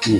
Yeah.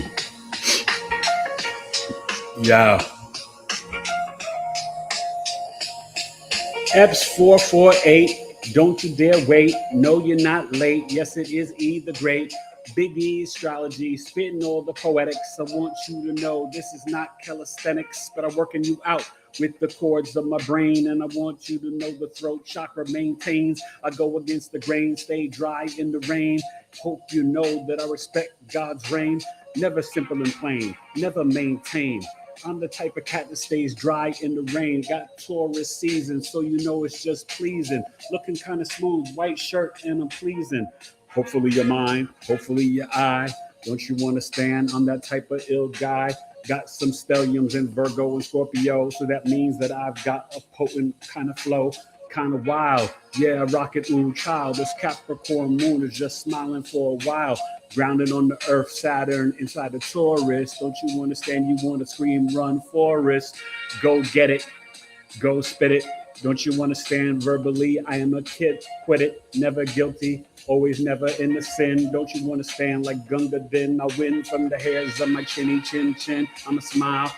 EPS 448. Don't you dare wait. No, you're not late. Yes, it is E the Great. Big E Astrology, spitting all the poetics. I want you to know this is not calisthenics, but I'm working you out with the chords of my brain. And I want you to know the throat chakra maintains. I go against the grain, stay dry in the rain. Hope you know that I respect God's reign. Never simple and plain, never maintain. I'm the type of cat that stays dry in the rain. Got Taurus season, so you know it's just pleasing. Looking kind of smooth, white shirt, and I'm pleasing. Hopefully your mind, hopefully your eye. Don't you want to stand? I'm that type of ill guy. Got some stelliums in Virgo and Scorpio, so that means that I've got a potent kind of flow, kind of wild. Yeah, rocket child. This Capricorn moon is just smiling for a while. Grounded on the earth, Saturn inside the Taurus. Don't you want to stand? You want to scream, run, Forest. Go get it. Go spit it. Don't you want to stand verbally? I am a kid, quit it, never guilty, always never in the sin. Don't you want to stand like Gunga Din? I win from the hairs of my chinny chin chin. I'm a smile.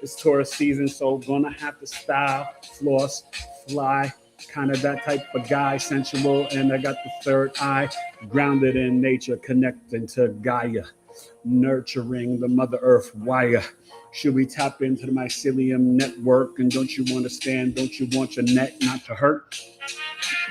It's Taurus season, so gonna have to style, floss, fly. Kind of that type of guy, sensual, and I got the third eye, grounded in nature, connecting to Gaia, nurturing the Mother Earth wire. Should we tap into the mycelium network? And don't you understand? Don't you want your neck not to hurt?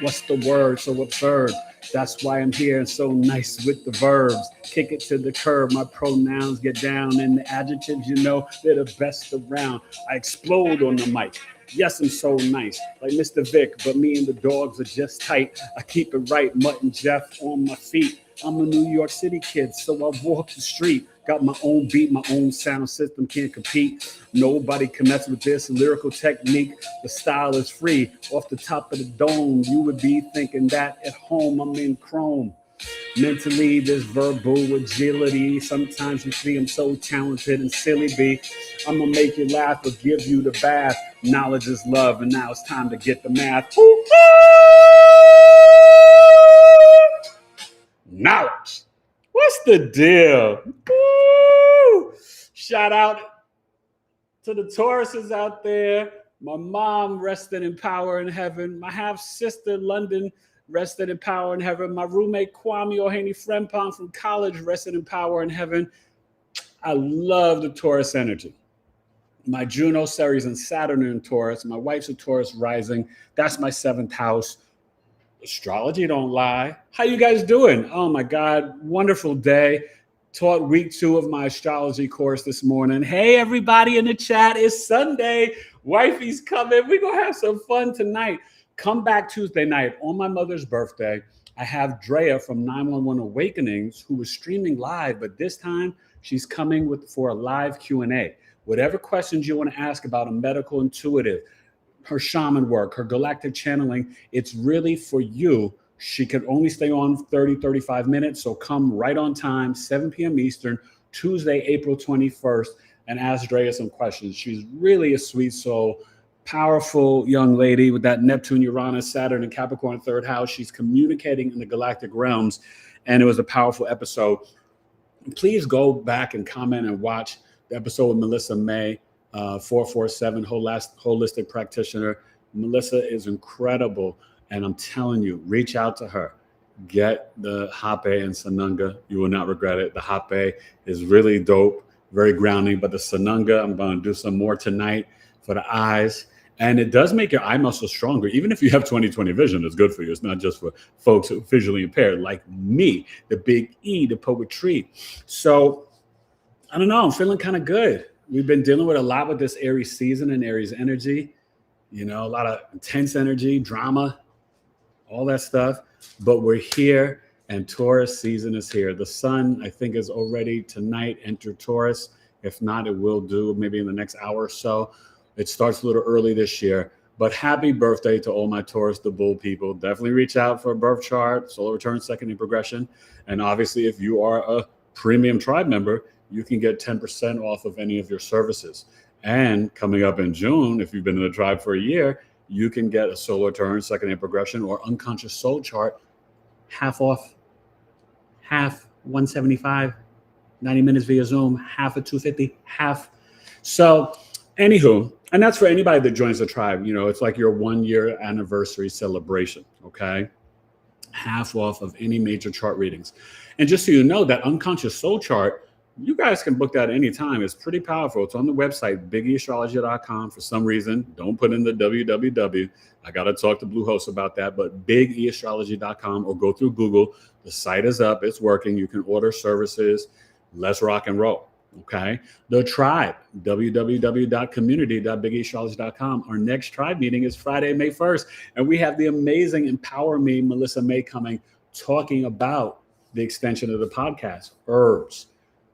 What's the word? So absurd. That's why I'm here and so nice with the verbs. Kick it to the curb. My pronouns get down, and the adjectives, you know, they're the best around. I explode on the mic. Yes, I'm so nice, like Mr. Vic, but me and the dogs are just tight. I keep it right, Mutt and Jeff on my feet. I'm a New York City kid, so I walk the street. Got my own beat, my own sound system, can't compete. Nobody can mess with this lyrical technique. The style is free. Off the top of the dome, you would be thinking that at home I'm in chrome. Mentally, there's verbal agility. Sometimes you see I'm so talented and silly, B. I'm gonna make you laugh or give you the bath. Knowledge is love, and now it's time to get the math. Knowledge. What's the deal? Woo! Shout out to the Tauruses out there. My mom rested in power in heaven. My half-sister, London, rested in power in heaven. My roommate, Kwame Ohaney Frempong from college, rested in power in heaven. I love the Taurus energy. My Juno, Ceres, and Saturn in Taurus. My wife's a Taurus rising. That's my 7th house. Astrology don't lie. How you guys doing? Oh my God, wonderful day. Taught week 2 of my astrology course this morning. Hey, everybody in the chat, it's Sunday. Wifey's coming. We're going to have some fun tonight. Come back Tuesday night on my mother's birthday. I have Drea from 911 Awakenings who was streaming live, but this time she's coming for a live Q&A. Whatever questions you want to ask about a medical intuitive, her shaman work, her galactic channeling, it's really for you. She can only stay on 35 minutes, so come right on time, 7 p.m. Eastern, Tuesday, April 21st, and ask Drea some questions. She's really a sweet soul, powerful young lady with that Neptune, Uranus, Saturn, and Capricorn 3rd house. She's communicating in the galactic realms, and it was a powerful episode. Please go back and comment and watch the episode with Melissa May, 447, holistic practitioner. Melissa is incredible, and I'm telling you, reach out to her. Get the Hape and Sananga. You will not regret it. The Hape is really dope, very grounding, but the Sananga, I'm going to do some more tonight for the eyes. And it does make your eye muscles stronger. Even if you have 20/20 vision, it's good for you. It's not just for folks who are visually impaired like me, the big E, the poetry. So I don't know. I'm feeling kind of good. We've been dealing with a lot with this Aries season and Aries energy. You know, a lot of intense energy, drama, all that stuff. But we're here, and Taurus season is here. The sun, I think, is already tonight entered Taurus. If not, it will do maybe in the next hour or so. It starts a little early this year, but happy birthday to all my Taurus the Bull people. Definitely reach out for a birth chart, solar return, second in progression. And obviously, if you are a premium tribe member, you can get 10% off of any of your services. And coming up in June, if you've been in the tribe for a year, you can get a solar return, second in progression, or unconscious soul chart half off, half 175. 90 minutes via Zoom, half at 250, half. So anywho, and that's for anybody that joins the tribe. You know, it's like your 1 year anniversary celebration. Okay. Half off of any major chart readings. And just so you know, that unconscious soul chart, you guys can book that anytime. It's pretty powerful. It's on the website, bigeastrology.com. For some reason, don't put in the www. I got to talk to Bluehost about that, but bigeastrology.com, or go through Google. The site is up. It's working. You can order services. Let's rock and roll. Okay. The tribe, www.community.bigeastrology.com. Our next tribe meeting is Friday, May 1st. And we have the amazing Empower Me, Melissa May, coming, talking about the extension of the podcast, herbs,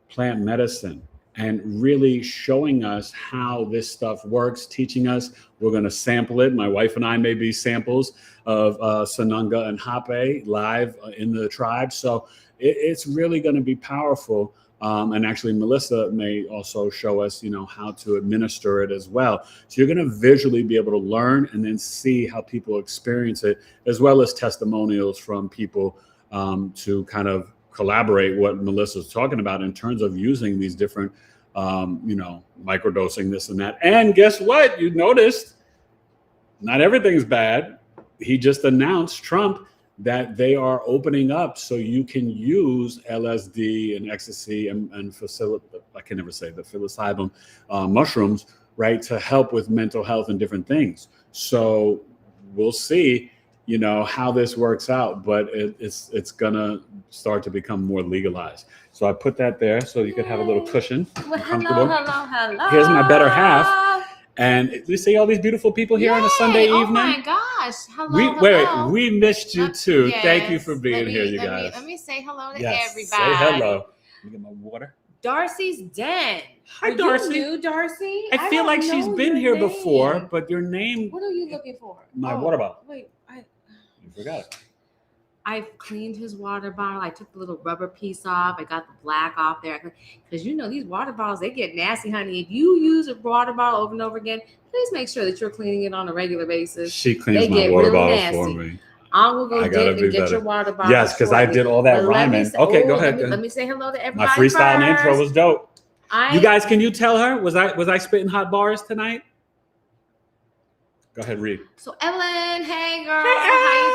plant medicine, and really showing us how this stuff works, teaching us. We're going to sample it. My wife and I may be samples of Sananga and Hape live in the tribe. So it's really going to be powerful. And actually, Melissa may also show us, you know, how to administer it as well. So you're going to visually be able to learn and then see how people experience it, as well as testimonials from people to kind of collaborate what Melissa's talking about in terms of using these different, you know, microdosing, this and that. And guess what? You noticed not everything's bad. He just announced, Trump, that they are opening up so you can use LSD and ecstasy and I can never say the psilocybin mushrooms, right, to help with mental health and different things. So we'll see, you know, how this works out, but it's gonna start to become more legalized. So I put that there so you could have a little cushion. Well, hello. Here's my better half. And you see all these beautiful people here on a Sunday evening. Oh my gosh! Hello, Wait, we missed you too. Yes. Thank you for being here, you guys. Let me say hello to everybody. Say hello. Let me get my water. Darcy's den. Hi, Darcy. You knew Darcy? I feel like she's been here before, but your name. What are you looking for? My water bottle. Wait, You forgot it. I cleaned his water bottle. I took the little rubber piece off. I got the black off there. Because you know, these water bottles, they get nasty, honey. If you use a water bottle over and over again, please make sure that you're cleaning it on a regular basis. She cleans my water bottle for me. I will go dip and get your water bottle. Yes, because I did all that rhyming. Okay, go ahead. Let me say hello to everybody. My freestyle intro was dope. You guys, can you tell her? Was I spitting hot bars tonight? Go ahead, read. So Evelyn, hey girl, how you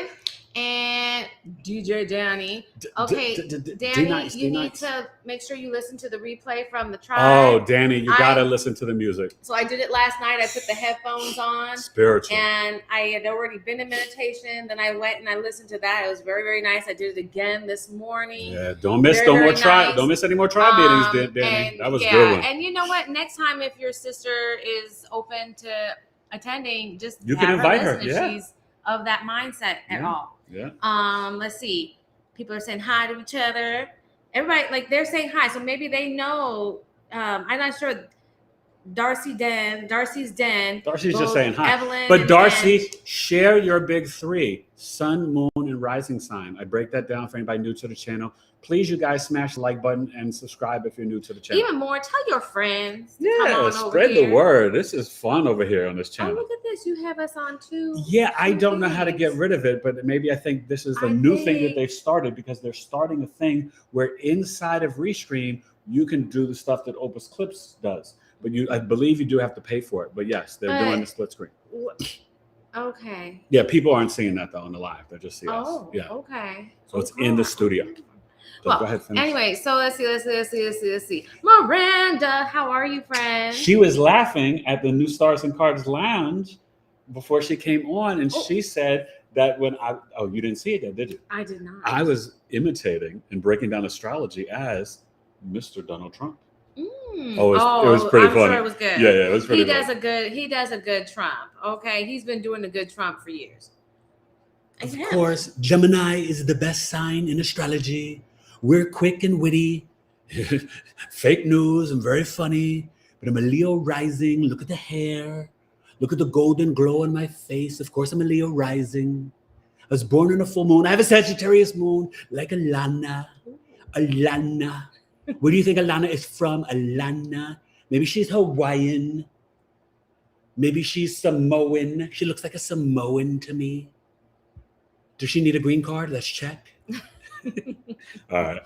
doing? And DJ Danny. Okay, Danny, you need to make sure you listen to the replay from the tribe. Oh, Danny, you gotta listen to the music. So I did it last night. I put the headphones on. Spiritual. And I had already been in meditation. Then I went and I listened to that. It was very, very nice. I did it again this morning. Yeah, don't miss any more tribe meetings, Danny. That was a good one. And you know what? Next time, if your sister is open to attending, just you can invite her. Yeah. She's of that mindset at all. Yeah. Let's see. People are saying hi to each other. Everybody, like, they're saying hi. So maybe they know. I'm not sure. Darcy's den. Darcy's just saying hi. Evelyn but Darcy, share your big three: sun, moon, and rising sign. I break that down for anybody new to the channel. Please, you guys, smash the like button and subscribe if you're new to the channel. Even more, tell your friends. Yeah, spread the word. This is fun over here on this channel. Oh, look at this. You have us on too. Yeah, I don't know how to get rid of it, but maybe I think this is the new thing that they've started, because they're starting a thing where inside of Restream, you can do the stuff that Opus Clips does. But I believe you do have to pay for it. But yes, they're doing the split screen. Okay. Yeah, people aren't seeing that though on the live. They just see us. Oh, yeah. Okay. So it's in the studio. So well, go ahead, finish. Anyway, so let's see. Miranda, how are you, friend? She was laughing at the New Stars and Cards Lounge before she came on, and she said that when you didn't see it yet, did you? I did not. I was imitating and breaking down astrology as Mr. Donald Trump. It was pretty funny. Sure it was good. Yeah, it was pretty. He does a good Trump. Okay, he's been doing a good Trump for years. Of course, Gemini is the best sign in astrology. We're quick and witty, fake news, and very funny. But I'm a Leo rising. Look at the hair. Look at the golden glow on my face. Of course, I'm a Leo rising. I was born on a full moon. I have a Sagittarius moon, like Alana. Alana. Where do you think Alana is from? Alana. Maybe she's Hawaiian. Maybe she's Samoan. She looks like a Samoan to me. Does she need a green card? Let's check. All right.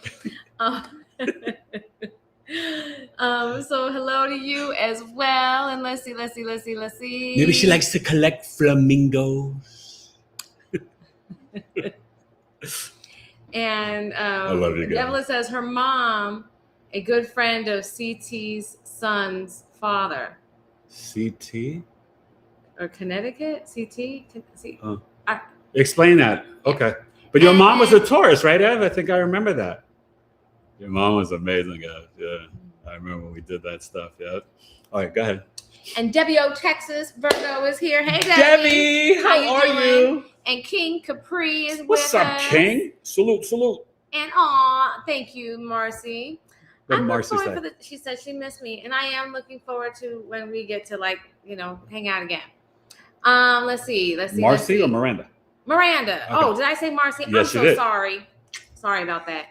So hello to you as well. And let's see. Maybe she likes to collect flamingos. And I love you guys. Devlin says her mom, a good friend of CT's son's father. CT? Or Connecticut? CT? Explain that. Okay. But your mom was a Taurus, right, Ev? I think I remember that. Your mom was amazing, guys. Yeah. I remember when we did that stuff. Yeah. All right, go ahead. And Debbie O, Texas, Virgo is here. Hey, Debbie, how are you? And King Capri is What's with up, us. King? Salute. And thank you, Marcy. What I'm Marcy looking say? forward she said she missed me, and I am looking forward to when we get to hang out again. Let's see. Marcy or Miranda? Miranda. Okay. Oh, did I say Marcy? Yes, I'm so sorry. Sorry about that.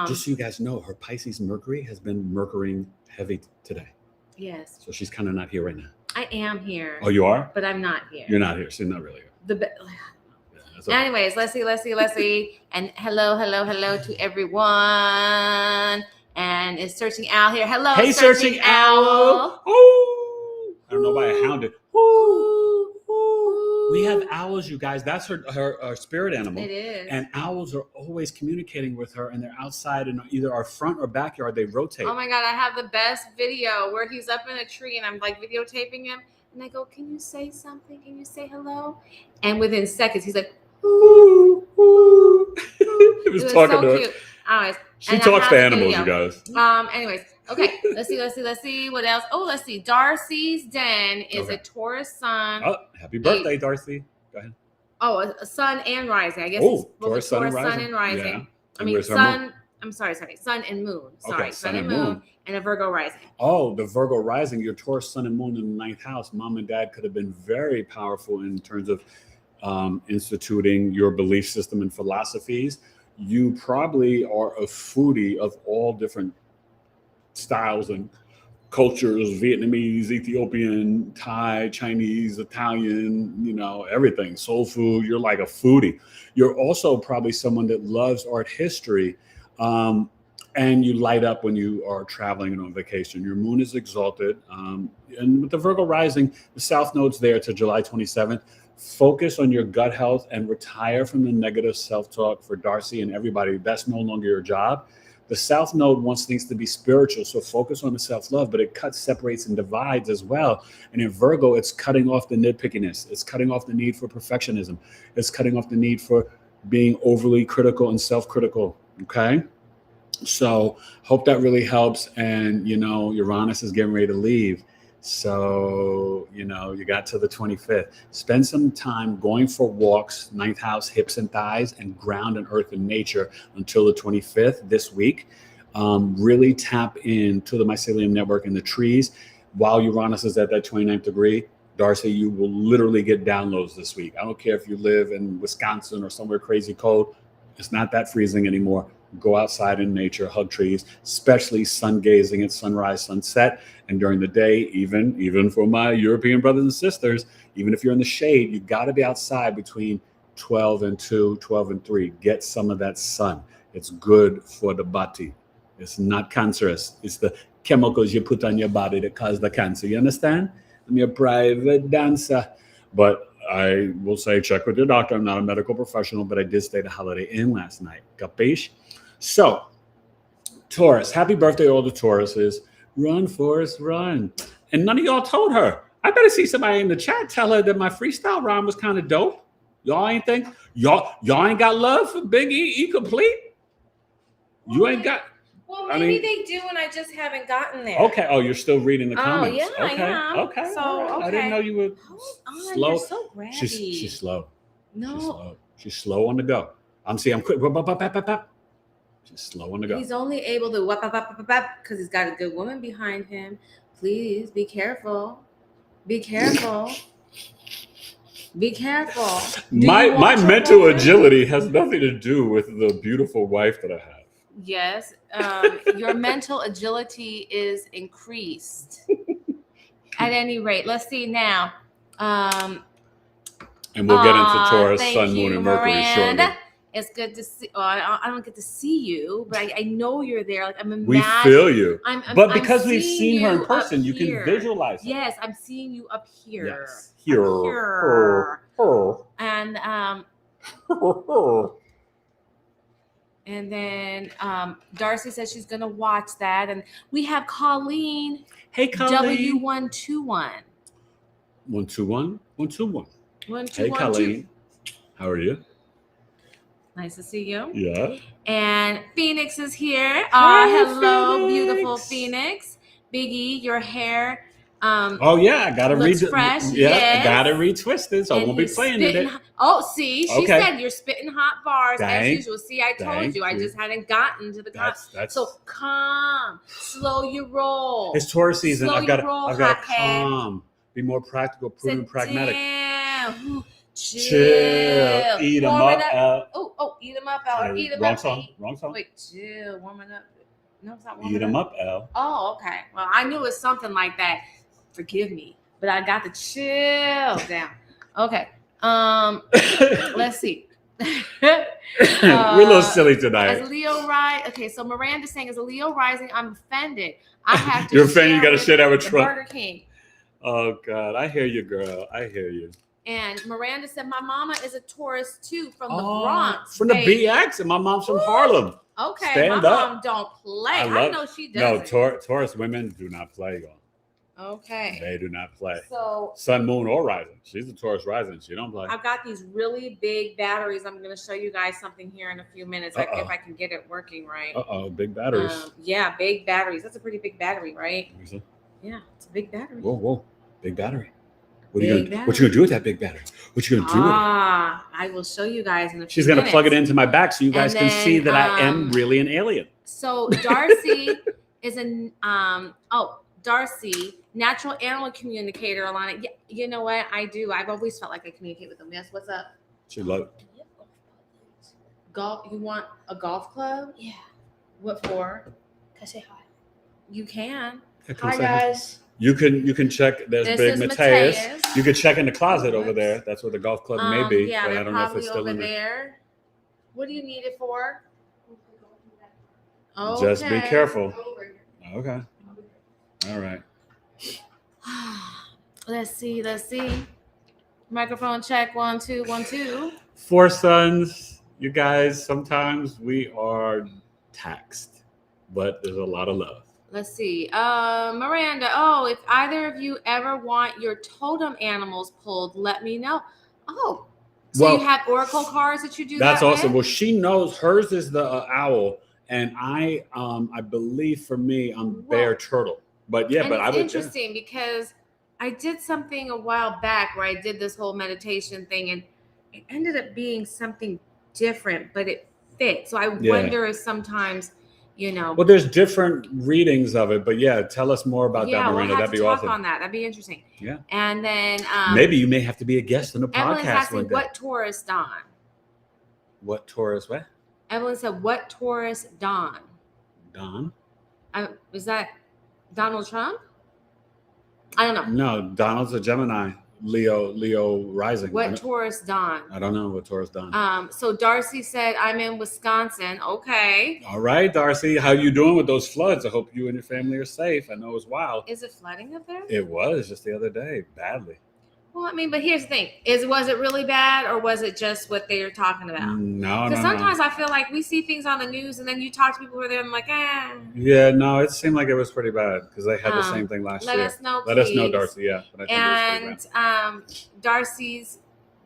Just so you guys know, her Pisces Mercury has been Mercurying heavy today. Yes. So she's kind of not here right now. I am here. Oh, you are? But I'm not here. You're not here. So you're not really here. Okay. Anyways, let's see. And hello to everyone. And it's Searching Owl here. Hello, hey, Searching Owl. Ooh. I don't know why I hounded. Ooh. We have owls, you guys. That's her spirit animal. It is. And owls are always communicating with her, and they're outside in either our front or backyard. They rotate. Oh my God, I have the best video where he's up in a tree and I'm like videotaping him. And I go, can you say something? Can you say hello? And within seconds, he's like, ooh. It was talking so cute. Anyways, she talks to animals, you guys. Anyways, okay. Let's see. What else? Oh, let's see. Darcy's Den is a Taurus sun. Oh, happy birthday, Darcy. Go ahead. Oh, a sun and rising. I guess it's Taurus sun and rising. Yeah. I mean, sun. I'm sorry. Sun and moon. Sorry, sun and moon. And a Virgo rising. Oh, the Virgo rising, your Taurus sun and moon in the 9th house. Mom and dad could have been very powerful in terms of instituting your belief system and philosophies. You probably are a foodie of all different styles and cultures, Vietnamese, Ethiopian, Thai, Chinese, Italian, everything, soul food. You're like a foodie. You're also probably someone that loves art history. And you light up when you are traveling and on vacation. Your moon is exalted. And with the Virgo rising, the South Node's there to July 27th. Focus on your gut health and retire from the negative self-talk for Darcy and everybody. That's no longer your job. The South Node wants things to be spiritual, so focus on the self-love, but it cuts, separates, and divides as well. And in Virgo, it's cutting off the nitpickiness. It's cutting off the need for perfectionism. It's cutting off the need for being overly critical and self-critical, okay? So hope that really helps. And, Uranus is getting ready to leave. So, you got to the 25th. Spend some time going for walks, 9th house, hips and thighs, and ground and earth and nature until the 25th this week. Really tap into the mycelium network and the trees. While Uranus is at that 29th degree, Darcy, you will literally get downloads this week. I don't care if you live in Wisconsin or somewhere crazy cold. It's not that freezing anymore. Go outside in nature, hug trees, especially sun gazing at sunrise, sunset, and during the day, even for my European brothers and sisters, even if you're in the shade, you got to be outside between 12 and 2, 12 and 3. Get some of that sun. It's good for the body. It's not cancerous. It's the chemicals you put on your body that cause the cancer. You understand? I'm your private dancer. But I will say, check with your doctor. I'm not a medical professional, but I did stay at a Holiday Inn last night. Capiche? So, Taurus, happy birthday to all the Tauruses. Run, Forrest, run. And none of y'all told her. I better see somebody in the chat tell her that my freestyle rhyme was kind of dope. Y'all ain't think? Y'all ain't got love for Big E Complete? You ain't got... Well, maybe they do, and I just haven't gotten there. Okay. Oh, you're still reading the comments. Oh, yeah, okay. I am. Okay. So, okay. I didn't know you were slow. You're so grabby. She's slow. No. She's slow on the go. I'm quick. She's slow on the go. He's only able to because he's got a good woman behind him. Please be careful. Be careful. Be careful. My mental agility has nothing to do with the beautiful wife that I have. Yes, your mental agility is increased. At any rate, let's see now. And we'll get into Taurus, Sun, Moon, and Mercury Miranda. shortly. It's good to see. Oh, I don't get to see you, but I know you're there. Like I'm We imagining. feel you. But I'm because we've seeing seen her in you person, up you can here. visualize her. Yes, I'm seeing you up here. Yes. Up Here. here. Her. And and then Darcy says she's gonna watch that, and we have Colleen. Hey, Colleen. W121. 121. 121. 121. Hey, Colleen. How are you? Nice to see you. Yeah. And Phoenix is here. Hi, Hello, Phoenix. beautiful Phoenix. Biggie, your hair. Oh yeah, I gotta looks read. fresh. Yeah, Yes. I gotta retwist it, so I won't be playing in it. See, she Okay. said you're spitting hot bars as usual. See, I told you. I you. just hadn't gotten to the That's so calm, slow your roll. It's Taurus season. Slow I've got your roll, to hothead. calm, be more practical, prudent, pragmatic. Down. Chill. Eat them Warm up. it up. Oh, eat them up, Al. Eat them wrong up. song. Wrong song. Wait, chill. Warming up. No, it's not warming Eat them up, Al. Oh, okay. Well, I knew it was something like that. Forgive me, but I got to chill down. Okay. Let's see. We're a little silly tonight. As Leo rising. Okay, so Miranda's saying, as a Leo rising, I'm offended. I have to. You're offended. You got to share that with the Trump. Burger King. Oh God, I hear you, girl. I hear you. And Miranda said, my mama is a Taurus too, from the Bronx. From the BX, and my mom's from Harlem. Okay, Stand my up. mom don't play. I know she does. No, Taurus women do not play, y'all. Okay. They do not play. So Sun, Moon, or Rising. She's a Taurus Rising. She don't play. I've got these really big batteries. I'm going to show you guys something here in a few minutes, if I can get it working right. Big batteries. Yeah, big batteries. That's a pretty big battery, right? Yeah, it's a big battery. Whoa, big battery. What you gonna do with that big battery? What you gonna do with it? I will show you guys in a few She's gonna minutes. plug it into my back so you guys can see that I am really an alien. So Darcy is Darcy, natural animal communicator, Alana. Yeah, you know what? I do. I've always felt like I communicate with them. Yes, what's up? She love golf. You want a golf club? Yeah. What for? Can I say hi? You can. Hi guys. You can check. There's This Big is Mateus. Mateus. You can check in the closet over there. That's where the golf club may be. Yeah, but they're I don't know if probably it's still over in there. there. What do you need it for? Okay. Just be careful. Okay. All right. Let's see. Microphone check. 1 2 1 2. Four sons, you guys. Sometimes we are taxed, but there's a lot of love. Let's see. Miranda. Oh, if either of you ever want your totem animals pulled, let me know. Oh, so you have oracle cards that you do. That's that awesome. with? Well, she knows hers is the owl, and I believe for me I'm bear turtle. But yeah, and but it's I would. Interesting because I did something a while back where I did this whole meditation thing, and it ended up being something different, but it fit. So I wonder if sometimes, Well, there's different readings of it, but yeah, tell us more about that, Miranda. We'll have That'd be to talk awesome. on that. That'd be interesting. Yeah. And then maybe you may have to be a guest on the Evelyn's podcast asking, one day. what Taurus Dawn? What Taurus? What? Evelyn said, what Taurus Dawn? Don? Is that Donald Trump? I don't know. No, Donald's a Gemini. Leo rising. What Taurus Dawn? I don't know what Taurus Dawn. So Darcy said, I'm in Wisconsin. Okay. All right, Darcy. How you doing with those floods? I hope you and your family are safe. I know it was wild. Is it flooding up there? It was just the other day, badly. Well, I mean, but here's the thing: was it really bad, or was it just what they were talking about? No, because sometimes I feel like we see things on the news, and then you talk to people who are there, and I'm like, Yeah, no, it seemed like it was pretty bad because they had the same thing last year. Let us know, Let us know, Darcy. Yeah, but I think and it was pretty bad. Darcy's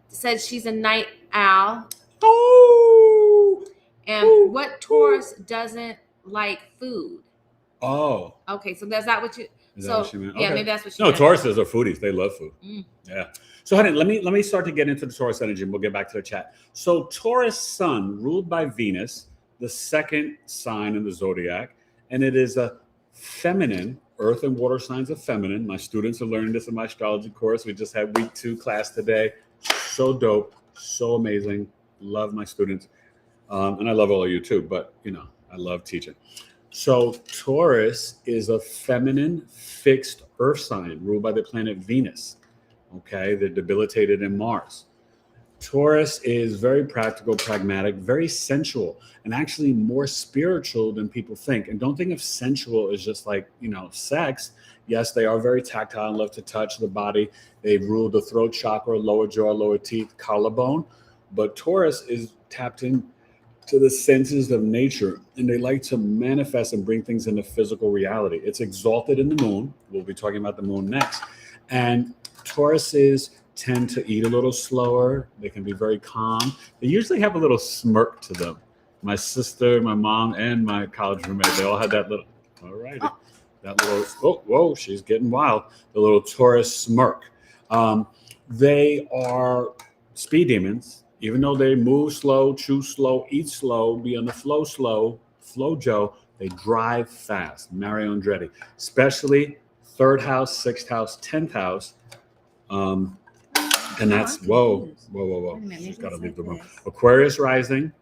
said she's a night owl. Oh. And what Taurus doesn't like food? Oh. Okay, so that's not what you. Is that what she meant? Yeah, Okay. maybe that's what she No, meant. Tauruses are foodies. They love food. Mm. Yeah. So, honey, let me start to get into the Taurus energy, and we'll get back to the chat. So, Taurus Sun, ruled by Venus, the second sign in the zodiac, and it is a feminine. Earth and water signs are feminine. My students are learning this in my astrology course. We just had week 2 class today. So dope, so amazing. Love my students, and I love all of you too. But I love teaching. So Taurus is a feminine fixed earth sign ruled by the planet Venus. Okay, they're debilitated in Mars. Taurus is very practical, pragmatic, very sensual, and actually more spiritual than people think. And don't think of sensual as just like, sex. Yes, they are very tactile and love to touch the body. They rule the throat chakra, lower jaw, lower teeth, collarbone. But Taurus is tapped in to the senses of nature, and they like to manifest and bring things into physical reality. It's exalted in the moon. We'll be talking about the moon next. And Tauruses tend to eat a little slower. They can be very calm. They usually have a little smirk to them. My sister, my mom, and my college roommate, they all had that little, all right, that little, oh, whoa, she's getting wild, the little Taurus smirk. They are speed demons. Even though they move slow, chew slow, eat slow, be on the flow slow, flow Joe, they drive fast. Mario Andretti, especially 3rd house, 6th house, 10th house. And that's, whoa. She's got to leave the room. Aquarius rising,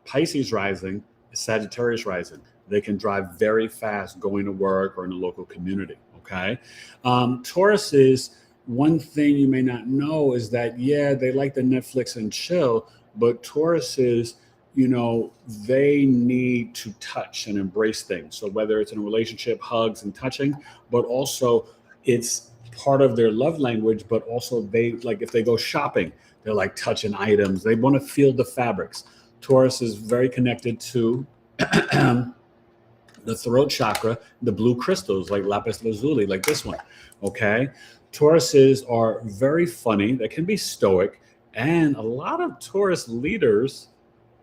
Pisces rising, Sagittarius rising. They can drive very fast going to work or in a local community, okay? Tauruses, one thing you may not know is that, they like the Netflix and chill, but Tauruses, they need to touch and embrace things. So whether it's in a relationship, hugs and touching, but also it's part of their love language, but also they, like if they go shopping, they're like touching items. They want to feel the fabrics. Taurus is very connected to the throat chakra, the blue crystals like lapis lazuli, like this one, okay? Tauruses are very funny. They can be stoic. And a lot of Taurus leaders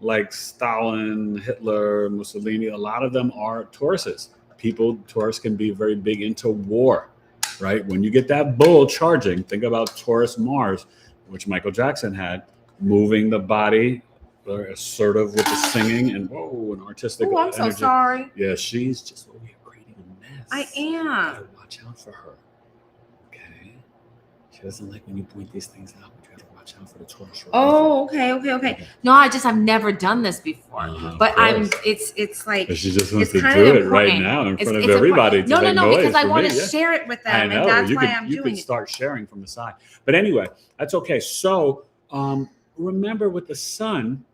like Stalin, Hitler, Mussolini, a lot of them are Tauruses. Taurus can be very big into war, right? When you get that bull charging, think about Taurus Mars, which Michael Jackson had, moving the body, assertive with the singing, and an artistic I'm energy. so sorry. Yeah, she's just over here creating a mess. I am. You gotta watch out for her. Okay? She doesn't like when you point these things out. You gotta watch out for the Taurus. Oh, okay. No, I've never done this before. But it's like, but she just wants it's to kind do of it right important. now in front of It's everybody. No, because I want to yeah. share it with them, I know. and that's why you doing could start sharing from the side. But anyway, that's okay. So remember with the sun,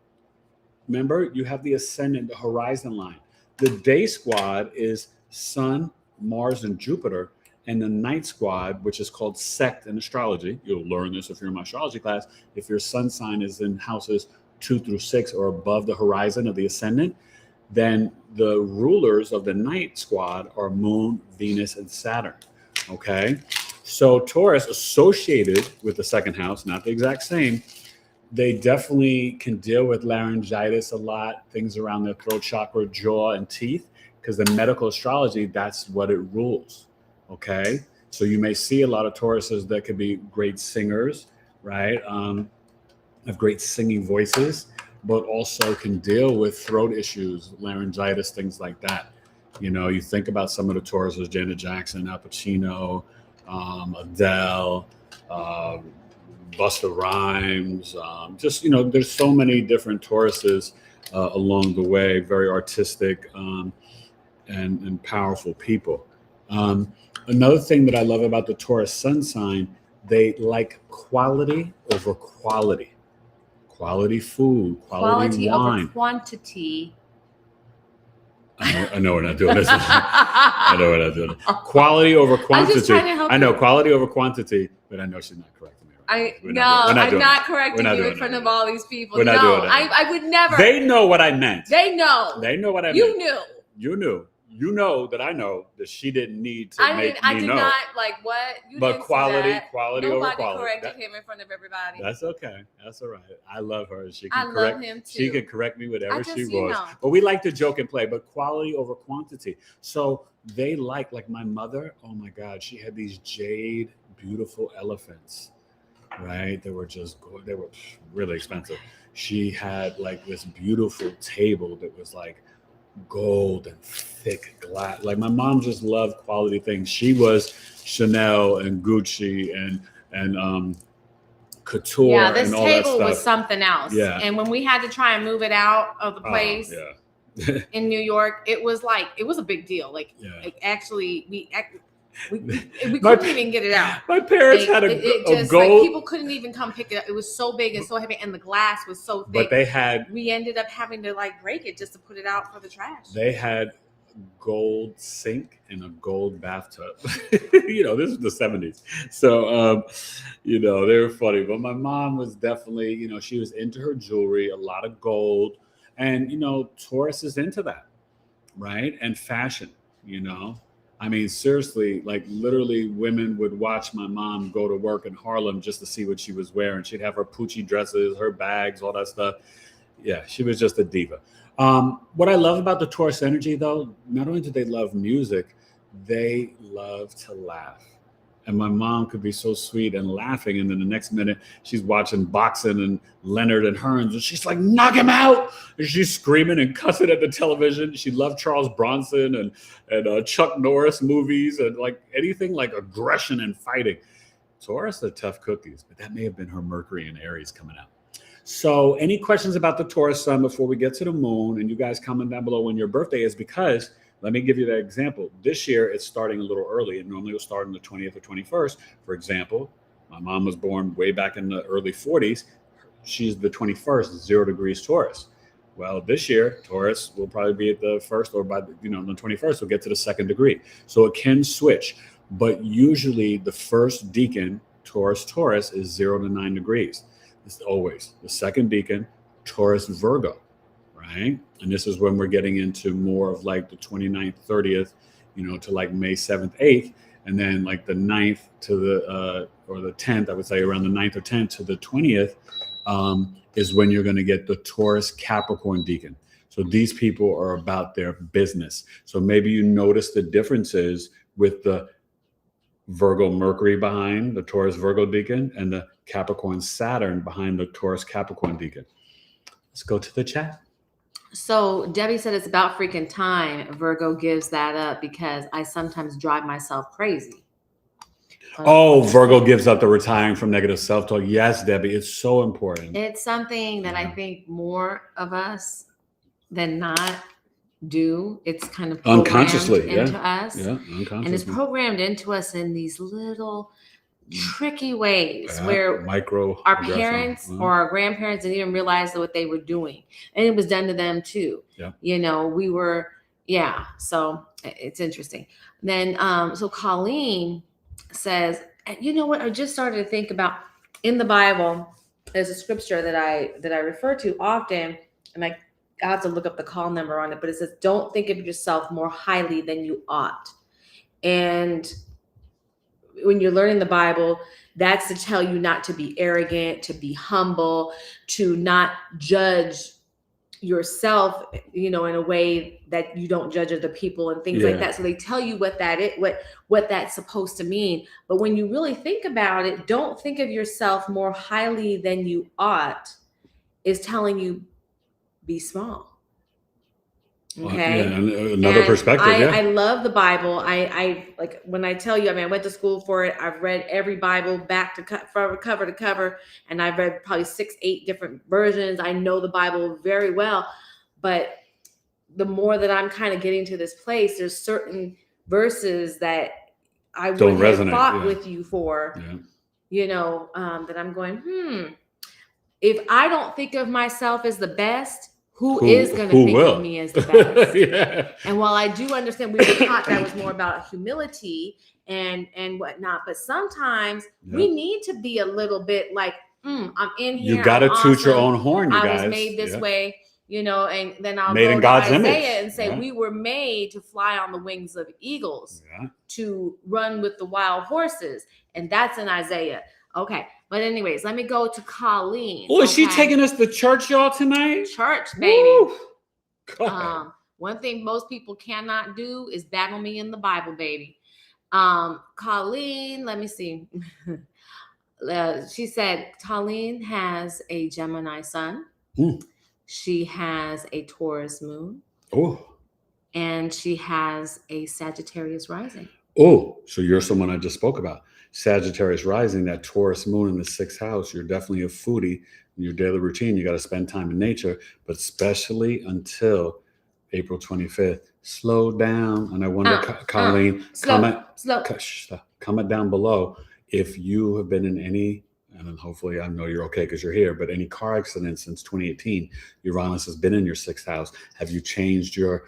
you have the ascendant, the horizon line. The day squad is Sun, Mars, and Jupiter. And the night squad, which is called sect in astrology, you'll learn this if you're in my astrology class, if your sun sign is in houses 2 through 6 or above the horizon of the ascendant, then the rulers of the night squad are Moon, Venus, and Saturn, okay? So Taurus associated with the 2nd house, not the exact same, they definitely can deal with laryngitis a lot, things around their throat chakra, jaw, and teeth, because in medical astrology, that's what it rules. Okay, so you may see a lot of Tauruses that could be great singers, right? Have great singing voices, but also can deal with throat issues, laryngitis, things like that. You think about some of the Tauruses, Janet Jackson, Al Pacino, Adele, Busta Rhymes, there's so many different Tauruses along the way, very artistic and powerful people. Another thing that I love about the Taurus sun sign, they like quality over quality. Quality food, quality wine. Over quantity. I know we're not doing this. I know we're not doing it. Quality over quantity. I know quality over quantity, but I know she's not correcting me. I'm not correcting you in front of all these people. We're not doing that. I would never. They know what I meant. They know. They know what I meant. You knew. You knew. You know that I know that she didn't need to make me know. I did not like what you but didn't quality over quality. Nobody corrected him in front of everybody. That's okay. That's all right. I love her. I love him too. She can correct me whatever she wants. But we like to joke and play. But quality over quantity. So they like my mother. Oh my God, she had these jade, beautiful elephants. Right? They were really expensive. She had like this beautiful table that was like gold and thick glass. Like my mom just loved quality things. She was Chanel and Gucci and couture. Yeah, this and all that table stuff. was something else. Yeah. And when we had to try and move it out of the place in New York, it was a big deal. Like actually We couldn't even get it out. My parents had it a just gold, like people couldn't even come pick it up. It was so big and so heavy, and the glass was so thick. but they had we ended up having to like break it just to put it out for the trash. They had gold sink and a gold bathtub. This is the 70s. So, they were funny. But my mom was definitely, she was into her jewelry, a lot of gold. And, Taurus is into that, right? And fashion, I mean, seriously, like literally women would watch my mom go to work in Harlem just to see what she was wearing. She'd have her Poochie dresses, her bags, all that stuff. Yeah, she was just a diva. What I love about the Taurus energy, though, not only do they love music, they love to laugh. And my mom could be so sweet and laughing, and then the next minute she's watching boxing and Leonard and Hearns, and she's like, knock him out! And she's screaming and cussing at the television. She loved Charles Bronson and Chuck Norris movies and like anything like aggression and fighting. Taurus are tough cookies, but that may have been her Mercury and Aries coming out. So any questions about the Taurus sun before we get to the moon? And you guys comment down below when your birthday is, because let me give you that example. This year, it's starting a little early. It normally will start on the 20th or 21st. For example, my mom was born way back in the early 40s. She's the 21st, 0 degrees Taurus. Well, this year, Taurus will probably be at the first, or by the 21st, we'll get to the 2nd degree. So it can switch. But usually the first decan, Taurus, is 0 to 9 degrees. It's always the second decan, Taurus Virgo, right? And this is when we're getting into more of like the 29th, 30th, to like May 7th, 8th. And then like the 9th to or the 10th, I would say around the 9th or 10th to the 20th is when you're going to get the Taurus Capricorn decan. So these people are about their business. So maybe you notice the differences with the Virgo Mercury behind the Taurus Virgo decan and the Capricorn Saturn behind the Taurus Capricorn decan. Let's go to the chat. So Debbie said it's about freaking time Virgo gives that up because I sometimes drive myself crazy. Oh, Virgo gives up the retiring from negative self-talk. Yes, Debbie, it's so important. It's something that I think more of us than not do. It's kind of unconsciously into us. Yeah, unconsciously. And it's programmed into us in these little tricky ways where our parents or our grandparents didn't even realize what they were doing, and it was done to them too. We were so it's interesting. Then so Colleen says, you know what, I just started to think about in the Bible, there's a scripture that I refer to often, and I have to look up the call number on it, but it says, don't think of yourself more highly than you ought. And when you're learning the Bible, that's to tell you not to be arrogant, to be humble, to not judge yourself, in a way that you don't judge other people and things like that. So they tell you what that is, what that's supposed to mean. But when you really think about it, don't think of yourself more highly than you ought is telling you be small. Okay. Another perspective. I love the Bible. I like when I tell you, I went to school for it. I've read every Bible back to cover to cover, and I've read probably 6-8 different versions. I know the Bible very well, but the more that I'm kind of getting to this place, there's certain verses that I would have fought with you for, that I'm going, if I don't think of myself as the best, who is going to think of me as the best? And while I do understand we were taught that was more about humility and whatnot, but sometimes we need to be a little bit like, I'm in here. You got to toot your own horn, you guys. I was made this way, and then I'll made go in to God's Isaiah image. And say we were made to fly on the wings of eagles, to run with the wild horses, and that's in Isaiah. Okay. But anyways, let me go to Colleen. Oh, is she taking us to church, y'all, tonight? Church, baby. Woo! One thing most people cannot do is battle me in the Bible, baby. Colleen, let me see. She said Colleen has a Gemini sun. She has a Taurus moon. Oh. And she has a Sagittarius rising. Oh, so you're someone I just spoke about. Sagittarius rising, that Taurus moon in the 6th house. You're definitely a foodie in your daily routine. You got to spend time in nature, but especially until April 25th. Slow down. And I wonder, Colleen, comment down below if you have been in any, and hopefully I know you're okay because you're here, but any car accidents since 2018. Uranus has been in your 6th house. Have you changed your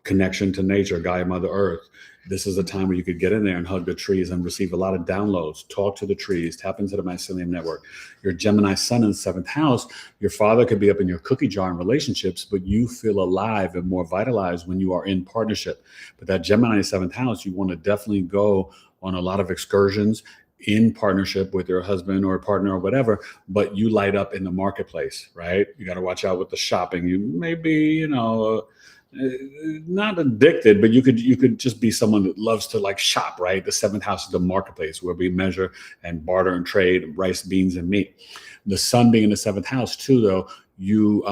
connection to nature, Gaia, Mother Earth? This is a time where you could get in there and hug the trees and receive a lot of downloads. Talk to the trees, tap into the mycelium network. Your Gemini sun in the 7th house, your father could be up in your cookie jar in relationships, but you feel alive and more vitalized when you are in partnership. But that Gemini 7th house, you want to definitely go on a lot of excursions in partnership with your husband or partner or whatever, but you light up in the marketplace, right? You got to watch out with the shopping. You may be, not addicted, but you could just be someone that loves to like shop, right? The 7th house is the marketplace where we measure and barter and trade rice, beans, and meat. The sun being in the 7th house too, though, you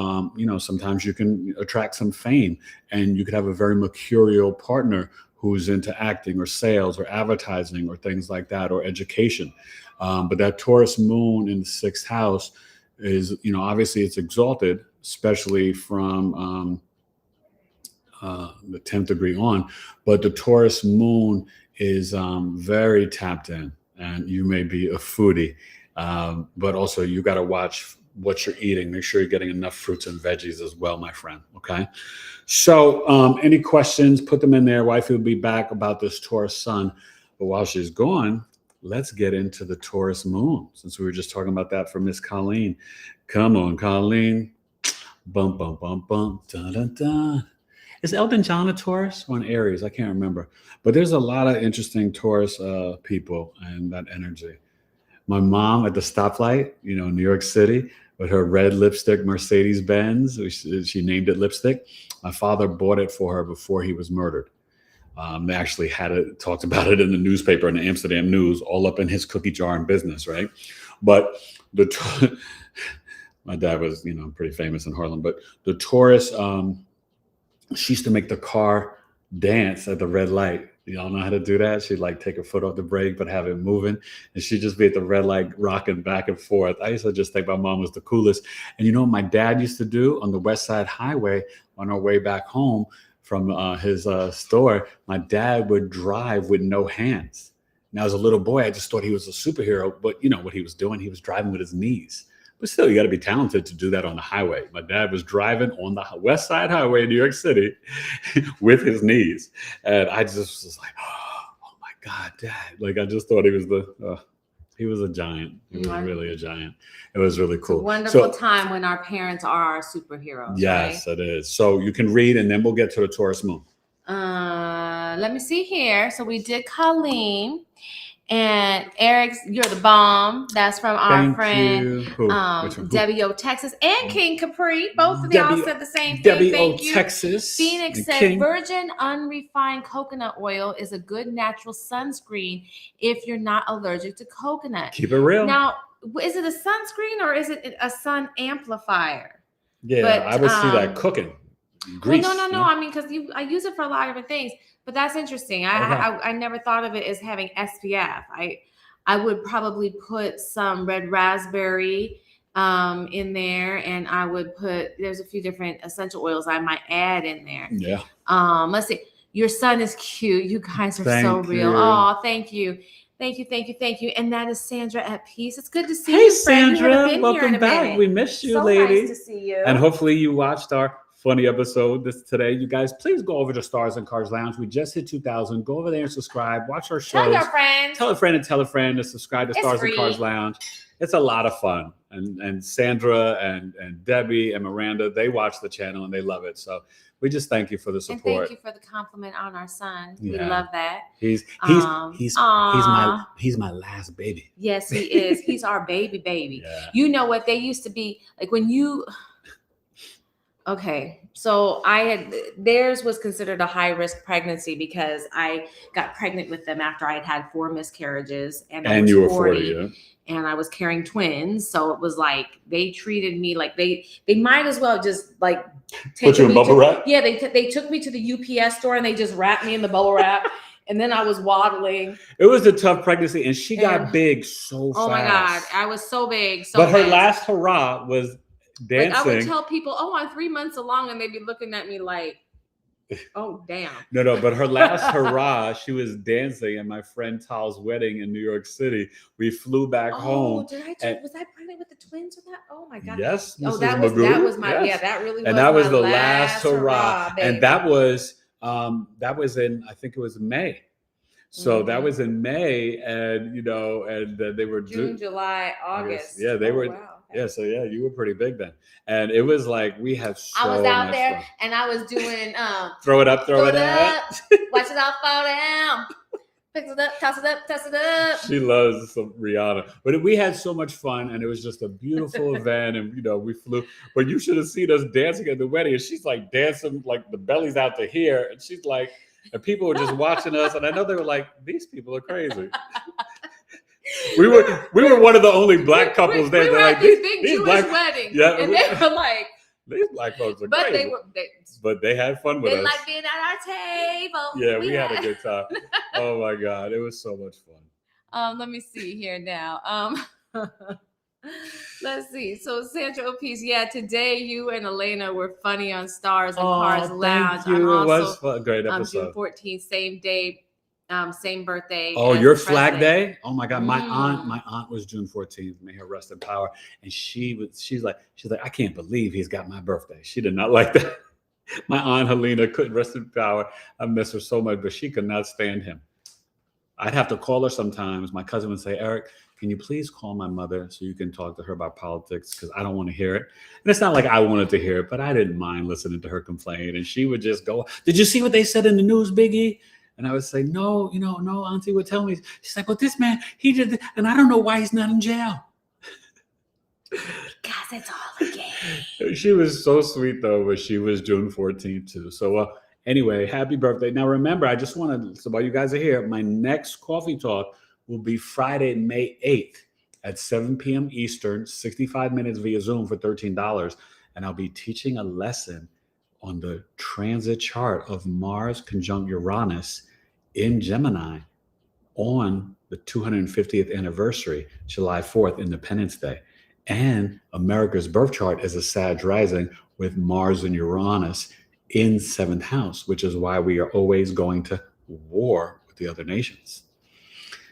sometimes you can attract some fame, and you could have a very mercurial partner who's into acting or sales or advertising or things like that, or education. But that Taurus moon in the 6th house is, obviously it's exalted, especially from the 10th degree on, but the Taurus moon is very tapped in, and you may be a foodie, but also you got to watch what you're eating. Make sure you're getting enough fruits and veggies as well, my friend. Okay. So any questions, put them in there. Wifey will be back about this Taurus sun. But while she's gone, let's get into the Taurus moon, since we were just talking about that for Miss Colleen. Come on, Colleen. Bum, bum, bum, bum. Dun, dun, dun. Is Elton John a Taurus or an Aries? I can't remember. But there's a lot of interesting Taurus people and that energy. My mom at the stoplight, New York City, with her red lipstick Mercedes-Benz, she named it lipstick. My father bought it for her before he was murdered. They actually talked about it in the newspaper, in the Amsterdam News, all up in his cookie jar and business, right? But my dad was, pretty famous in Harlem. But the Taurus, she used to make the car dance at the red light. Y'all know how to do that? She'd like take her foot off the brake, but have it moving. And she'd just be at the red light rocking back and forth. I used to just think my mom was the coolest. And you know what my dad used to do on the West Side Highway on our way back home from his store? My dad would drive with no hands. Now, as a little boy, I just thought he was a superhero. But you know what he was doing? He was driving with his knees. But still, you got to be talented to do that on the highway. My dad was driving on the West Side Highway in New York City with his knees. And I just was like, oh my God, Dad. Like, I just thought he was he was a giant. He was really a giant. It was really cool. It's a wonderful time when our parents are our superheroes. Yes, right? It is. So you can read, and then we'll get to the Taurus moon. Let me see here. So we did Colleen. And Eric, you're the bomb. That's from our friend Debbie O, Texas, and King Capri. Both of y'all said the same thing. Debbie Thank O, you. Texas. Phoenix said virgin unrefined coconut oil is a good natural sunscreen if you're not allergic to coconut. Keep it real. Now, is it a sunscreen or is it a sun amplifier? Yeah, but, I would see that cooking. Grease. Well, no. I mean, because I use it for a lot of different things. But that's interesting. I never thought of it as having SPF. I would probably put some red raspberry in there, and I would there's a few different essential oils I might add in there. Yeah. Let's see. Your son is cute. You guys are so real. Oh, thank you. Thank you. And that is Sandra at Peace. It's good to see you. Hey, Sandra. Welcome back. We missed you, lady. Nice to see you. And hopefully you watched our funny episode today. You guys, please go over to Stars and Cars Lounge. We just hit 2,000. Go over there and subscribe. Watch our shows. Tell your friends. Tell a friend and tell a friend to subscribe to Stars and Cars Lounge. It's a lot of fun. And Sandra and Debbie and Miranda, they watch the channel and they love it. So we just thank you for the support. And thank you for the compliment on our son. Yeah. We love that. He's my last baby. Yes, he is. He's our baby. Yeah. You know what they used to be like when you. Okay, so theirs was considered a high risk pregnancy because I got pregnant with them after I had 4 miscarriages and I was you were 40, yeah. And I was carrying twins. So it was like they treated me like they might as well just like put you in bubble wrap. Yeah, they took me to the UPS store and they just wrapped me in the bubble wrap. And then I was waddling. It was a tough pregnancy, and she got big so fast. Oh my God, I was so big. But her last hurrah was dancing. Like I would tell people, "Oh, I'm 3 months along," and they'd be looking at me like, "Oh, damn." No, but her last hurrah, she was dancing at my friend Tal's wedding in New York City. We flew back home. Was I pregnant with the twins with that? Oh my God. Yes, Oh, Mrs. that Magoo. was my Yes. that really was. And that was my the last hurrah. baby. And that was in, I think it was May. So that was in May, and they were June, July, August. Yeah, they were. Wow. Yeah, so yeah, you were pretty big then, and it was like we had so I was out much there, fun. and I was doing throw it up, throw it up, watch it all fall down, pick it up, toss it up. She loves some Rihanna, but we had so much fun, and it was just a beautiful event, and we flew. But you should have seen us dancing at the wedding, and she's like dancing like the belly's out to here, and she's like. And people were just watching us, and I know they were like, "These people are crazy." we were one of the only black couples there. We were at these big Jewish black weddings, yeah, and they were like, "These black folks are crazy." But they had fun with us. They like being at our table. Yeah, we had a good time. Oh my God, it was so much fun. Let me see here now. Let's see. So Sandra O'Peace, yeah, today you and Elena were funny on Stars and Cars Lounge. Thank you. It was fun. Great episode. June 14th, same day, same birthday. Oh, your Flag Day? Oh my God, my Mm. aunt was June 14th. May her rest in power. And she's like, I can't believe he's got my birthday. She did not like that. My aunt Helena couldn't rest in power. I miss her so much, but she could not stand him. I'd have to call her sometimes. My cousin would say, Eric, can you please call my mother so you can talk to her about politics? Because I don't want to hear it. And it's not like I wanted to hear it, but I didn't mind listening to her complain. And she would just go, did you see what they said in the news, Biggie? And I would say, no, no, Auntie would tell me. She's like, but this man, he did this, and I don't know why he's not in jail. Because it's all a game. She was so sweet, though, but she was June 14th, too. So anyway, happy birthday. Now, remember, I just wanted, so while you guys are here, my next coffee talk will be Friday, May 8th at 7 p.m. Eastern, 65 minutes via Zoom for $13. And I'll be teaching a lesson on the transit chart of Mars conjunct Uranus in Gemini on the 250th anniversary, July 4th, Independence Day. And America's birth chart is a Sag rising with Mars and Uranus in 7th house, which is why we are always going to war with the other nations.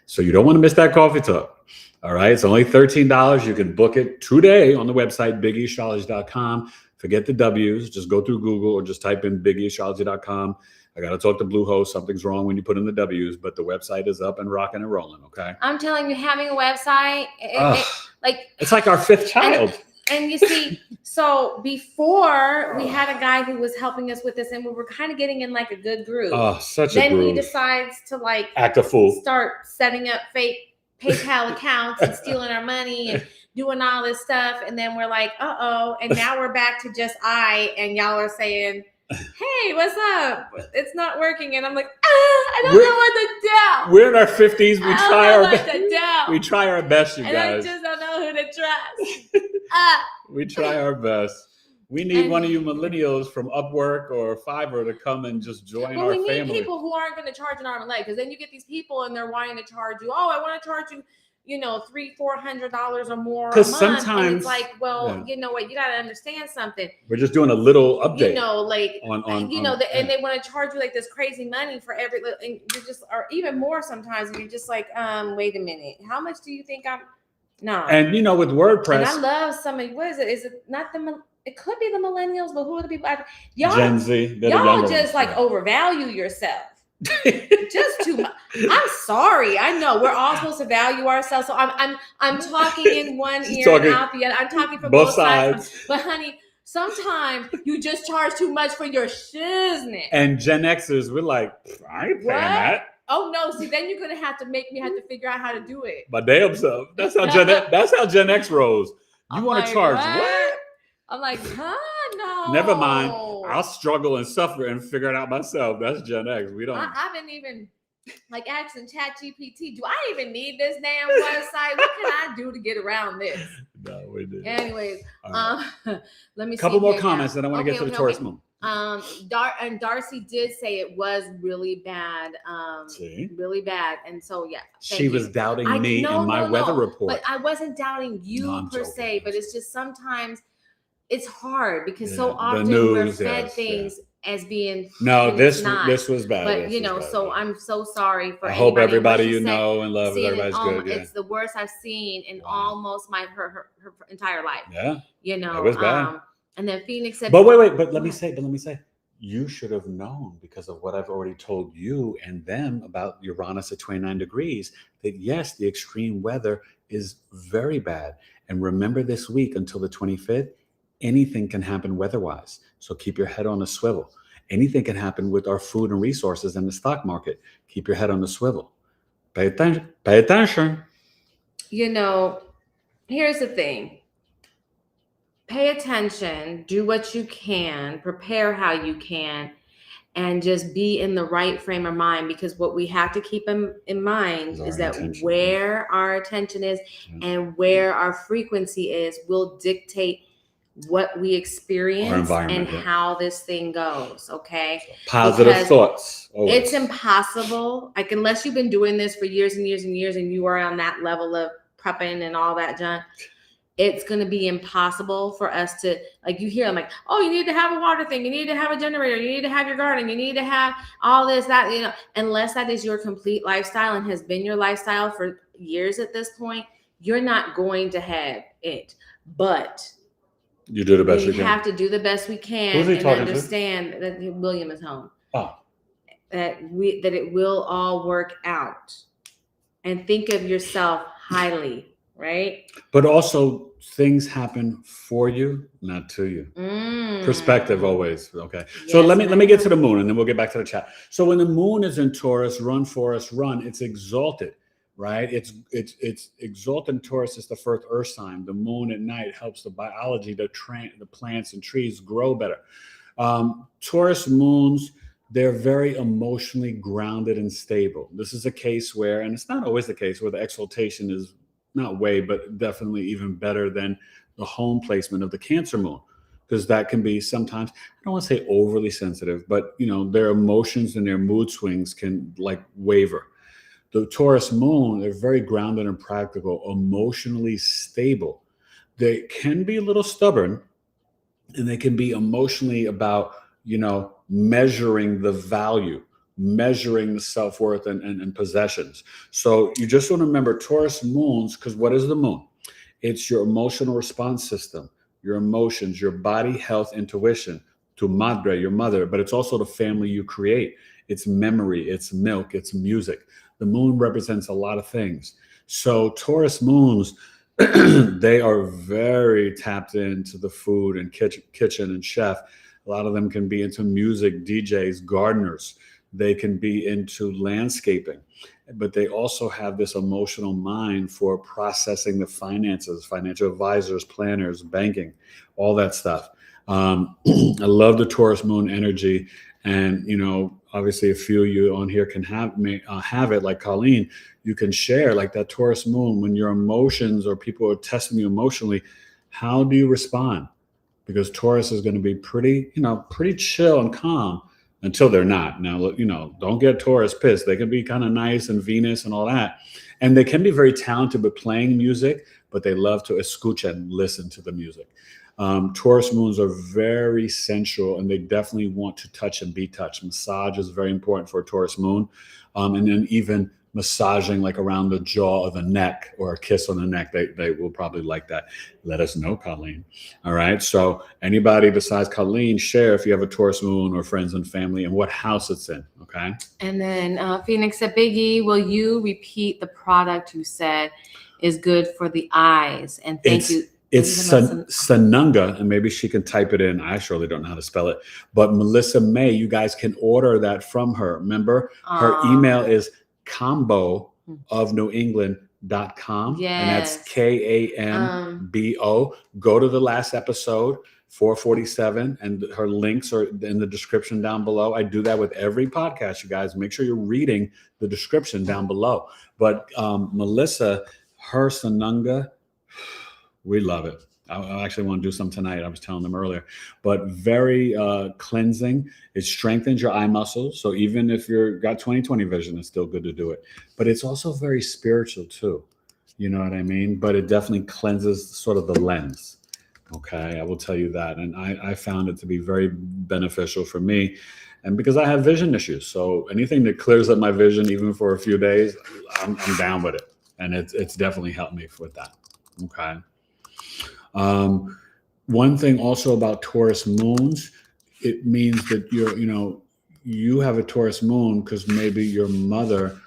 So you don't want to miss that coffee talk. All right. It's only $13. You can book it today on the website, BigEastrology.com. Forget the W's. Just go through Google or just type in BigEastrology.com. I got to talk to Bluehost. Something's wrong when you put in the W's, but the website is up and rocking and rolling. Okay. I'm telling you, having a website, it's like our fifth child. And you see, so before we had a guy who was helping us with this, and we were kind of getting in like a good groove. Oh, such a groove. Then he decides to like act a fool, start setting up fake PayPal accounts and stealing our money and doing all this stuff. And then we're like, uh-oh. And now we're back to just and y'all are saying, hey, what's up? It's not working. And I'm like, I don't know what to do. We're in our 50s. We try our best, you and guys. I just don't know who to trust. We try our best. We need one of you millennials from Upwork or Fiverr to come and just join our family. We need people who aren't going to charge an arm and leg, because then you get these people and they're wanting to charge you. Oh, I want to charge you, $300-400 or more a month. Sometimes, and it's like, well, you know what? You got to understand something. We're just doing a little update. And they want to charge you like this crazy money for every little, and you're just, or even more sometimes. And you're just like, wait a minute, how much do you think I'm? No. And with WordPress, and I love some of what is it? Is it not it could be the millennials, but who are the people? Y'all, Gen Z. Y'all just like overvalue yourself. Just too much. I'm sorry. I know we're all supposed to value ourselves. So I'm talking in one ear and out the other. I'm talking from both sides. But honey, sometimes you just charge too much for your shiznit. And Gen Xers, we're like, I ain't paying that. Oh no! See, then you're gonna have to make me have to figure out how to do it. My damn self. That's how Gen X rolls. You want to charge what? I'm like, no. Never mind. I'll struggle and suffer and figure it out myself. That's Gen X. We don't. I've been even like asking ChatGPT, do I even need this damn website? What can I do to get around this? No, we didn't. Anyways, right. Let me see. A couple more comments, then I want to get to the Taurus moon. And Darcy did say it was really bad. Really bad. And so she was doubting me and my weather report. But I wasn't doubting you per se, but it's just sometimes it's hard because Yeah, so the often news, we're fed yes, things as being No, and it's this not. was bad. But This you was know, bad, so yeah. I'm so sorry for I anybody. hope everybody What she you said, know and love, seeing it, everybody's good. Yeah, it's the worst I've seen in Wow. almost her entire life. yeah, You know, it was bad. and then Phoenix said, But wait, but let me say, you should have known because of what I've already told you and them about Uranus at 29 degrees, that yes, the extreme weather is very bad. And remember this week until the 25th, anything can happen weather-wise. So keep your head on a swivel. Anything can happen with our food and resources in the stock market. Keep your head on the swivel. Pay attention. Pay attention. you know, here's the thing. Pay attention, do what you can, prepare how you can, and just be in the right frame of mind, because what we have to keep in mind is that where our attention is and where our frequency is will dictate what we experience and how this thing goes. Okay, so positive thoughts always. It's impossible, like, unless you've been doing this for years and years and years and you are on that level of prepping and all that junk, it's going to be impossible for us to, like, you hear, I'm like, oh, you need to have a water thing, you need to have a generator, you need to have your garden, you need to have all this, that, you know, unless that is your complete lifestyle and has been your lifestyle for years at this point, you're not going to have it. But you do the best you can. We have to do the best we can. Who's he and talking understand to? That William is home. Oh. That it will all work out. And think of yourself highly. Right? But also things happen for you, not to you. Perspective always. Okay. Yes, so let me get to the moon and then we'll get back to the chat. So when the moon is in Taurus, run Forest run, it's exalted, right? It's exalted in Taurus is the first earth sign. The moon at night helps the biology, the plants and trees grow better. Taurus moons, they're very emotionally grounded and stable. This is a case where, and it's not always the case, where the exaltation is not way, but definitely even better than the home placement of the Cancer moon, because that can be sometimes, I don't want to say overly sensitive, but you know, their emotions and their mood swings can like waver. The Taurus moon, they're very grounded and practical, emotionally stable. They can be a little stubborn and they can be emotionally about, you know, measuring the value, measuring the self-worth and possessions. So you just want to remember Taurus moons, because what is the moon? It's your emotional response system, your emotions, your body, health, intuition, to madre, your mother, but it's also the family you create. It's memory, it's milk, it's music. The moon represents a lot of things. So Taurus moons, they are very tapped into the food and kitchen and chef. A lot of them can be into music, DJs, gardeners. They can be into landscaping, but they also have this emotional mind for processing the finances, financial advisors, planners, banking, all that stuff. I love the Taurus moon energy. And, you know, obviously a few of you on here can have it, like Colleen, you can share like that Taurus moon when your emotions or people are testing you emotionally. How do you respond? Because Taurus is going to be pretty chill and calm until they're not. Now, you know, don't get Taurus pissed. They can be kind of nice and Venus and all that. And they can be very talented with playing music, but they love to escucha and listen to the music. Taurus moons are very sensual and they definitely want to touch and be touched. Massage is very important for a Taurus moon. And then even massaging like around the jaw or the neck or a kiss on the neck, they will probably like that. Let us know, Colleen. All right. So anybody besides Colleen, share if you have a Taurus moon or friends and family and what house it's in. Okay. And then Phoenix said, Biggie, will you repeat the product you said is good for the eyes? And thank you. It's Sanunga, and maybe she can type it in. I surely don't know how to spell it. But Melissa May, you guys can order that from her. Remember, her email is comboofnewengland.com. Yes. And that's KAMBO. Go to the last episode, 447, and her links are in the description down below. I do that with every podcast, you guys. Make sure you're reading the description down below. But Melissa, her Sanunga, we love it. I actually want to do some tonight. I was telling them earlier, but very cleansing. It strengthens your eye muscles. So even if you've got 20/20 vision, it's still good to do it. But it's also very spiritual too. You know what I mean? But it definitely cleanses sort of the lens. Okay, I will tell you that. And I found it to be very beneficial for me. And because I have vision issues. So anything that clears up my vision, even for a few days, I'm down with it. And it's definitely helped me with that. Okay. One thing also about Taurus moons, it means that you have a Taurus moon because maybe your mother,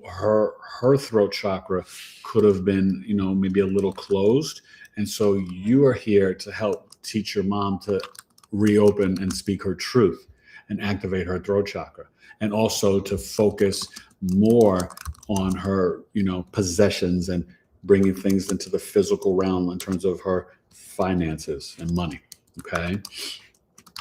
her throat chakra could have been, maybe a little closed. And so you are here to help teach your mom to reopen and speak her truth and activate her throat chakra. And also to focus more on her, possessions and bringing things into the physical realm in terms of her finances and money. Okay.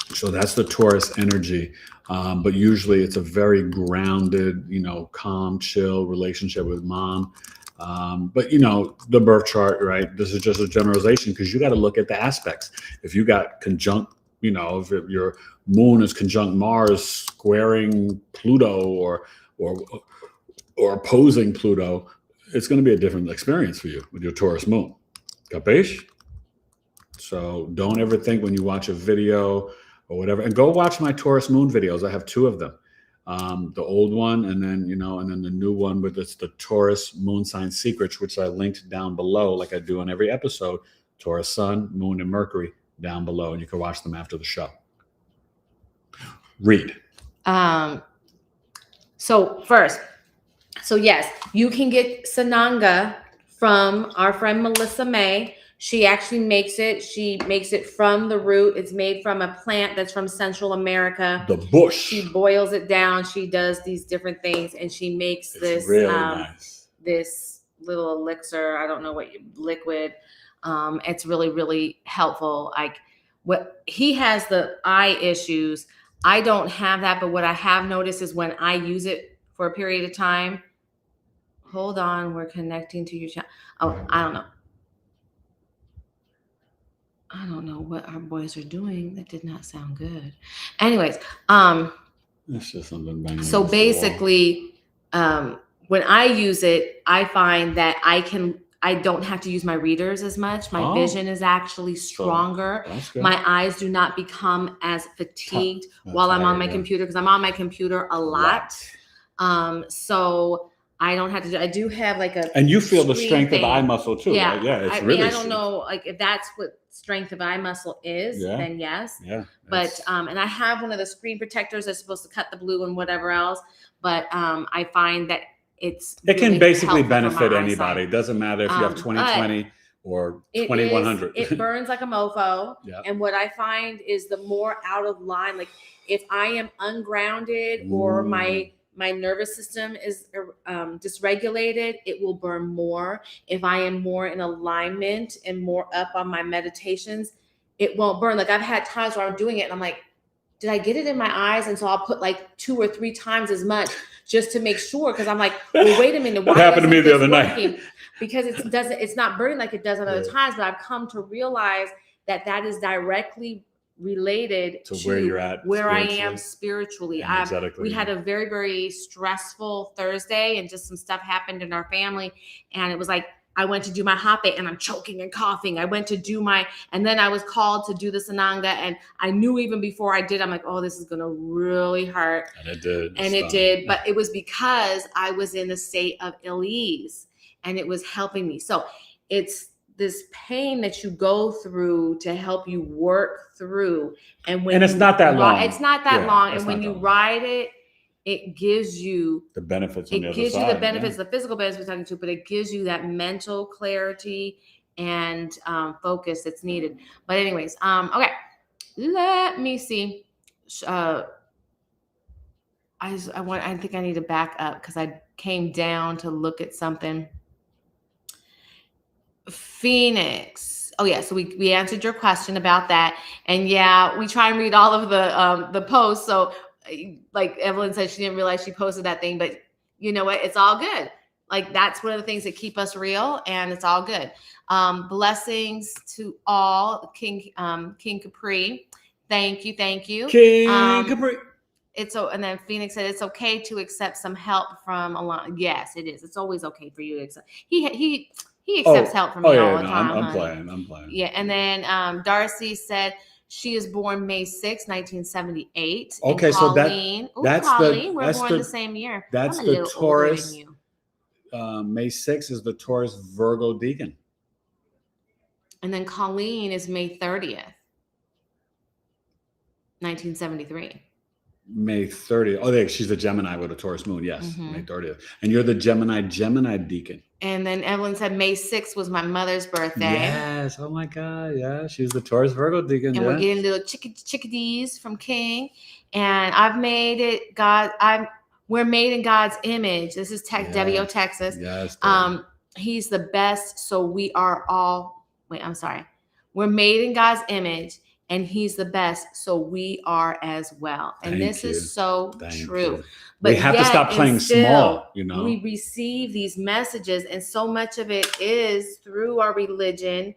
So that's the Taurus energy. But usually it's a very grounded, calm, chill relationship with mom. But the birth chart, right? This is just a generalization because you got to look at the aspects. If you got conjunct, if your moon is conjunct Mars squaring Pluto or opposing Pluto, it's going to be a different experience for you with your Taurus moon. Capiche? So don't ever think when you watch a video or whatever, and go watch my Taurus moon videos. I have 2 of them. The old one, and then the new one, but it's the Taurus moon sign secrets, which I linked down below, like I do on every episode. Taurus sun, moon, and Mercury down below, and you can watch them after the show. Read. So yes, you can get Sananga from our friend Melissa May. She actually makes it. She makes it from the root. It's made from a plant that's from Central America. The bush. She boils it down. She does these different things, and she makes this really nice. This little elixir. I don't know liquid. It's really, really helpful. Like what he has the eye issues. I don't have that, but what I have noticed is when I use it for a period of time. Hold on, we're connecting to your channel. Oh, I don't know. I don't know what our boys are doing. That did not sound good. Anyways, it's just something banging. So basically, when I use it, I find that I don't have to use my readers as much. My vision is actually stronger. So my eyes do not become as fatigued while I'm on my computer, because I'm on my computer a lot. So I don't have to. I do have like a. And you feel the strength of the eye muscle too, yeah. right? Yeah, it's I really. mean, I don't know, like if that's what strength of eye muscle is, then yes. Yeah. But and I have one of the screen protectors that's supposed to cut the blue and whatever else. But I find that it can basically benefit anybody. It doesn't matter if you have 20/20 or 2100. It burns like a mofo. Yeah. And what I find is the more out of line, like if I am ungrounded or my nervous system is dysregulated, it will burn more. If I am more in alignment and more up on my meditations, it won't burn. Like I've had times where I'm doing it and I'm like, did I get it in my eyes? And so I'll put like 2 or 3 times as much just to make sure. Cause I'm like, well, wait a minute. What happened to me the other night? Because it's not burning like it does at other times, but I've come to realize that is directly related to where you're at, where I am spiritually. We had a very, very stressful Thursday, and just some stuff happened in our family. And it was like, I went to do my hape and I'm choking and coughing. I went to do and then I was called to do the Sananga, and I knew even before I did, I'm like, oh, this is going to really hurt. And it did. And it did. But it was because I was in a state of ill ease and it was helping me. So it's this pain that you go through to help you work through. And it's not that long. It's not that long. And when you ride it, it gives you the benefits. It gives you the benefits, the physical benefits we're talking to, but it gives you that mental clarity and focus that's needed. But anyways, okay, let me see. I think I need to back up because I came down to look at something. Phoenix. Oh yeah, so we answered your question about that, and yeah, we try and read all of the posts. So, like Evelyn said, she didn't realize she posted that thing, but you know what? It's all good. Like that's one of the things that keep us real, and it's all good. Blessings to all, King Capri. Thank you, King Capri. And then Phoenix said it's okay to accept some help from Alana. Yes, it is. It's always okay for you to accept. He accepts help from me all the time. I'm honey. playing. Yeah, and then Darcy said she is born May 6, 1978. Okay, and so Colleen, we're born the same year. That's I'm a the little older Taurus. than you. May 6th is the Taurus Virgo Deacon. And then Colleen is May 30th, 1973. May 30th. Oh, she's a Gemini with a Taurus moon. Yes, May 30th. And you're the Gemini Deacon. And then Evelyn said May 6th was my mother's birthday. Yes. Oh my God. Yeah. She's the Taurus Virgo Deacon. And we're getting little chickadees from King. And I've made it we're made in God's image. This is Debbie, Texas. Yes. He's the best. So we are all, we're made in God's image. And he's the best, so we are as well. And this is so true. But we have to stop playing small, you know. We receive these messages, and so much of it is through our religion.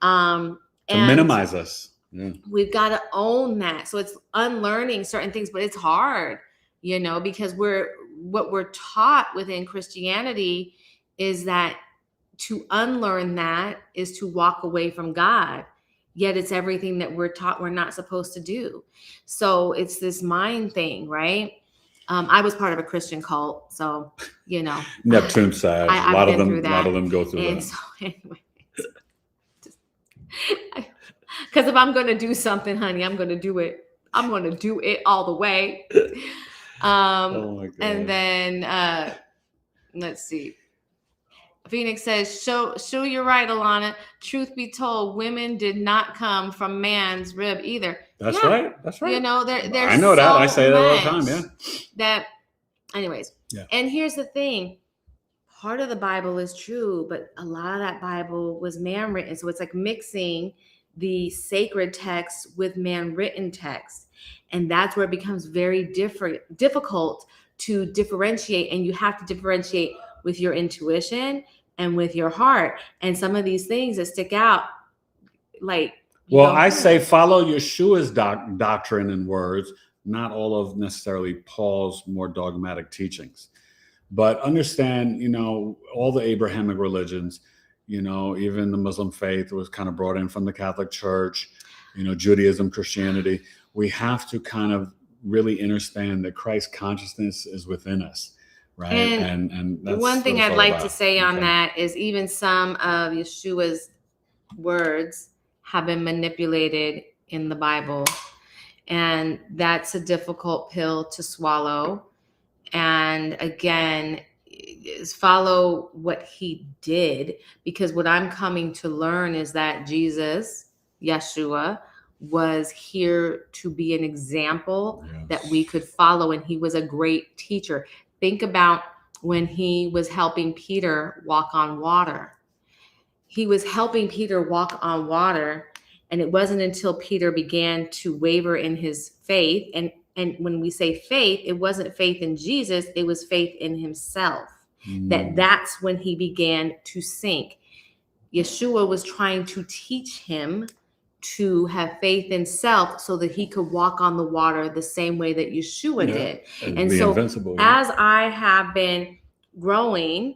To minimize us. Yeah. We've got to own that. So it's unlearning certain things, but it's hard, you know, because what we're taught within Christianity is that to unlearn that is to walk away from God. Yet it's everything that we're taught we're not supposed to do. So it's this mind thing, right? I was part of a Christian cult, so you know. Neptune side. A lot of them go through and that. So anyway, because if I'm going to do something, honey, I'm going to do it. I'm going to do it all the way. Oh my God. And then let's see. Phoenix says, "Show you're right, Alana. Truth be told, women did not come from man's rib either." That's right. That's right. You know, there's I know that. I say that all the time. Yeah. Anyways. Yeah. And here's the thing: part of the Bible is true, but a lot of that Bible was man written. So it's like mixing the sacred text with man written text, and that's where it becomes very difficult to differentiate. And you have to differentiate with your intuition and with your heart. And some of these things that stick out, like, I say follow Yeshua's doctrine and words, not all of necessarily Paul's more dogmatic teachings. But understand, you know, all the Abrahamic religions, you know, even the Muslim faith was kind of brought in from the Catholic Church, you know, Judaism, Christianity. We have to kind of really understand that Christ consciousness is within us. Right. And that's one thing I'd like to say on that is even some of Yeshua's words have been manipulated in the Bible. And that's a difficult pill to swallow. And again, is follow what he did, because what I'm coming to learn is that Jesus, Yeshua, was here to be an example that we could follow. And he was a great teacher. Think about when he was helping Peter walk on water. He was helping Peter walk on water, and it wasn't until Peter began to waver in his faith. And when we say faith, it wasn't faith in Jesus, it was faith in himself. That's when he began to sink. Yeshua was trying to teach him to have faith in self so that he could walk on the water the same way that Yeshua did. And so as I have been growing,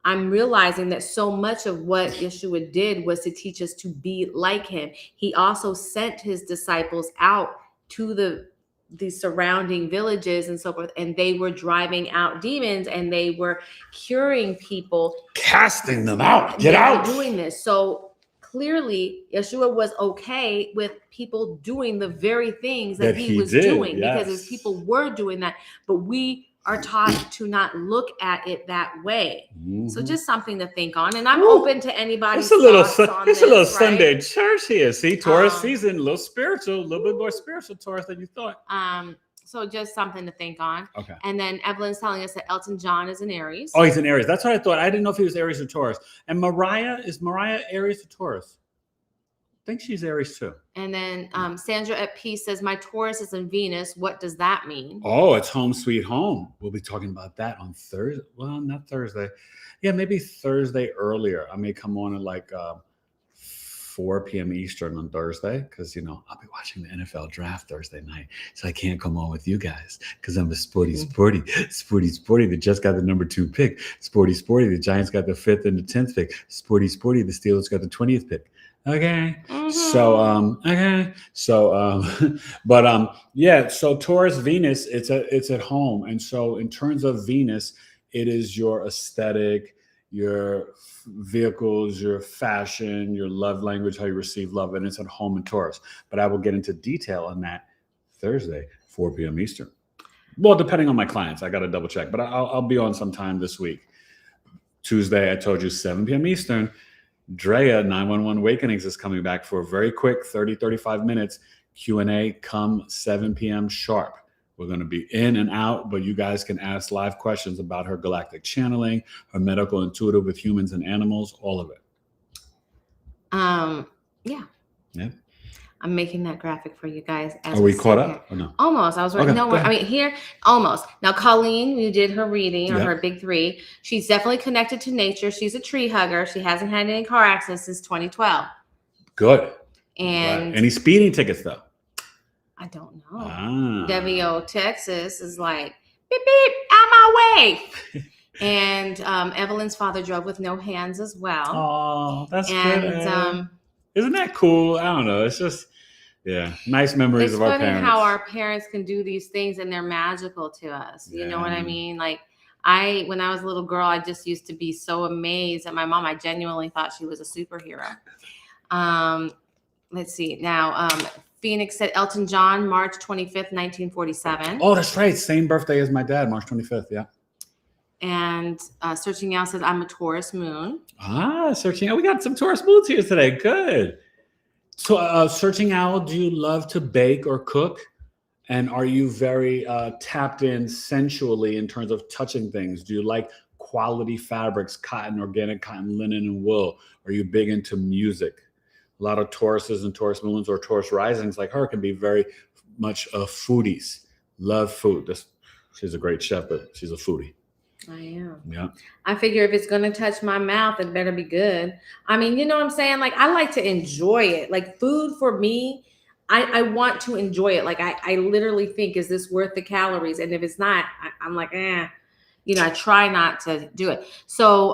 I'm realizing that so much of what Yeshua did was to teach us to be like him. He also sent his disciples out to the surrounding villages and so forth, and they were driving out demons and they were curing people, casting them out. Get out. Doing this. So clearly, Yeshua was okay with people doing the very things that he was doing, because his people were doing that. But we are taught to not look at it that way. So just something to think on. And I'm open to anybody's It's a little right? Sunday church here. See, Taurus season, a little spiritual, a little bit more spiritual Taurus than you thought. So just something to think on. Okay. And then Evelyn's telling us that Elton John is an Aries. Oh, he's an Aries. That's what I thought. I didn't know if he was Aries or Taurus. And is Mariah Aries or Taurus? I think she's Aries too. And then Sandra at Peace says, my Taurus is in Venus. What does that mean? Oh, it's home sweet home. We'll be talking about that on Thursday. Well, not Thursday. Yeah, maybe Thursday earlier. I may come on at like 4 p.m. Eastern on Thursday, because, I'll be watching the NFL draft Thursday night. So I can't come on with you guys because I'm a sporty. They just got the number 2 pick. Sporty. The Giants got the 5th and the 10th pick. Sporty. The Steelers got the 20th pick. Okay. Mhm. So Taurus Venus, it's at home. And so in terms of Venus, it is your aesthetic, your vehicles, your fashion, your love language, how you receive love, and it's at home in Taurus. But I will get into detail on that Thursday, 4 p.m. Eastern. Well, depending on my clients, I got to double check, but I'll be on sometime this week. Tuesday, I told you 7 p.m. Eastern. Drea, 911 Awakenings is coming back for a very quick 35 minutes Q&A come 7 p.m. sharp. We're going to be in and out, but you guys can ask live questions about her galactic channeling, her medical intuitive with humans and animals, all of it. Yeah. I'm making that graphic for you guys. Are we caught up or no? Almost. I was right. Okay, No, here, almost. Now, Colleen, you did her reading or Yep. her big 3. She's definitely connected to nature. She's a tree hugger. She hasn't had any car accidents since 2012. Good. And Any speeding tickets though? I don't know. WO Texas is like, beep, beep, out my way. And Evelyn's father drove with no hands as well. Oh, that's and, good. Isn't that cool? I don't know. It's just, nice memories of our parents. It's funny how our parents can do these things and they're magical to us. You know what I mean? Like when I was a little girl, I just used to be so amazed at my mom. I genuinely thought she was a superhero. Let's see. Now, Phoenix said Elton John, March 25th, 1947. Oh, that's right. Same birthday as my dad, March 25th. Yeah. And Searching Out says, I'm a Taurus moon. Searching Out. We got some Taurus moons here today. Good. So Searching Out, do you love to bake or cook? And are you very tapped in sensually in terms of touching things? Do you like quality fabrics, cotton, organic cotton, linen, and wool? Are you big into music? A lot of Tauruses and Taurus moons or Taurus risings like her can be very much foodies. Love food. She's a great chef, but she's a foodie. I am. Yeah. I figure if it's going to touch my mouth, it better be good. I mean, you know what I'm saying? Like, I like to enjoy it. Like, food for me, I want to enjoy it. Like, I literally think, is this worth the calories? And if it's not, I'm like, I try not to do it. So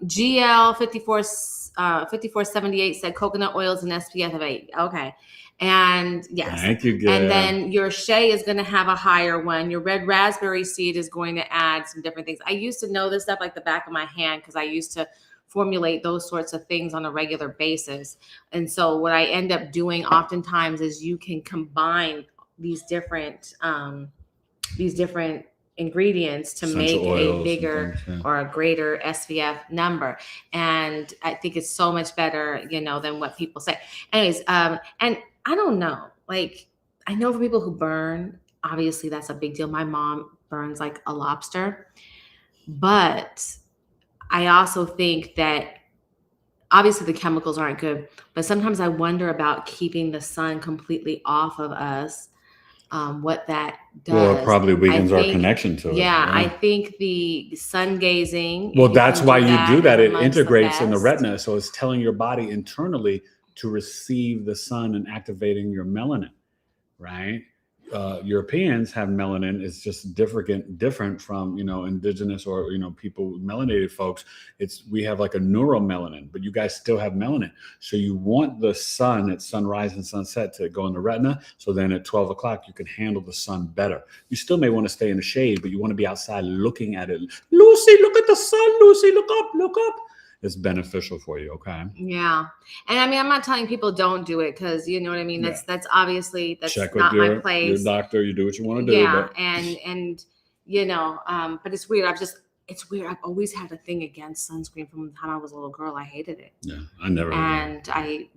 GL 5478 said coconut oils and SPF of 8. Okay. And yes. Thank you, Gail. And then your shea is going to have a higher one. Your red raspberry seed is going to add some different things. I used to know this stuff like the back of my hand because I used to formulate those sorts of things on a regular basis. And so what I end up doing oftentimes is you can combine these different ingredients to make a bigger or a greater SPF number. And I think it's so much better, than what people say. Anyways, and I don't know, like, I know for people who burn, obviously that's a big deal. My mom burns like a lobster, but I also think that obviously the chemicals aren't good, but sometimes I wonder about keeping the sun completely off of us. What that does. Well, it probably weakens our connection to it. Yeah, I think the sun gazing. Well, that's why you do that. It integrates in the retina. So it's telling your body internally to receive the sun and activating your melanin, right? Europeans have melanin. It's just different from, indigenous or, people, melanated folks. We have like a neuromelanin, but you guys still have melanin. So you want the sun at sunrise and sunset to go in the retina. So then at 12 o'clock, you can handle the sun better. You still may want to stay in the shade, but you want to be outside looking at it. Lucy, look at the sun. Lucy, look up, look up. It's beneficial for you. Okay. Yeah. And I mean, I'm not telling people don't do it because you know what I mean? That's obviously, that's check not with my place. Your doctor, you do what you want to do. Yeah. But it's weird. It's weird. I've always had a thing against sunscreen from the time I was a little girl. I hated it. Yeah. I never. And I,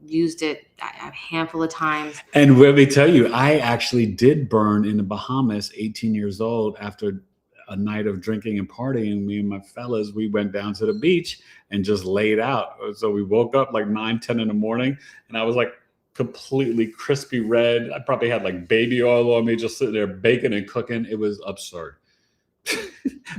used it a handful of times. And let me tell you, I actually did burn in the Bahamas, 18 years old, after a night of drinking and partying. Me and my fellas, we went down to the beach and just laid out. So we woke up like 9-10 in the morning and I was like completely crispy red. I probably had like baby oil on me, just sitting there baking and cooking. It was absurd.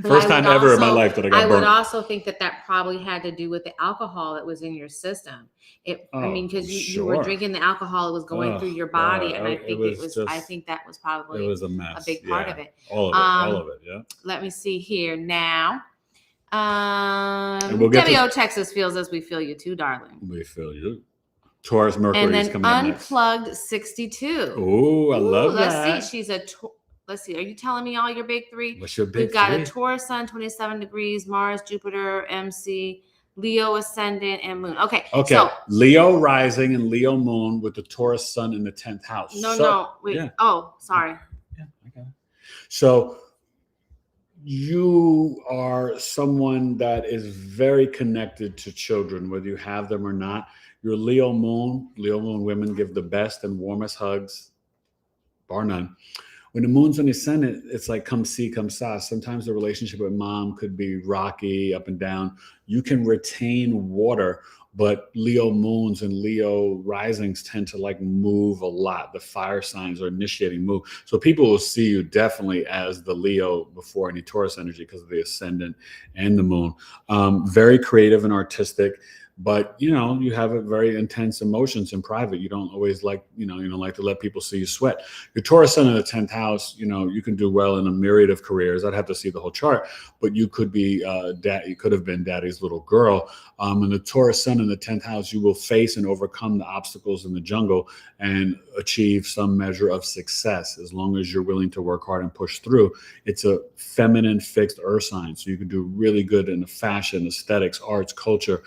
First time ever in my life that I got I burnt. would also think that probably had to do with the alcohol that was in your system. Because you were drinking the alcohol, it was going through your body, and I think that was probably it was a mess. A big part of it. All of it. Yeah. Let me see here now. We'll Debbie O Texas feels as we feel you too, darling. We feel you. Taurus Mercury and is then coming up next. Unplugged 62. Oh, I love let's that. See. She's let's see. Are you telling me all your big three? What's your big We've got three? a Taurus Sun, 27 degrees, Mars, Jupiter, MC, Leo Ascendant, and Moon. Okay. So Leo rising and Leo Moon with the Taurus Sun in the 10th house. Wait. Yeah. Oh, sorry. Yeah, okay. So you are someone that is very connected to children, whether you have them or not. Your Leo Moon women give the best and warmest hugs, bar none. When the moon's on the ascendant, it's like come see, come saw. Sometimes the relationship with mom could be rocky, up and down. You can retain water, but Leo moons and Leo risings tend to like move a lot. The fire signs are initiating move. So people will see you definitely as the Leo before any Taurus energy because of the ascendant and the moon. Very creative and artistic. But, you have a very intense emotions in private. You don't always like, you don't like to let people see you sweat. Your Taurus Sun in the 10th house, you can do well in a myriad of careers. I'd have to see the whole chart, but you could be you could have been daddy's little girl. In the Taurus Sun in the 10th house, you will face and overcome the obstacles in the jungle and achieve some measure of success as long as you're willing to work hard and push through. It's a feminine fixed earth sign, so you can do really good in the fashion, aesthetics, arts, culture,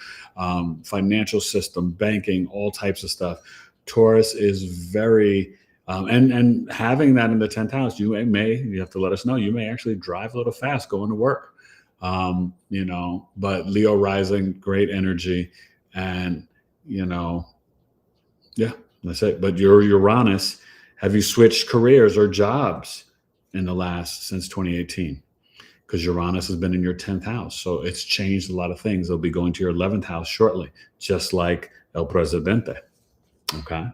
financial system, banking, all types of stuff. Taurus is very and having that in the 10th house, you have to let us know, you may actually drive a little fast going to work. But Leo rising, great energy, and that's it. But your Uranus, have you switched careers or jobs since 2018? Because Uranus has been in your 10th house. So it's changed a lot of things. It'll be going to your 11th house shortly, just like El Presidente. Okay.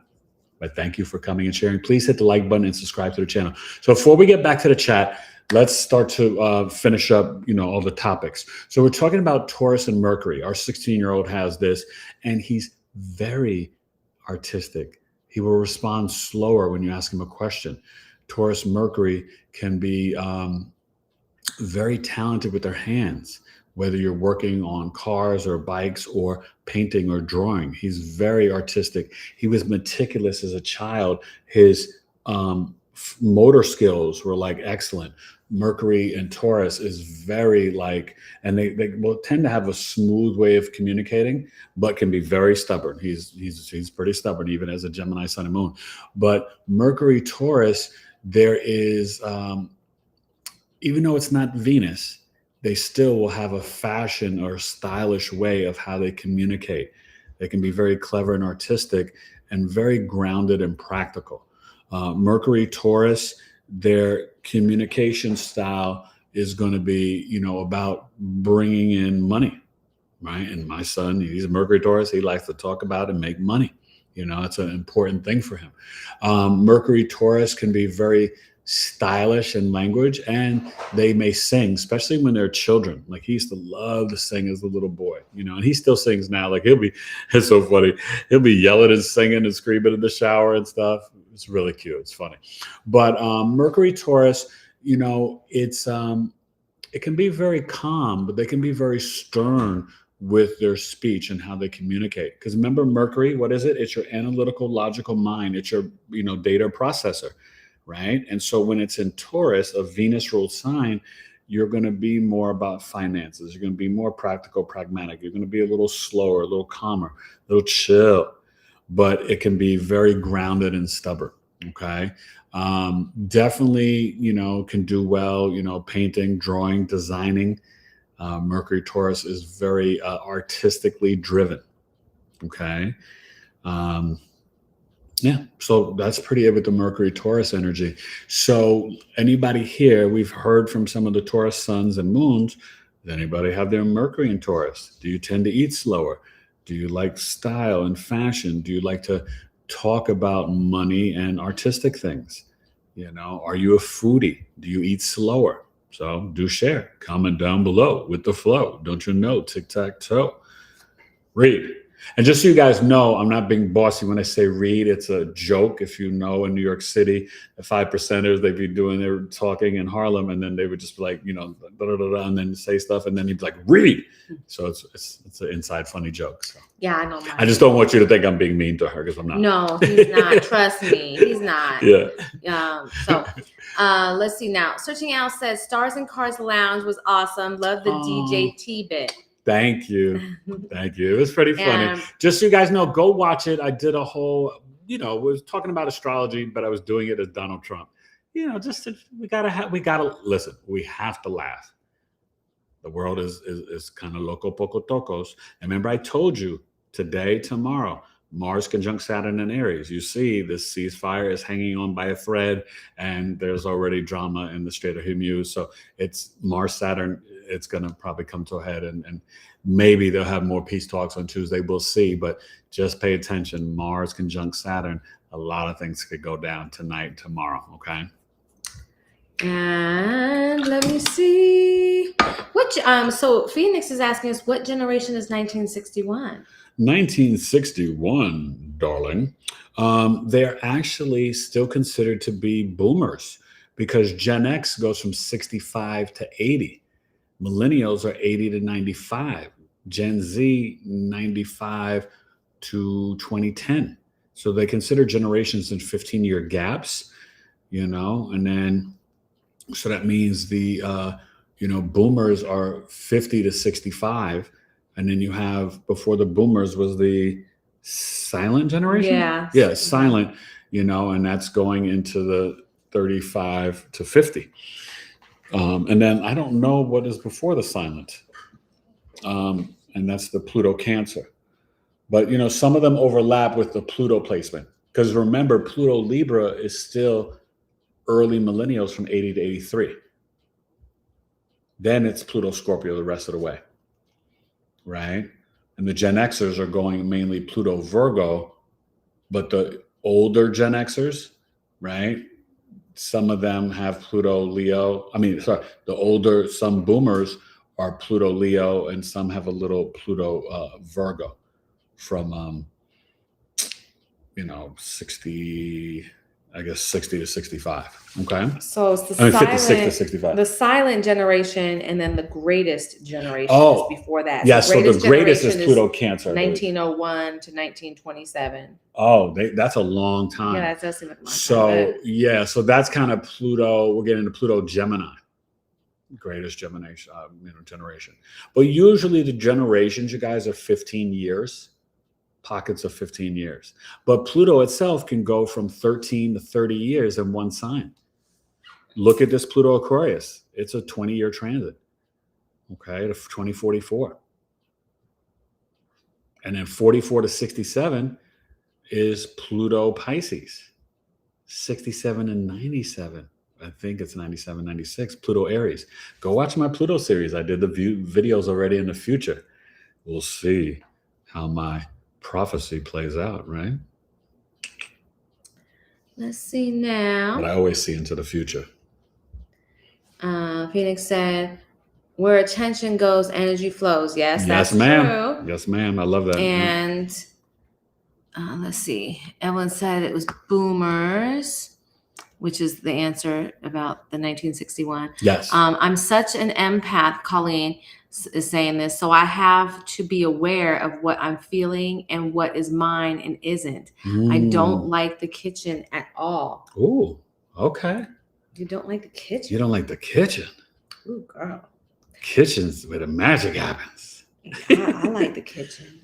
But thank you for coming and sharing. Please hit the like button and subscribe to the channel. So before we get back to the chat, let's start to finish up, all the topics. So we're talking about Taurus and Mercury. Our 16-year-old has this, and he's very artistic. He will respond slower when you ask him a question. Taurus Mercury can be very talented with their hands, whether you're working on cars or bikes or painting or drawing. He's very artistic. He was meticulous as a child. His motor skills were like excellent. Mercury and Taurus is very and they will tend to have a smooth way of communicating, but can be very stubborn. He's pretty stubborn, even as a Gemini Sun and Moon. But Mercury Taurus, there is even though it's not Venus, they still will have a fashion or stylish way of how they communicate. They can be very clever and artistic and very grounded and practical. Mercury Taurus, their communication style is going to be, about bringing in money, right? And my son, he's a Mercury Taurus. He likes to talk about and make money. It's an important thing for him. Mercury Taurus can be very stylish in language, and they may sing, especially when they're children. Like he used to love to sing as a little boy, and he still sings now. Like it's so funny. He'll be yelling and singing and screaming in the shower and stuff. It's really cute. It's funny. But Mercury Taurus, it's it can be very calm, but they can be very stern with their speech and how they communicate. Because remember, Mercury, what is it? It's your analytical, logical mind. It's your data processor. Right. And so when it's in Taurus, a Venus ruled sign, you're going to be more about finances. You're going to be more practical, pragmatic. You're going to be a little slower, a little calmer, a little chill, but it can be very grounded and stubborn. Okay. Definitely, can do well, painting, drawing, designing. Mercury Taurus is very artistically driven. Okay. Yeah, so that's pretty it with the Mercury Taurus energy. So anybody here, we've heard from some of the Taurus suns and moons. Does anybody have their Mercury in Taurus? Do you tend to eat slower? Do you like style and fashion? Do you like to talk about money and artistic things? Are you a foodie? Do you eat slower? So do share. Comment down below with the flow. Don't you know? Tic-tac-toe. Read. And just so you guys know, I'm not being bossy when I say read. It's a joke. If you know, in New York City, the 5%ers, they'd be doing their talking in Harlem, and then they would just be like, and then say stuff, and then he'd be like, read. So it's an inside funny joke. So Yeah, I know. I just don't want you to think I'm being mean to her, because I'm not. No, he's not. Trust me, he's not. Yeah. So let's see now. Searching Out says Stars and Cars Lounge was awesome. Love the DJ T bit. Thank you. Thank you. It was pretty funny. Just so you guys know, go watch it. I did a whole, we was talking about astrology, but I was doing it as Donald Trump. We gotta listen. We have to laugh. The world is kind of loco poco tocos. And remember, I told you today, tomorrow, Mars conjunct Saturn in Aries. You see, this ceasefire is hanging on by a thread, and there's already drama in the Strait of Hormuz. So it's Mars, Saturn. It's going to probably come to a head, and maybe they'll have more peace talks on Tuesday. We'll see, but just pay attention. Mars conjunct Saturn. A lot of things could go down tonight, tomorrow. Okay. And let me see. So Phoenix is asking us, what generation is 1961? 1961, darling. They're actually still considered to be boomers, because Gen X goes from 65 to 80. Millennials are 80 to 95. Gen Z, 95 to 2010. So they consider generations in 15-year gaps, and then, so that means the, boomers are 50 to 65. And then you have, before the boomers was the silent generation. Yeah, silent, and that's going into the 35 to 50. And then I don't know what is before the silent. And that's the Pluto Cancer. But, some of them overlap with the Pluto placement. Because remember, Pluto Libra is still early millennials from 80 to 83. Then it's Pluto Scorpio the rest of the way. Right? And the Gen Xers are going mainly Pluto Virgo. But the older Gen Xers, right? Some of them have Pluto Leo. Some boomers are Pluto Leo, and some have a little Pluto Virgo from, 60 to 65. Okay. So it's the 56 to 65. The silent generation, and then the greatest generation is before that. Yeah, so the greatest is Pluto Cancer. 1901 to 1927. Oh, that's a long time. Yeah, that does seem like a long time. So that's kind of Pluto. We're getting into Pluto Gemini, greatest Gemini generation. But usually the generations, you guys, are 15 years. Pockets of 15 years. But Pluto itself can go from 13 to 30 years in one sign. Look at this Pluto Aquarius. It's a 20-year transit. Okay, to 2044. And then 44 to 67 is Pluto Pisces. 67 and 97. I think it's 97, 96. Pluto Aries. Go watch my Pluto series. I did the videos already in the future. We'll see how my prophecy plays out, right? Let's see now. But I always see into the future. Phoenix said, where attention goes, energy flows. Yes, that's ma'am. true. Yes, ma'am. I love that. And let's see. Evelyn said it was boomers, which is the answer about the 1961. Yes. I'm such an empath, Colleen is saying this, so I have to be aware of what I'm feeling and what is mine and isn't. I don't like the kitchen at all. Ooh, okay. You don't like the kitchen? You don't like the kitchen? Ooh, girl. Kitchen's where the magic happens. Yeah, I like the kitchen.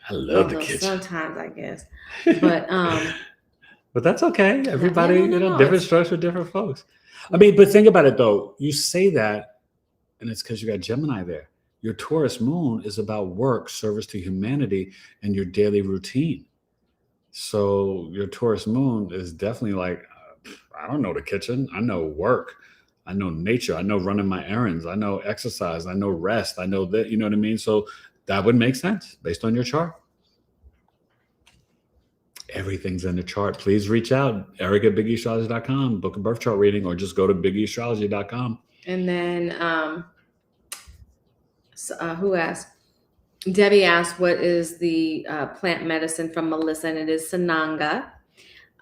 I love the kitchen. Sometimes, I guess. But but that's okay. Everybody, different strokes for different folks. But think about it though. You say that, and it's because you got Gemini there. Your Taurus moon is about work, service to humanity, and your daily routine. So your Taurus moon is definitely like, I don't know the kitchen. I know work. I know nature. I know running my errands. I know exercise. I know rest. I know that, you know what I mean? So that would make sense based on your chart. Everything's in the chart. Please reach out, Eric at BigEastrology.com, book a birth chart reading, or just go to BigEastrology.com. And then who asked? Debbie asked, what is the plant medicine from Melissa? And it is Sananga.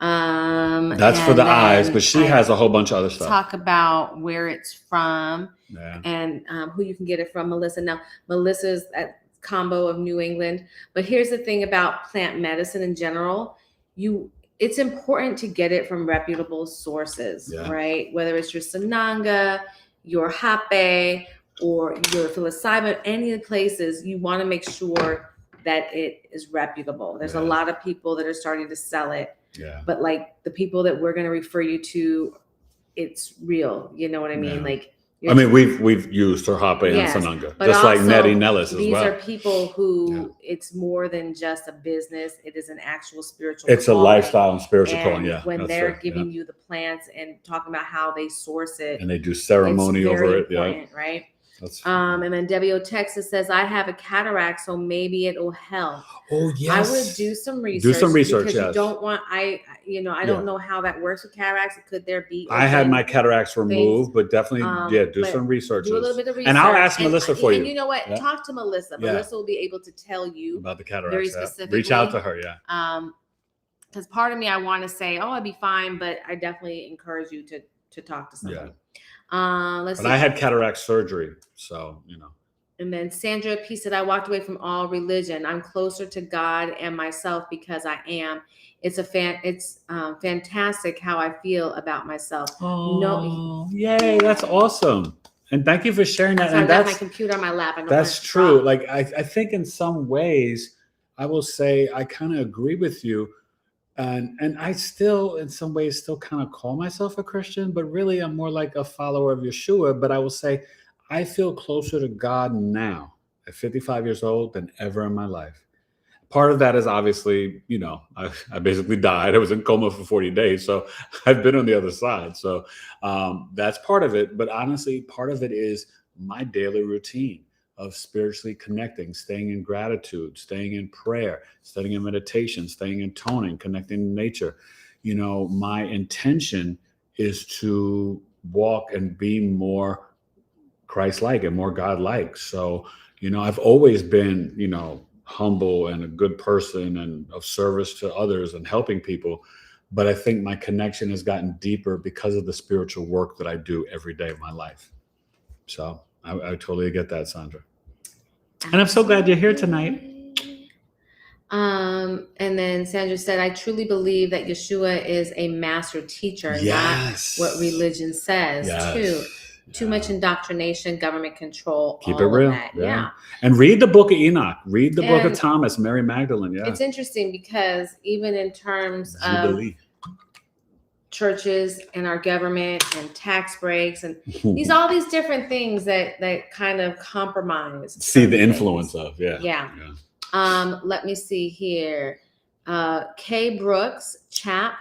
That's for the eyes, but she has a whole bunch of other stuff. Talk about where it's from Yeah. and who you can get it from, Melissa. Now, Melissa's at combo of New England. But here's the thing about plant medicine in general. It's important to get it from reputable sources, right? Whether it's your Sananga, your Hape, or your psilocybin, any of the places, you want to make sure that it is reputable. There's a lot of people that are starting to sell it. Yeah. But like the people that we're going to refer you to, it's real. You know what I mean? Like, I mean, we've used her Hape and Sananga, just like Nettie Nellis as well. These are people who it's more than just a business. It is an actual spiritual It's calling. A lifestyle and spiritual calling, when they're giving you the plants and talking about how they source it. And they do ceremony over it. Important, right? And then Debbie O Texas says, I have a cataract, so maybe it'll help. Oh, yes. I would do some research. Because you don't want, I don't know how that works with cataracts. Could there be? I had my cataracts removed, but definitely, do some research. Do a little bit of research. And I'll ask Melissa for you. And you know what? Yeah. Talk to Melissa. Yeah. Melissa will be able to tell you about the cataracts. Very specifically. Reach out to her, because part of me, I want to say, oh, I'd be fine, but I definitely encourage you to talk to someone. Yeah. Let's see. I had cataract surgery, so And then Sandra P said, I walked away from all religion. I'm closer to God and myself because I am. It's fantastic how I feel about myself. Oh, yay! That's awesome. And thank you for sharing that. So I got my computer on my lap. That's true. Like I think in some ways, I will say I kind of agree with you. And I still, in some ways, still kind of call myself a Christian, but really I'm more like a follower of Yeshua. But I will say I feel closer to God now at 55 years old than ever in my life. Part of that is obviously, I basically died. I was in coma for 40 days. So I've been on the other side. So that's part of it. But honestly, part of it is my daily routine of spiritually connecting, staying in gratitude, staying in prayer, staying in meditation, staying in toning, connecting to nature. My intention is to walk and be more Christ-like and more God-like. So, I've always been, humble and a good person and of service to others and helping people. But I think my connection has gotten deeper because of the spiritual work that I do every day of my life. So I totally get that, Sandra. And I'm so glad you're here tonight. And then Sandra said, I truly believe that Yeshua is a master teacher, not what religion says, too. Too much indoctrination, government control. Keep it real. Yeah. And read the book of Enoch. Read the book of Thomas, Mary Magdalene. Yeah. It's interesting because even in terms of churches and our government and tax breaks and all these different things that kind of compromise. See the influence of, Yeah. Let me see here. Kay Brooks, Chap,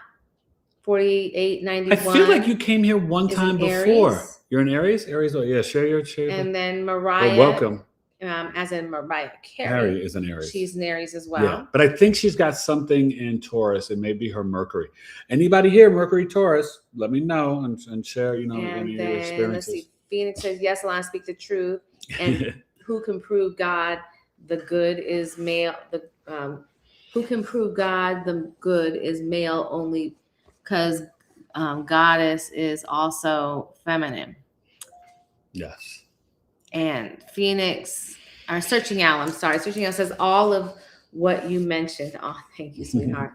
4891. I feel like you came here one time before. You're in Aries? Aries, share your. And then Mariah. Welcome. As in Mariah Carey. Carey is an Aries. She's an Aries as well. Yeah, but I think she's got something in Taurus. It may be her Mercury. Anybody here, Mercury Taurus, let me know and share, any of your experiences. Let's see. Phoenix says, yes, Alana, speak the truth. And who can prove God the good is male? Who can prove God the good is male only because goddess is also feminine. Yes. And Phoenix, or Searching Owl says all of what you mentioned. Oh, thank you, sweetheart.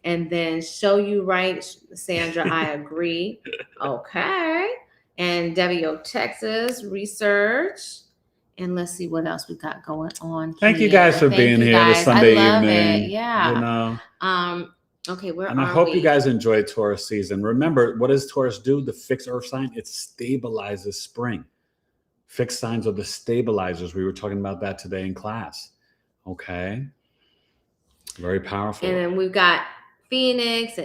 And then Show You Right, Sandra, I agree. Okay. And Debbie O Texas, research. And let's see what else we got going on. Thank you guys for being here this Sunday evening. I love it. Yeah. Okay, and I hope you guys enjoy Taurus season. Remember, what does Taurus do? The fixed earth sign, it stabilizes spring. Fixed signs are the stabilizers. We were talking about that today in class. Okay. Very powerful. And then we've got Phoenix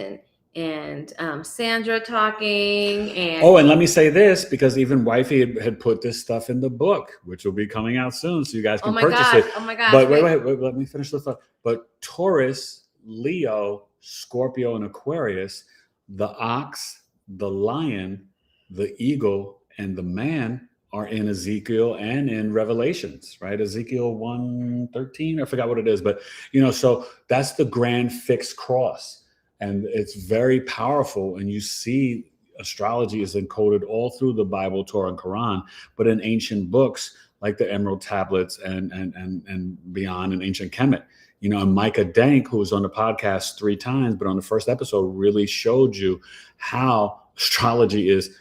and Sandra talking. And let me say this, because even Wifey had put this stuff in the book, which will be coming out soon, so you guys can purchase it. Oh my gosh. But wait, let me finish the thought. But Taurus, Leo, Scorpio, and Aquarius, the ox, the lion, the eagle, and the man are in Ezekiel and in Revelations, right? Ezekiel 1:13, I forgot what it is, but so that's the grand fixed cross, and it's very powerful. And you see, astrology is encoded all through the Bible, Torah, and Quran, but in ancient books like the Emerald Tablets and beyond in ancient Kemet. And Micah Dank, who was on the podcast 3 times, but on the first episode really showed you how astrology is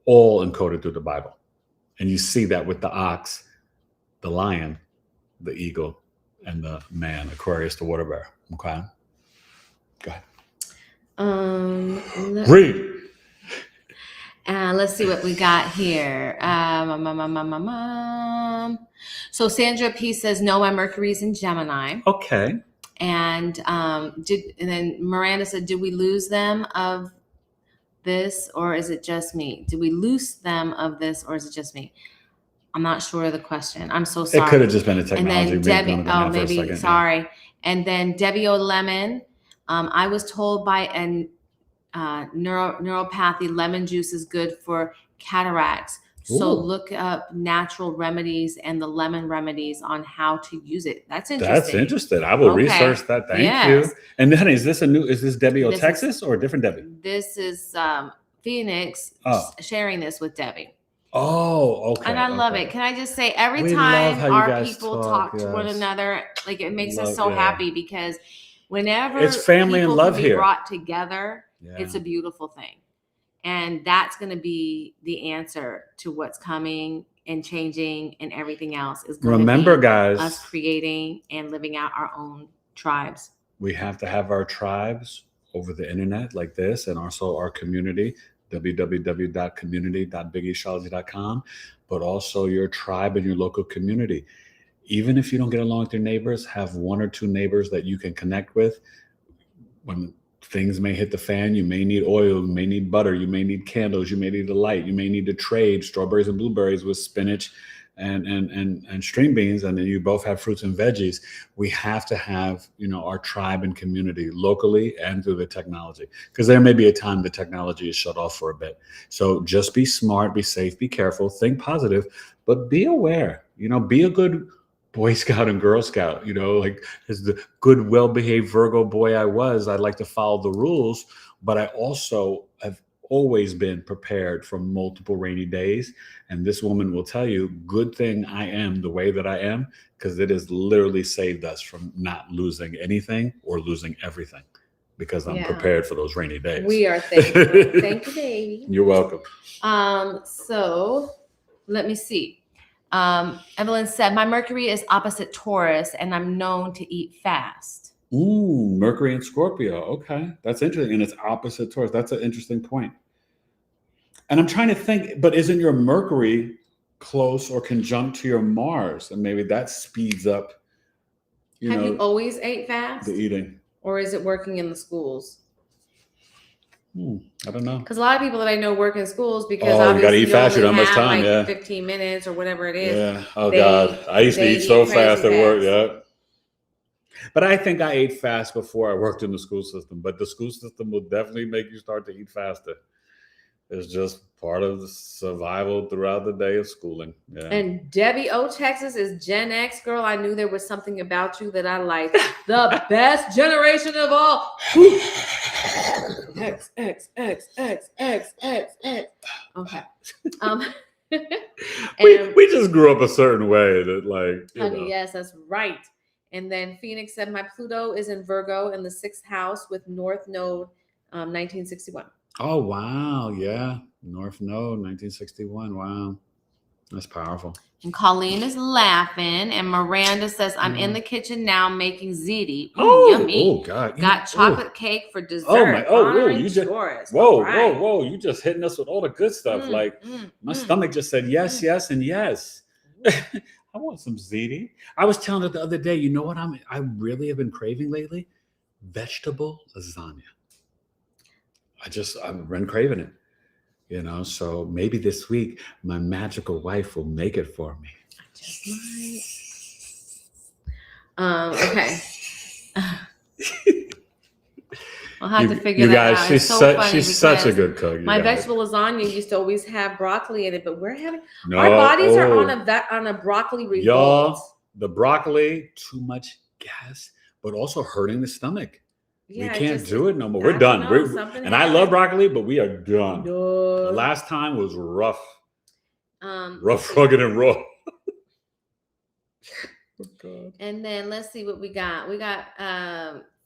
all encoded through the Bible. And you see that with the ox, the lion, the eagle, and the man, Aquarius, the water bear. Okay. Go ahead. Read. Let's see what we got here. So Sandra P says, no, my Mercury's in Gemini. Okay. And then Miranda said, did we lose them of this, or is it just me? Did we lose them of this, or is it just me? I'm not sure of the question. I'm so sorry. It could have just been a technology. And then Debbie, sorry. Yeah. And then Debbie O. Lemon, I was told by a neuropathy lemon juice is good for cataracts. Ooh. So look up natural remedies and the lemon remedies on how to use it. That's interesting. I will research that. Thank you. And then is this Debbie O. Texas or a different Debbie? This is Phoenix sharing this with Debbie. Oh, okay. And I love it. Can I just say, every time our people talk to one another, like, it makes us so happy, because whenever it's family and love here brought together, it's a beautiful thing. And that's going to be the answer to what's coming and changing, and everything else is going to be guys, us creating and living out our own tribes. We have to have our tribes over the internet like this, and also our community, www.community.bigastrology.com, but also your tribe and your local community. Even if you don't get along with your neighbors, have 1 or 2 neighbors that you can connect with. When things may hit the fan, you may need oil, you may need butter, you may need candles, you may need a light, you may need to trade strawberries and blueberries with spinach and string beans, and then you both have fruits and veggies. We have to have, our tribe and community locally and through the technology, because there may be a time the technology is shut off for a bit. So just be smart, be safe, be careful, think positive, but be aware. Be a good Boy Scout and Girl Scout. Like, as the good, well-behaved Virgo boy I'd like to follow the rules, but I also have always been prepared for multiple rainy days. And this woman will tell you, good thing I am the way that I am, because it has literally saved us from not losing anything or losing everything, because I'm prepared for those rainy days. We are thankful. Thank you, baby. You're welcome. So let me see. Evelyn said, my Mercury is opposite Taurus, and I'm known to eat fast. Ooh, Mercury and Scorpio. Okay. That's interesting. And it's opposite Taurus. That's an interesting point. And I'm trying to think, but isn't your Mercury close or conjunct to your Mars? And maybe that speeds up, Have you always ate fast? The eating. Or is it working in the schools? I don't know. Because a lot of people that I know work in schools, because obviously you got to eat fast. You don't have much time. Like 15 minutes or whatever it is. Yeah. Oh, God. I used to eat so fast at work. Yeah. But I think I ate fast before I worked in the school system. But the school system will definitely make you start to eat faster. It's just part of the survival throughout the day of schooling. Yeah. And Debbie O. Texas is Gen X. Girl, I knew there was something about you that I liked. The best generation of all. X, X, X, X, X, X, X. Okay. We just grew up a certain way that, like, honey, yes, that's right. And then Phoenix said, my Pluto is in Virgo in the 6th house with North Node, 1961. Oh, wow. Yeah. North Node, 1961. Wow. That's powerful. And Colleen is laughing. And Miranda says, I'm in the kitchen now making ziti. Yummy. Oh, God. Got chocolate cake for dessert. Oh, my. Oh, you just. Whoa, right. whoa. You just hitting us with all the good stuff. My stomach just said yes, yes, and yes. I want some ziti. I was telling her the other day, you know what I really have been craving lately? Vegetable lasagna. I've been craving it, so maybe this week my magical wife will make it for me. I just might. Okay. Well, have to figure you that guys, out. she's It's so funny she's such a because good cook. you my guys. vegetable lasagna used to always have broccoli in it, but we're having No, our bodies are on oh, a broccoli revolt. y'all, the broccoli, too much gas, but also hurting the stomach. Yeah, We it can't just do it no more. I We're don't done. know, something And I love happened. broccoli, but we are done. The Duh. last time was rough, Let's see. rugged, and raw. Oh, God. And then let's see what we got. We got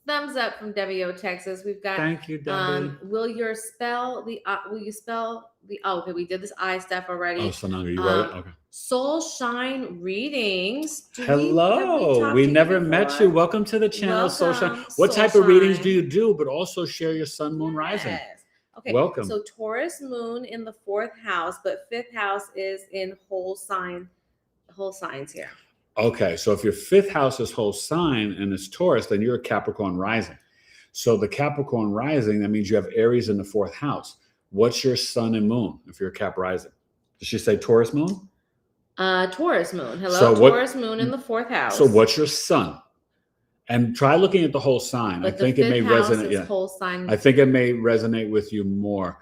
thumbs up from WO Texas. We've got Thank you, Debbie. will you spell the okay, we did this I stuff already. Oh, so now you wrote it? Okay. Soul Shine readings. Hello. We never met you. Welcome to the channel, Soul Shine. Welcome, What Soul type of readings do Shine. you do? But also share your sun, moon, rising. Yes. Okay. Welcome. So Taurus moon in the 4th house, but 5th house is in whole signs here. Okay, so if your 5th house is whole sign and it's Taurus, then you're a Capricorn rising. So the Capricorn rising, that means you have Aries in the 4th house. What's your sun and moon if you're a Cap rising? Did she say Taurus moon? Taurus moon. Hello, So Taurus moon in the 4th house. So what's your sun? And try looking at the whole sign. But I think it may resonate. Yeah. Whole sign. I think it may resonate with you more.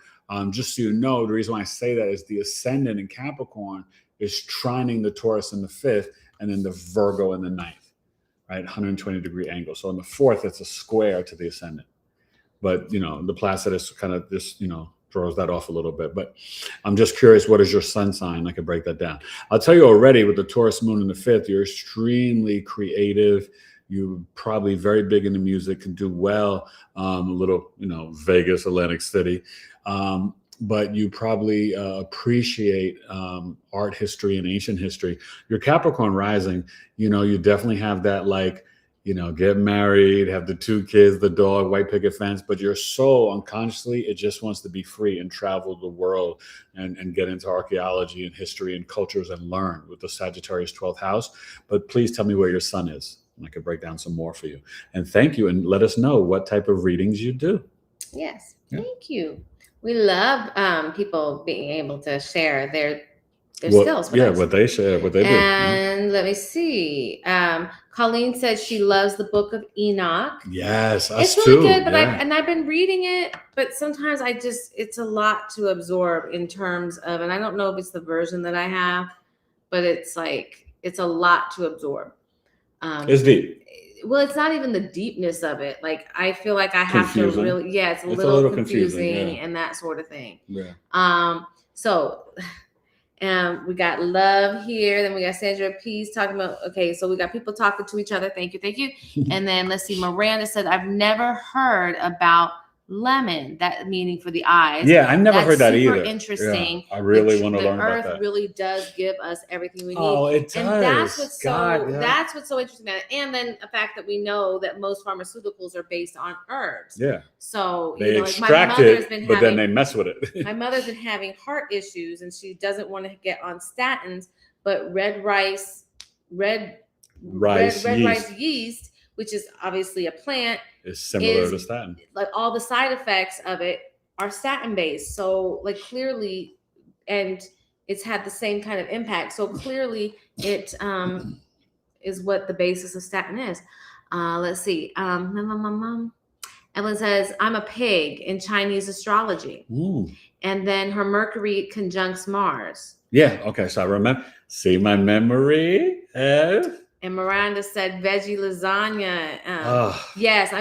Just so you know, the reason why I say that is the ascendant in Capricorn is trining the Taurus in the 5th and then the Virgo in the 9th, right? 120-degree angle. So in the 4th, it's a square to the ascendant. But, the Placidus kind of just, throws that off a little bit. But I'm just curious, what is your sun sign? I can break that down. I'll tell you already, with the Taurus moon in the 5th, you're extremely creative. You're probably very big into music, can do well, a little, Vegas, Atlantic City. But you probably appreciate art history and ancient history. Your Capricorn rising, you definitely have that, like, get married, have the 2 kids, the dog, white picket fence, but your soul unconsciously, it just wants to be free and travel the world and get into archaeology and history and cultures and learn with the Sagittarius 12th house. But please tell me where your sun is, and I can break down some more for you. And thank you, and let us know what type of readings you do. Yes, thank you. We love people being able to share their skills with us. What they share, what they do. And let me see. Colleen said she loves the Book of Enoch. Yes, it's really good, but I've been reading it, but sometimes it's a lot to absorb in terms of, and I don't know if it's the version that I have, but it's a lot to absorb. It's deep. Well, it's not even the deepness of it. Like, I feel like I have to really, it's a little confusing and that sort of thing. Yeah. So we got love here. Then we got Sandra Pease talking about, okay, so we got people talking to each other. Thank you. And then let's see, Miranda said, I've never heard about lemon, that meaning for the eyes. Yeah, I never heard that either. Super interesting. Yeah, I really want to learn about that. The earth really does give us everything we need. Oh, it does. And that's what's so interesting about it. And then the fact that we know that most pharmaceuticals are based on herbs. Yeah. So they extract it, but then they mess with it. My mother's been having heart issues, and she doesn't want to get on statins, but red rice yeast, which is obviously a plant, is similar to statin. Like, all the side effects of it are statin based. So, like, clearly, and it's had the same kind of impact. So clearly it is what the basis of statin is. Let's see. Evelyn says, I'm a pig in Chinese astrology. Ooh. And then her Mercury conjuncts Mars. Yeah. Okay. So I remember. See my memory. And Miranda said veggie lasagna. Yes,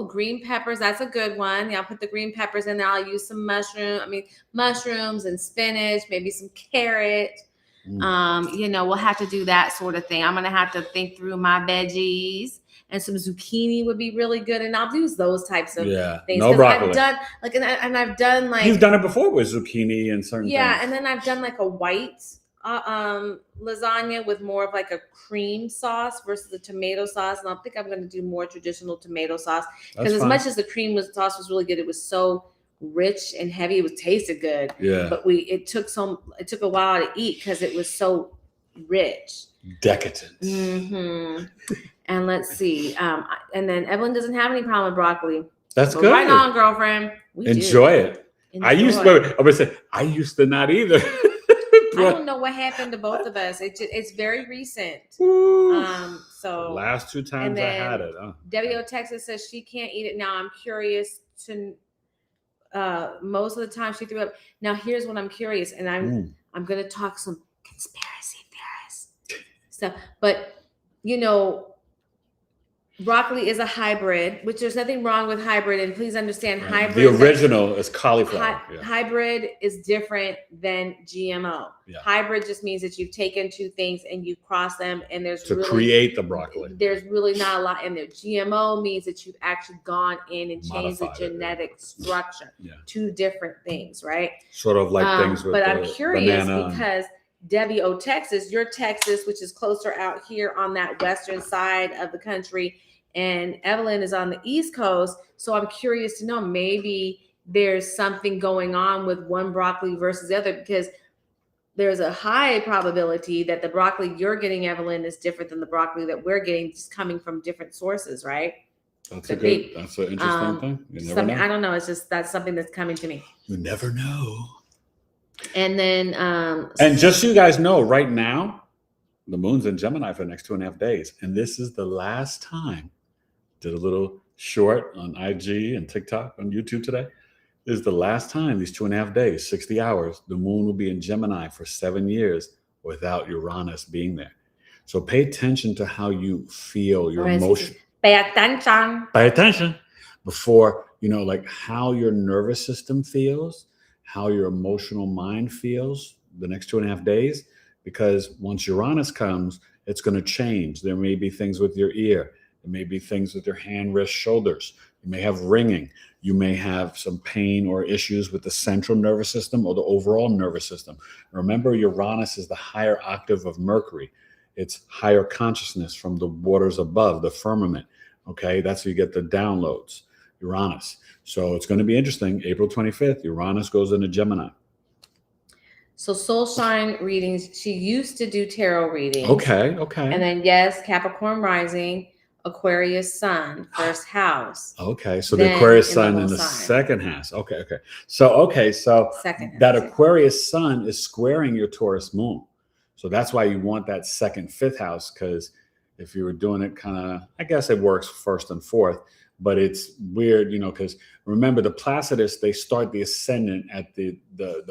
green peppers. That's a good one. Yeah, I'll put the green peppers in there. I'll use some mushrooms and spinach, maybe some carrot. We'll have to do that sort of thing. I'm gonna have to think through my veggies, and some zucchini would be really good. And I'll use those types of things. No broccoli. I've done I've done like, you've done it before with zucchini and certain things. Yeah, and then I've done like a white lasagna with more of like a cream sauce versus a tomato sauce, and I think I'm going to do more traditional tomato sauce, because as much as the cream sauce was really good, it was so rich and heavy. It tasted good, but it took a while to eat because it was so rich, decadent. And let's see, and then Evelyn doesn't have any problem with broccoli. That's good. Right on, girlfriend. Enjoy it. I used to not either. I don't know what happened to both of us. It's very recent. So the last 2 times I had it. WO Texas says she can't eat it now. I'm curious to most of the time she threw up. Now here's what I'm curious, and I'm gonna talk some conspiracy theorist stuff, but broccoli is a hybrid, which there's nothing wrong with hybrid, and please understand hybrid. The original is cauliflower. Hybrid is different than GMO. Yeah. Hybrid just means that you've taken two things and you cross them, and there's create the broccoli. There's really not a lot in there. GMO means that you've actually gone in and changed the genetic structure. Yeah. Two different things, right? Sort of like things with but I'm curious because Debbie Texas, your Texas, which is closer out here on that western side of the country, and Evelyn is on the East Coast. So I'm curious to know, maybe there's something going on with one broccoli versus the other, because there's a high probability that the broccoli you're getting, Evelyn, is different than the broccoli that we're getting, just coming from different sources, right? That's an interesting thing. You never know. I don't know. It's just, that's something that's coming to me. You never know. And then, and just so you guys know, right now, the moon's in Gemini for the next 2.5 days. And this is the last time. Did a little short on IG and TikTok on YouTube today. This is the last time, these 2.5 days, 60 hours, the moon will be in Gemini for 7 years without Uranus being there. So pay attention to how you feel, your emotion. Pay attention. Pay attention before, like how your nervous system feels, how your emotional mind feels the next 2.5 days. Because once Uranus comes, it's going to change. There may be things with your ear. There may be things with your hand, wrist, shoulders. You may have ringing. You may have some pain or issues with the central nervous system or the overall nervous system. Remember, Uranus is the higher octave of Mercury. It's higher consciousness from the waters above, the firmament. Okay, that's where you get the downloads, Uranus. So it's going to be interesting. April 25th, Uranus goes into Gemini. So soul sign readings, she used to do tarot readings. Okay. And then, yes, Capricorn rising, Aquarius sun, first house. Okay, so the Aquarius sun in the second house. Okay. So second that Aquarius sun is squaring your Taurus moon. So that's why you want that second, fifth house, because if you were doing it kind of, I guess it works first and fourth, but it's weird, because remember the Placidus, they start the ascendant at the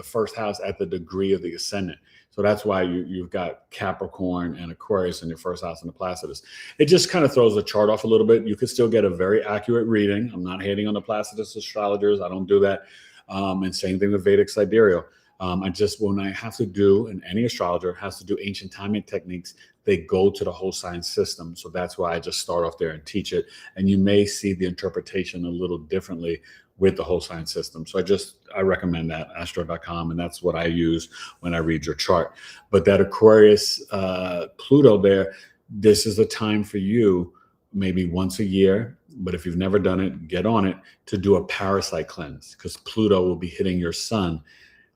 first house at the degree of the ascendant. So that's why you've got Capricorn and Aquarius in your first house in the Placidus. It just kind of throws the chart off a little bit. You could still get a very accurate reading. I'm not hating on the Placidus astrologers. I don't do that. And same thing with Vedic sidereal. When I have to do, and any astrologer has to do ancient timing techniques, they go to the whole sign system. So that's why I just start off there and teach it. And you may see the interpretation a little differently with the whole sign system. So I recommend that, astro.com, and that's what I use when I read your chart. But that Aquarius Pluto there, this is a time for you, maybe once a year, but if you've never done it, get on it, to do a parasite cleanse, because Pluto will be hitting your sun,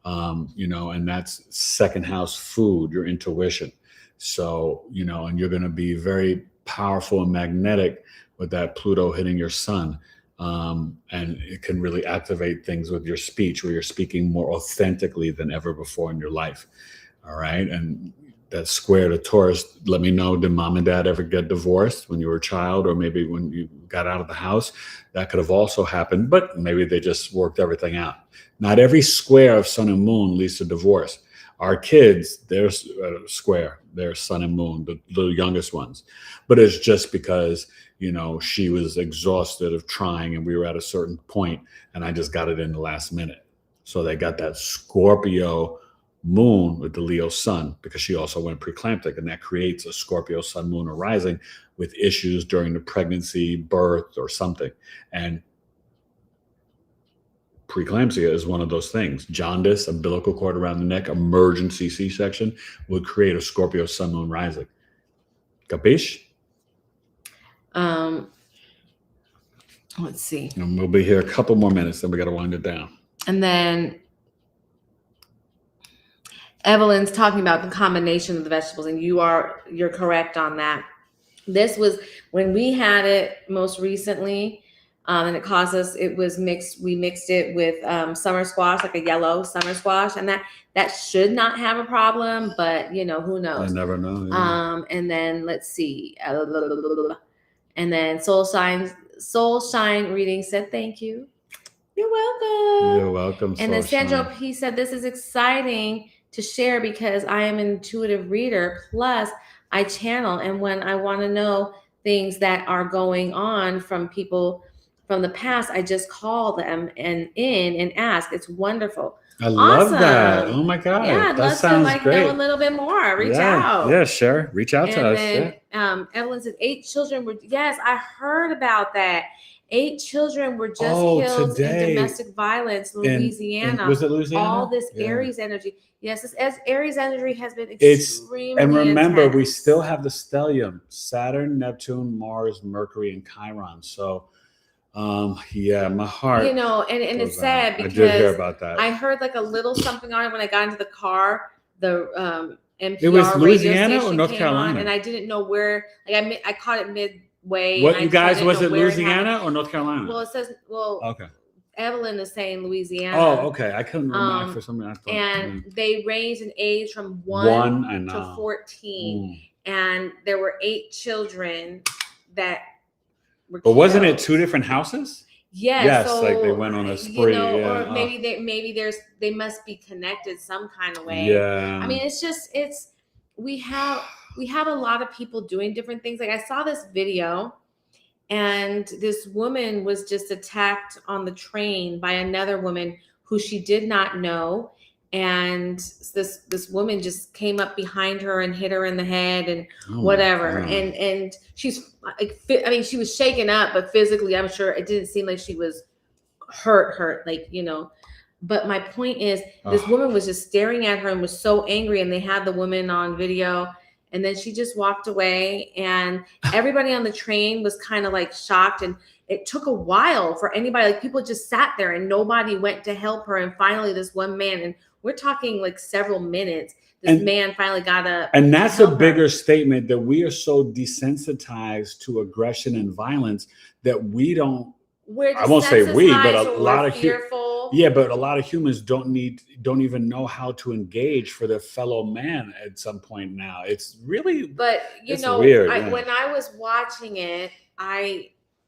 and that's second house food, your intuition. So, and you're going to be very powerful and magnetic with that Pluto hitting your sun. And it can really activate things with your speech, where you're speaking more authentically than ever before in your life. All right. And that square to Taurus, let me know, did mom and dad ever get divorced when you were a child, or maybe when you got out of the house? That could have also happened, but maybe they just worked everything out. Not every square of sun and moon leads to divorce. Our kids, they're square, they're sun and moon, the youngest ones. But it's just because, she was exhausted of trying, and we were at a certain point, and I just got it in the last minute. So they got that Scorpio moon with the Leo sun, because she also went preeclamptic, and that creates a Scorpio sun, moon, or rising with issues during the pregnancy, birth, or something. And preeclampsia is one of those things. Jaundice, umbilical cord around the neck, emergency C-section would create a Scorpio sun, moon, rising. Capiche? Let's see. And we'll be here a couple more minutes, then we got to wind it down. And then Evelyn's talking about the combination of the vegetables, and you're correct on that. This was when we had it most recently, and it caused us. It was mixed. We mixed it with summer squash, like a yellow summer squash, and that should not have a problem. But who knows? I never know. Yeah. And then let's see. And then Soul Shine reading said thank you. You're welcome. You're welcome. And then Sandro, Soulshine. he said, this is exciting to share because I am an intuitive reader. Plus, I channel. And when I want to know things that are going on from people from the past, I just call them and ask. It's wonderful. I love that. Awesome. Oh my God. Yeah, I'd that love to sounds great. know a little bit more. Reach yeah. out. Yeah, sure. Reach out to And us. then Evelyn said 8 children were, yes, I heard about that. 8 children were just killed today, in domestic violence, Louisiana. Was it Louisiana? All this Aries energy. Yes, this Aries energy has been extremely And remember, intense. we still have the stellium: Saturn, Neptune, Mars, Mercury, and Chiron. So, yeah, my heart. You know, and it's sad because I did hear about that. I heard like a little something on it when I got into the car. The NPR it was Louisiana radio or station North came Carolina, on, and I didn't know where. Like I caught it midway. What and you guys was it Louisiana or North Carolina? Well, it says okay. Evelyn is saying Louisiana. Oh, okay. I couldn't remember for some reason. And they range in age from 1 to 14. And there were 8 children that were But killed. wasn't it 2 different houses? Yes, so, like they went on a spree. You know, or maybe they must be connected some kind of way. Yeah. I mean, we have a lot of people doing different things. Like I saw this video, and this woman was just attacked on the train by another woman who she did not know. And this woman just came up behind her and hit her in the head and whatever. And she's like, I mean, she was shaken up, but physically, I'm sure it didn't seem like she was hurt, like, you know. But my point is, this woman was just staring at her and was so angry. And they had the woman on video. And then she just walked away, and everybody on the train was kind of like shocked. And it took a while for anybody, like people just sat there and nobody went to help her. And finally, this one man, and we're talking like several minutes, this man finally got up. And that's a bigger statement, that we are so desensitized to aggression and violence that we don't, I won't say we, but a lot of fearful. Yeah, but a lot of humans don't even know how to engage for their fellow man at some point now. It's really, but you know, weird. When I was watching it,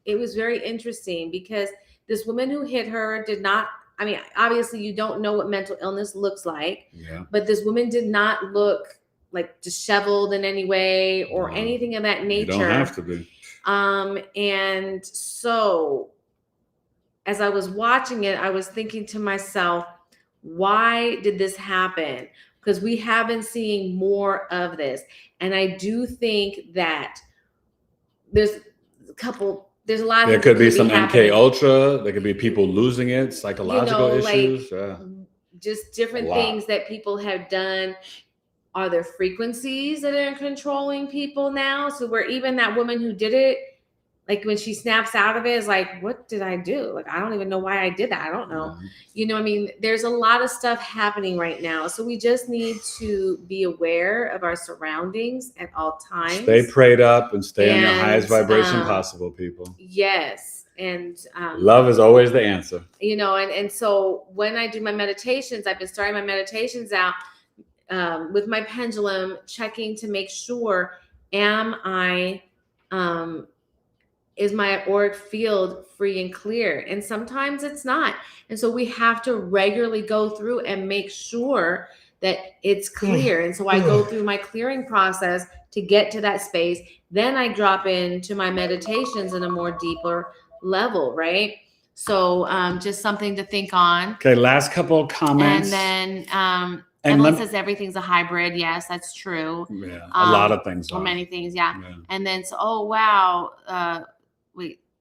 it was very interesting because this woman who hit her did not, I mean, obviously you don't know what mental illness looks like, but this woman did not look like disheveled in any way or anything of that nature. You don't have to be. And so as I was watching it, I was thinking to myself, why did this happen? Because we have been seeing more of this. And I do think that there's a lot of there could be some MK Ultra. There could be people losing it, psychological issues. Like, just different things that people have done. Are there frequencies that are controlling people now? So where even that woman who did it, like when she snaps out of it, is like, what did I do? Like, I don't even know why I did that. I don't know. You know, I mean, there's a lot of stuff happening right now. So we just need to be aware of our surroundings at all times. Stay prayed up and stay on your highest vibration possible, people. Yes. And love is always the answer. You know, and so when I do my meditations, I've been starting my meditations out with my pendulum, checking to make sure, is my auric field free and clear? And sometimes it's not. And so we have to regularly go through and make sure that it's clear. And so I go through my clearing process to get to that space. Then I drop into my meditations in a more deeper level, right? So just something to think on. Okay, last couple of comments. And then Evelyn says everything's a hybrid. Yes, that's true. Yeah, a lot of things. Or many things, yeah. And then, so, oh, wow.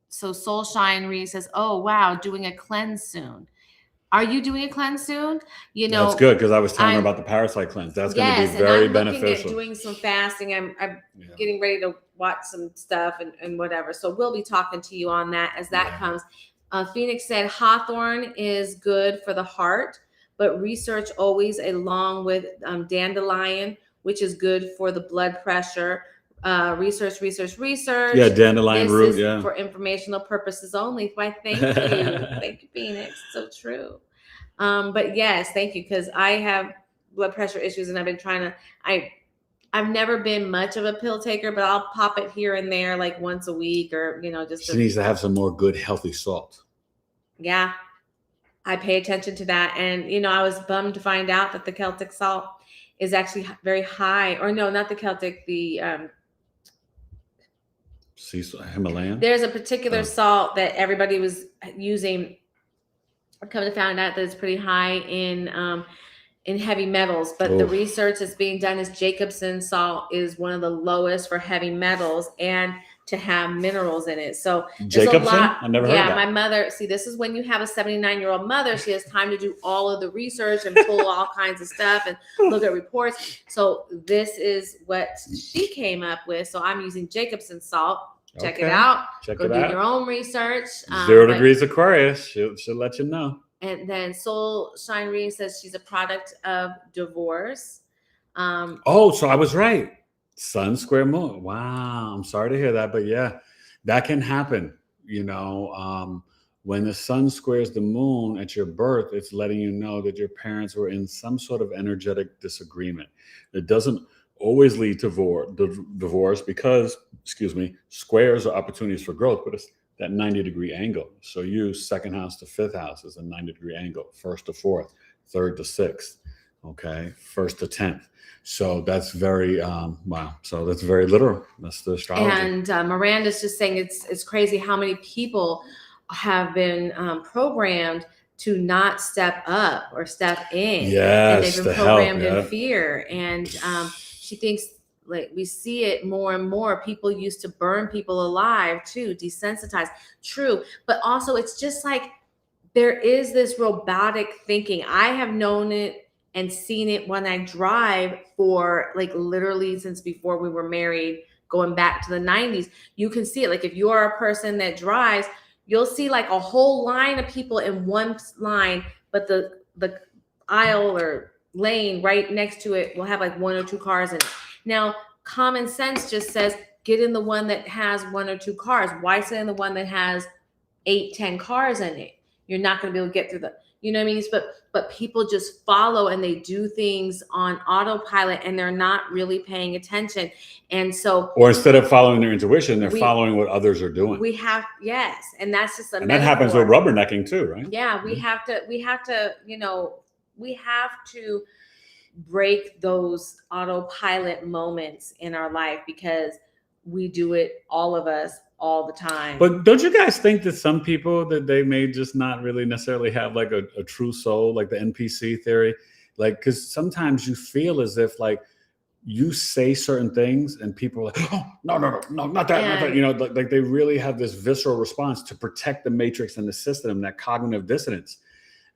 So Soulshine Reed says, oh, wow, doing a cleanse soon. Are you doing a cleanse soon? You know, that's good, because I was telling her about the parasite cleanse. That's going to be very beneficial. Yes, and I'm doing some fasting. I'm getting ready to watch some stuff and whatever. So we'll be talking to you on that as that comes. Phoenix said hawthorn is good for the heart, but research always along with dandelion, which is good for the blood pressure. Research. Yeah, dandelion root. Yeah, for informational purposes only. Why? Thank you, thank you, Phoenix. So true. But yes, thank you, because I have blood pressure issues, and I've been trying to. I've never been much of a pill taker, but I'll pop it here and there, like once a week, or just. She needs to have some more good, healthy salt. Yeah. I pay attention to that. And, I was bummed to find out that the Celtic salt is actually very high. Or no, not the Celtic, the Himalayan. there's a particular salt that everybody was using. I come to find out that it's pretty high in heavy metals, but the research that's being done is Jacobson salt is one of the lowest for heavy metals and to have minerals in it. So Jacobson, I never heard of that. My mother, see, this is when you have a 79-year-old mother, she has time to do all of the research and pull all kinds of stuff and look at reports. So this is what she came up with. So I'm using Jacobson salt. Check it out. Go do your own research. 0 degrees Aquarius. She'll let you know. And then Soul Shine Reading says she's a product of divorce. So I was right. Sun square moon. Wow. I'm sorry to hear that, but yeah, that can happen. When the sun squares the moon at your birth, it's letting you know that your parents were in some sort of energetic disagreement. It doesn't always lead to divorce because, squares are opportunities for growth, but it's that 90-degree angle. So use second house to fifth house is a 90-degree angle, first to fourth, third to sixth, okay, first to 10th. So that's very, wow. So that's very literal. That's the astrology. And Miranda's just saying it's crazy how many people have been programmed to not step up or step in. Yes, and they've been programmed in fear. And she thinks, like, we see it more and more. People used to burn people alive too, desensitized. True. But also it's just like there is this robotic thinking. I have known it and seen it when I drive for like literally since before we were married, going back to the 90s. You can see it. Like if you are a person that drives, you'll see like a whole line of people in one line, but the aisle or lane right next to it will have like 1 or 2 cars in it. Now, common sense just says, get in the one that has 1 or 2 cars. Why sit in the one that has 8, 10 cars in it? You're not going to be able to get through you know what I mean? But people just follow and they do things on autopilot and they're not really paying attention. And so, or instead of following their intuition, they're following what others are doing. Yes. And that's just and that happens with rubbernecking too, right? Yeah. We have to, we have to break those autopilot moments in our life because we do it, all of us, all the time. But don't you guys think that some people that they may just not really necessarily have like a true soul, like the NPC theory? Like, because sometimes you feel as if like you say certain things and people are like, oh, no, not that. Like they really have this visceral response to protect the matrix and the system, that cognitive dissonance.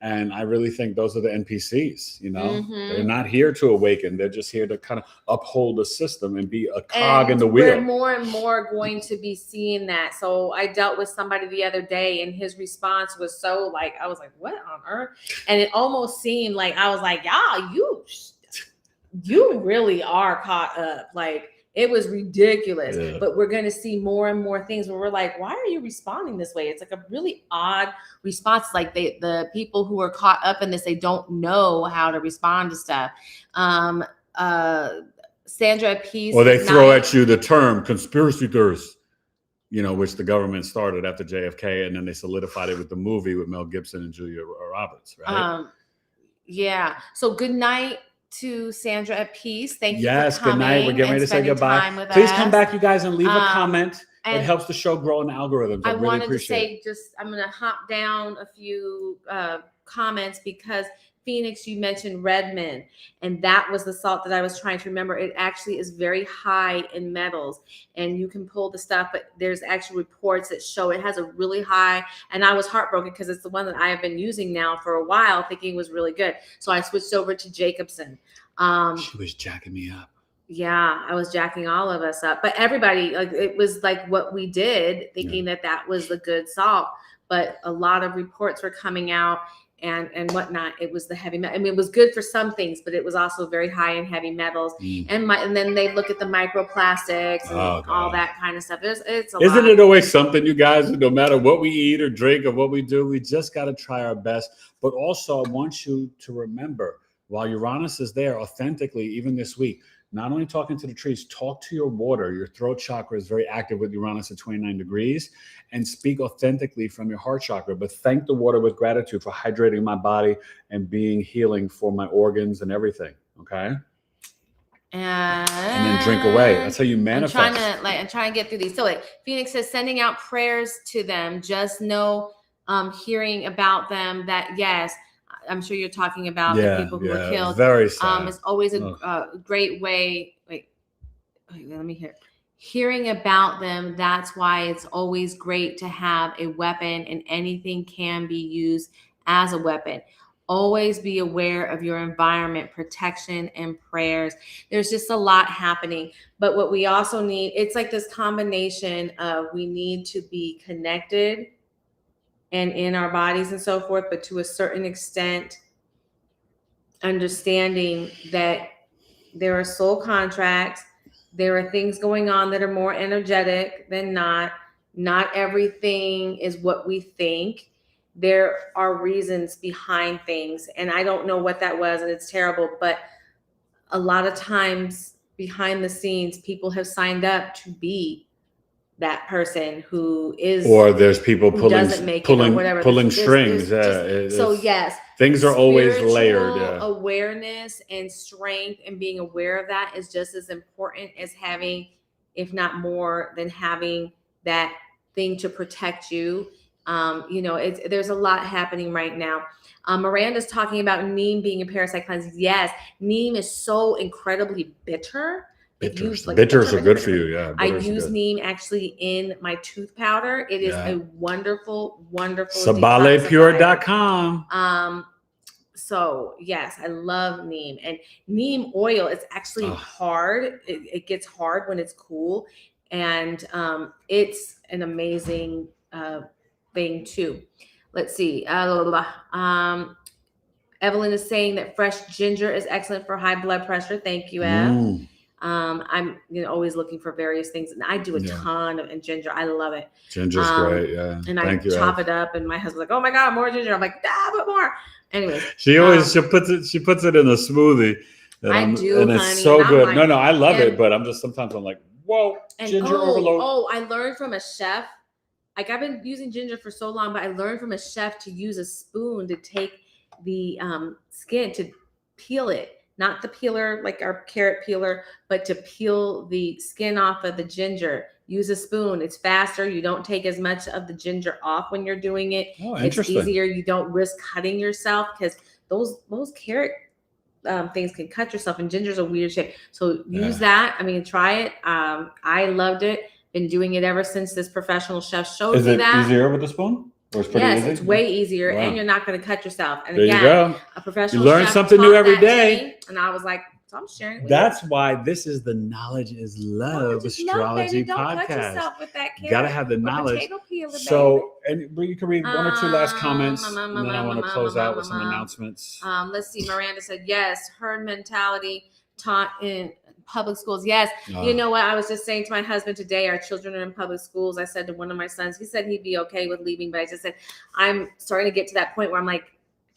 And I really think those are the NPCs, They're not here to awaken. They're just here to kind of uphold the system and be a cog in the wheel. We're more and more going to be seeing that. So I dealt with somebody the other day and his response was so like, I was like, what on earth? And it almost seemed like, I was like, yeah, you really are caught up. Like, it was ridiculous, but we're going to see more and more things where we're like, why are you responding this way? It's like a really odd response. Like the people who are caught up in this, they don't know how to respond to stuff. Sandra Peace. Or they throw at you the term conspiracy theorists, which the government started after JFK, and then they solidified it with the movie with Mel Gibson and Julia Roberts, right? Yeah. So good night to Sandra at Peace. Thank you for coming. Yes, good night. We're getting ready to say goodbye. Please come back, you guys, and leave a comment. It helps the show grow in the algorithms. I really wanted appreciate to say, I'm going to hop down a few comments because Phoenix, you mentioned Redmond, and that was the salt that I was trying to remember. It actually is very high in metals, and you can pull the stuff, but there's actual reports that show it has a really high, and I was heartbroken because it's the one that I have been using now for a while, thinking it was really good. So I switched over to Jacobson. She was jacking me up. Yeah, I was jacking all of us up, but everybody, like, it was like what we did, thinking that was the good salt, but a lot of reports were coming out and whatnot. It was the heavy metal. I mean, it was good for some things, but it was also very high in heavy metals. And then they look at the microplastics and all that kind of stuff. Isn't it always something, you guys? No matter what we eat or drink or what we do, we just got to try our best. But also, I want you to remember, while Uranus is there authentically, even this week, not only talking to the trees, talk to your water. Your throat chakra is very active with Uranus at 29 degrees, and speak authentically from your heart chakra. But thank the water with gratitude for hydrating my body and being healing for my organs and everything. Okay. And then drink away. That's how you manifest. I'm trying to get through these. So like Phoenix says, sending out prayers to them. Just know, hearing about them that, yes, I'm sure you're talking about the people who were killed. Very sad. It's always a great way. Wait, let me hear. Hearing about them, that's why it's always great to have a weapon, and anything can be used as a weapon. Always be aware of your environment, protection, and prayers. There's just a lot happening. But what we also need, it's like this combination of, we need to be connected and in our bodies and so forth, but to a certain extent, understanding that there are soul contracts. There are things going on that are more energetic than not. Not everything is what we think. There are reasons behind things. And I don't know what that was, and it's terrible. But a lot of times behind the scenes, people have signed up to be that person who is, or there's people pulling strings. So yes, things are always layered. Awareness and strength and being aware of that is just as important as having, if not more than having, that thing to protect you. There's a lot happening right now. Miranda's talking about neem being a parasite cleanse. Yes, neem is so incredibly bitter. Bitters are good for you. Yeah, I use neem actually in my tooth powder. It is a wonderful, wonderful. SabalePure.com. So yes, I love neem, and neem oil. It's actually hard. It gets hard when it's cool, and it's an amazing thing too. Let's see. Evelyn is saying that fresh ginger is excellent for high blood pressure. Thank you, Ev. I'm always looking for various things, and I do a ton of ginger. I love it. Ginger's great, yeah. And I chop it up, and my husband's like, "Oh my god, more ginger!" I'm like, "Put more." Anyway, she puts it in a smoothie. And it's honey, so good. Like, no, I love it, but sometimes I'm like, whoa, ginger overload. Oh, I learned from a chef. Like, I've been using ginger for so long, but I learned from a chef to use a spoon to take the skin, to peel it. Not the peeler, like our carrot peeler, but to peel the skin off of the ginger. Use a spoon. It's faster. You don't take as much of the ginger off when you're doing it. It's easier. You don't risk cutting yourself, because those carrot things can cut yourself, and ginger's a weird shape. So use that. I mean, try it. I loved it. Been doing it ever since this professional chef showed me that. Is it easier with the spoon? Yes, it's way easier, and you're not going to cut yourself. And there you go. A professional you learn chef something new every day. Me, and I was like, so I'm sharing it with That's why this is the Knowledge is Love Astrology podcast. Cut yourself with that carrot. You gotta have the knowledge. Potato peeler, so, and you can read one or two last comments, and then I want to close out with some announcements. Let's see. Miranda said, yes, herd mentality taught in public schools. Yes. You know what? I was just saying to my husband today, our children are in public schools. I said to one of my sons, he said he'd be okay with leaving, but I just said, I'm starting to get to that point where I'm like,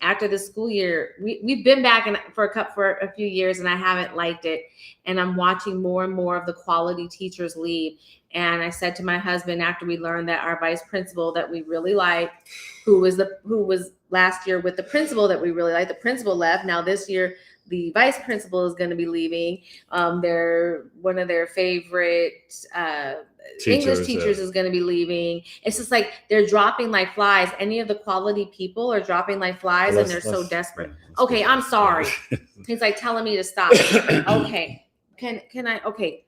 after the school year, we've been back for a few years, and I haven't liked it. And I'm watching more and more of the quality teachers leave. And I said to my husband, after we learned that our vice principal that we really liked, who was last year with the principal that we really liked, the principal left. Now this year, the vice principal is going to be leaving. They're one of their favorite English teachers is going to be leaving. It's just like they're dropping like flies. Any of the quality people are dropping like flies, and they're so desperate. Okay, I'm sorry. He's like telling me to stop. Okay, can I? Okay.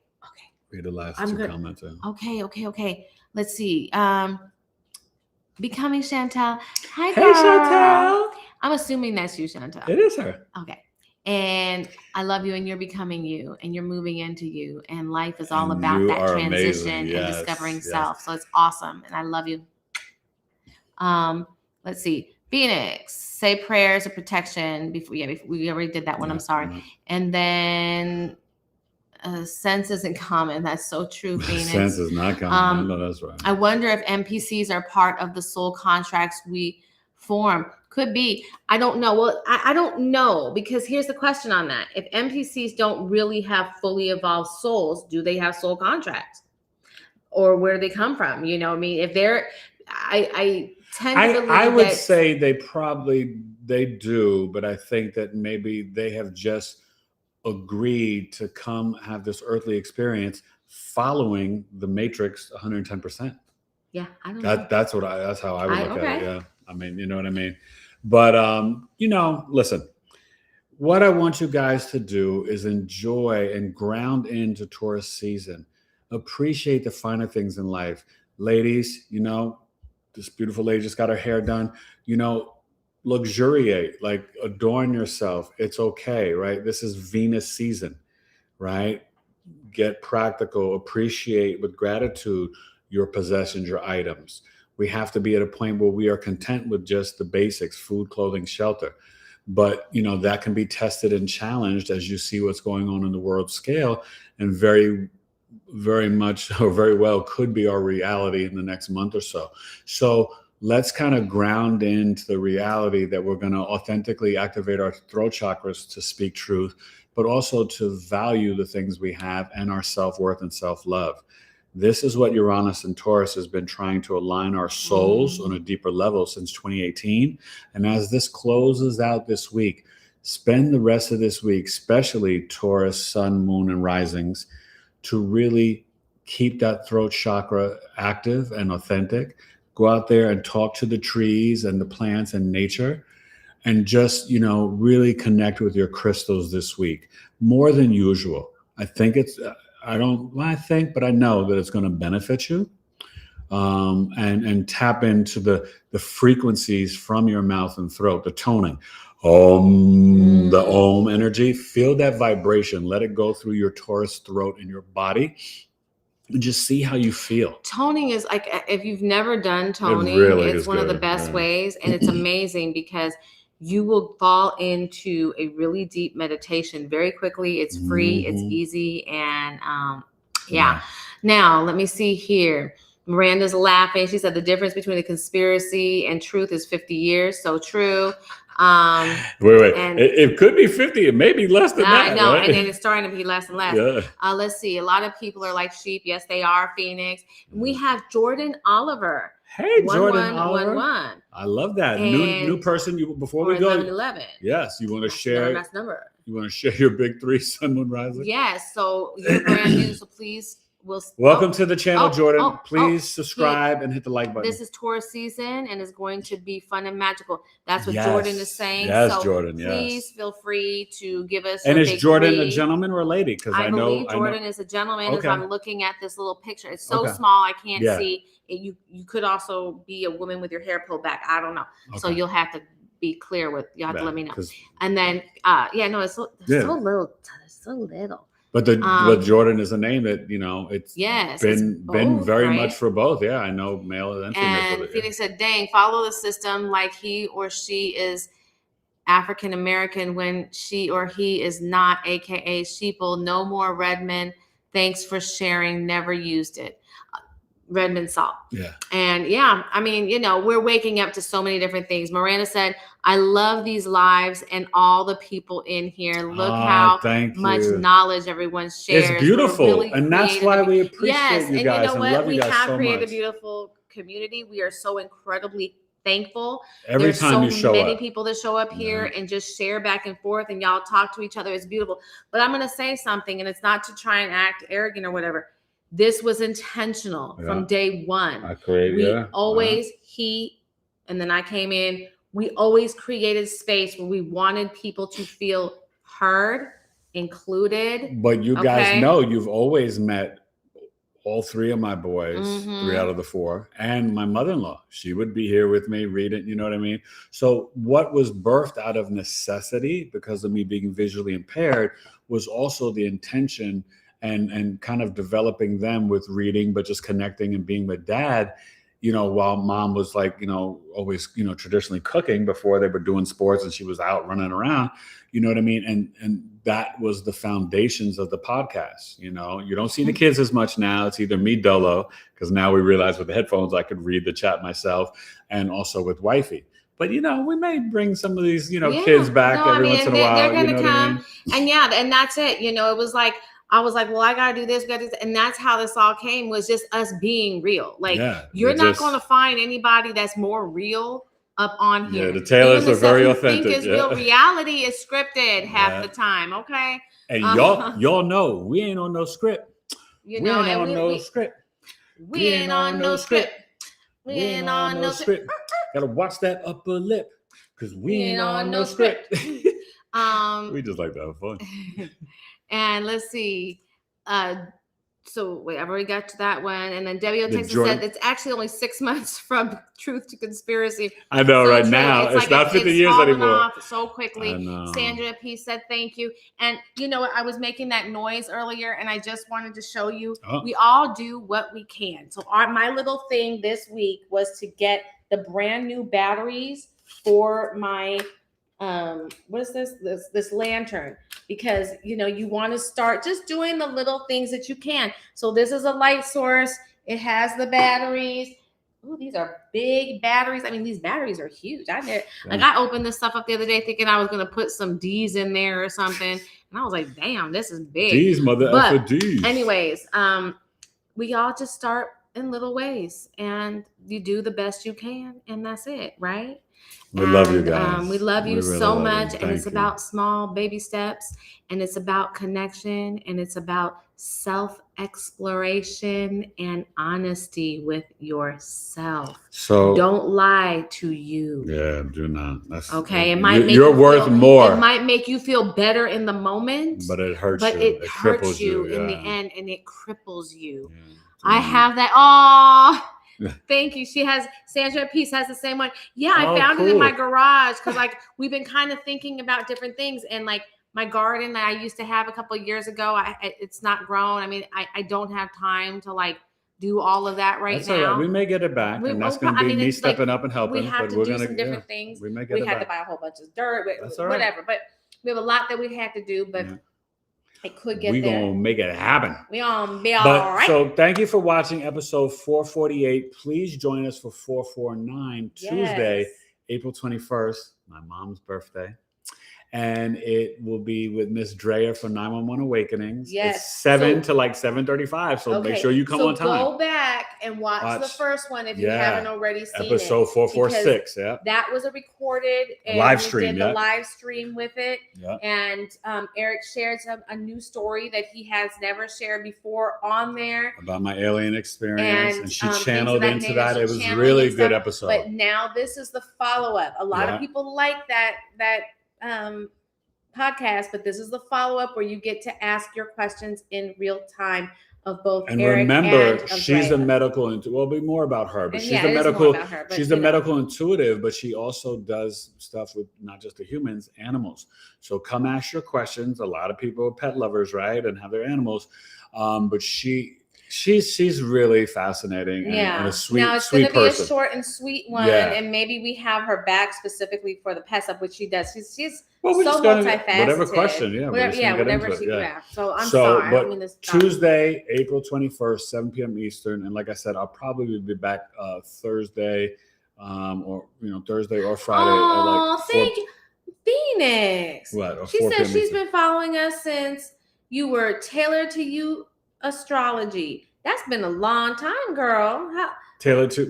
Read the last two comments. Okay. Let's see. Becoming Chantel. Hi, hey, Chantel. I'm assuming that's you, Chantel. It is her. Okay. And I love you, and you're becoming you, and you're moving into you, and life is all about that transition and discovering self. So it's awesome, and I love you. Let's see. Phoenix, say prayers of protection before. We already did that one. I'm sorry. And then sense isn't common. That's so true, Phoenix. Sense is not common. No, that's right. I wonder if NPCs are part of the soul contracts we form. Could be. I don't know. Well, I don't know, because here's the question on that. If NPCs don't really have fully evolved souls, do they have soul contracts? Or where do they come from? You know what I mean? If they're, I tend to believe I would that, say they do, but I think that maybe they have just agreed to come have this earthly experience following the Matrix 110%. yeah, I don't know. That's how I would look at it. Okay. Yeah. I mean, you know what I mean? But listen, what I want you guys to do is enjoy and ground into Taurus season. Appreciate the finer things in life. Ladies, this beautiful lady just got her hair done, luxuriate, like adorn yourself. It's okay, right? This is Venus season, right? Get practical, appreciate with gratitude your possessions, your items. We have to be at a point where we are content with just the basics, food, clothing, shelter. But, that can be tested and challenged as you see what's going on in the world scale, and very, very much or very well could be our reality in the next month or so. So let's kind of ground into the reality that we're going to authentically activate our throat chakras to speak truth, but also to value the things we have and our self-worth and self-love. This is what Uranus and Taurus has been trying to align our souls on a deeper level since 2018. And as this closes out this week, spend the rest of this week, especially Taurus, Sun, Moon, and risings, to really keep that throat chakra active and authentic. Go out there and talk to the trees and the plants and nature, and just, really connect with your crystals this week more than usual. I think I know that it's going to benefit you, and tap into the frequencies from your mouth and throat, the toning, the Om energy. Feel that vibration. Let it go through your Taurus throat in your body, and just see how you feel. Toning is like, if you've never done toning, it's one of the best ways, and it's amazing because you will fall into a really deep meditation very quickly. It's free, it's easy, and yeah. Now, let me see here. Miranda's laughing. She said the difference between a conspiracy and truth is 50 years. So true. Wait. It could be 50. It may be less than that. I know, right? and then it's starting to be less and less. Yeah. Let's see. A lot of people are like sheep. Yes, they are, Phoenix. We have Jordan Oliver. Hey, Jordan 1111. I love that. New person. Before we go. 1111. Yes, you want to share. That's number. You want to share your big three, Sun, Moon, Rising? Yes. So you're brand new. So please. Welcome to the channel, Jordan. Please subscribe and hit the like button. This is Taurus season and is going to be fun and magical. That's what Jordan is saying. Yes, so Jordan. Please feel free to give us. And is Jordan a gentleman or a lady? Because I believe Jordan is a gentleman. Okay. As I'm looking at this little picture, it's so small I can't see. You could also be a woman with your hair pulled back. I don't know. Okay. So you'll have to be clear with. You have to let me know. And then, it's so little. It's so little. But Jordan is a name that, it's been very much for both. Yeah, I know male and female. And Phoenix said, dang, follow the system like he or she is African American when she or he is not, aka sheeple. No more Redmond. Thanks for sharing. Never used it. Redmond salt. Yeah. And I mean, we're waking up to so many different things. Miranda said, I love these lives and all the people in here. Look how much knowledge everyone shares. It's beautiful. Really and that's why we appreciate you guys. And you know what? We have created a beautiful community. We are so incredibly thankful. Every time you show up. There's so many people that show up here and just share back and forth, and y'all talk to each other. It's beautiful. But I'm going to say something, and it's not to try and act arrogant or whatever. This was intentional from day one. And then I came in. We always created space where we wanted people to feel heard, included. But you guys know you've always met all three of my boys, 3 out of the 4, and my mother-in-law. She would be here with me, read it, you know what I mean? So what was birthed out of necessity because of me being visually impaired was also the intention and kind of developing them with reading, but just connecting and being with dad, while mom was like, always, traditionally cooking before they were doing sports and she was out running around, you know what I mean? And that was the foundations of the podcast. You don't see the kids as much now. It's either me dolo, because now we realize with the headphones, I could read the chat myself, and also with wifey. But we may bring some of these kids back every once in a while. They're gonna what come, I mean? and that's it. It was like I was like, well, I gotta do this, and that's how this all came, was just us being real. Like, you're not gonna find anybody that's more real up on here. Yeah, the Taylors are very authentic. Think is real. Reality is scripted half the time. Okay. And y'all know we ain't on no script. We ain't on no script. We ain't on no script. We ain't on no script. Gotta watch that upper lip, because we ain't on no script. We just like to have fun. And let's see. So wait, I've already got to that one. And then Debbie Texas said it's actually only 6 months from truth to conspiracy. I know, right now. It's not 50 years anymore. Off so quickly. Sandra P said thank you. And I was making that noise earlier, and I just wanted to show you we all do what we can. So my little thing this week was to get the brand new batteries for my what is this lantern, because you want to start just doing the little things that you can. So this is a light source. It has the batteries. Oh, these are big batteries. I mean, these batteries are huge. I opened this stuff up the other day thinking I was going to put some D's in there or something, and I was like, damn, this is big. D's, mother effer D's. Anyways, we all just start in little ways, and you do the best you can, and that's it, right? We love you guys. We love you so much. And it's about small baby steps, and it's about connection, and it's about self-exploration and honesty with yourself. So don't lie to you. Yeah, do not. That's okay. It might make you're worth more. It might make you feel better in the moment, but it hurts you. It hurts you yeah. in the end, and it cripples you. Yeah. I have that. Oh, thank you. Sandra Peace has the same one. Yeah, I found it in my garage, because we've been kind of thinking about different things, and my garden that I used to have a couple of years ago, it's not grown. I mean, I don't have time to do all of that right now. All right. We may get it back, and that's going to be me stepping up and helping. We have to do some different things. We may get it back. We had to buy a whole bunch of dirt, that's all right. Whatever. But we have a lot that we had to do, but it could get there. We're going to make it happen. We're going to be all right. So thank you for watching episode 448. Please join us for 449, Tuesday, April 21st, my mom's birthday. And it will be with Miss Dreyer for 911 Awakenings. Yes. It's 7 to 7:35. So make sure you come on time. Go back and watch the first one if you haven't already seen episode 446. Yeah. That was a recorded live stream. The live stream with it. Yeah. And Eric shared a new story that he has never shared before on there. About my alien experience. And she channeled into that. It was really a good episode. But now this is the follow-up. A lot of people like that podcast, but this is the follow-up where you get to ask your questions in real time of both Eric remember, and she's a medical well, be more about her, but she's a medical intuitive, but she also does stuff with not just the humans, animals. So come ask your questions. A lot of people are pet lovers, right, and have their animals, but she's really fascinating and a sweet person. Now it's going to be a short and sweet one, and maybe we have her back specifically for the pet stuff, which she does. She's so multifaceted. Whatever question, whatever she grabs. So I'm sorry. But I mean Tuesday, April 21st, 7 p.m. Eastern, and like I said, I'll probably be back Thursday, or Thursday or Friday. Oh, thank you, Phoenix. What? She said she's been following us since you were Tailored to You Astrology. That's been a long time, girl. Tailored to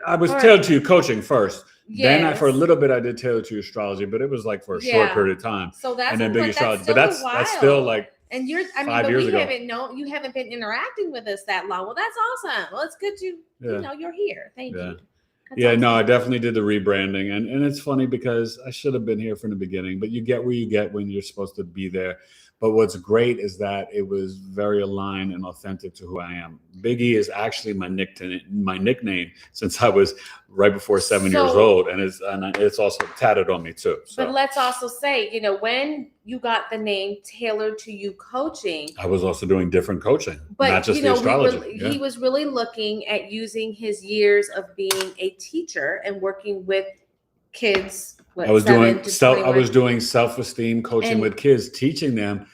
I was Tailored to You coaching first. Yes. Then for a little bit I did Tailored to You Astrology, but it was for a short period of time. So that's and then Big Astrology, but that's still and you're 5 years ago. You haven't been interacting with us that long. Well, that's awesome. Well, it's good you're here. Thank you. Awesome. No, I definitely did the rebranding, and it's funny because I should have been here from the beginning, but you get where you get when you're supposed to be there. But what's great is that it was very aligned and authentic to who I am. Biggie is actually my nickname since I was right before 7 years old, and it's also tatted on me too. So. But let's also say, when you got the name Tailored to You Coaching, I was also doing different coaching, not just the astrology. He was really looking at using his years of being a teacher and working with kids. I was doing self-esteem coaching with kids, teaching them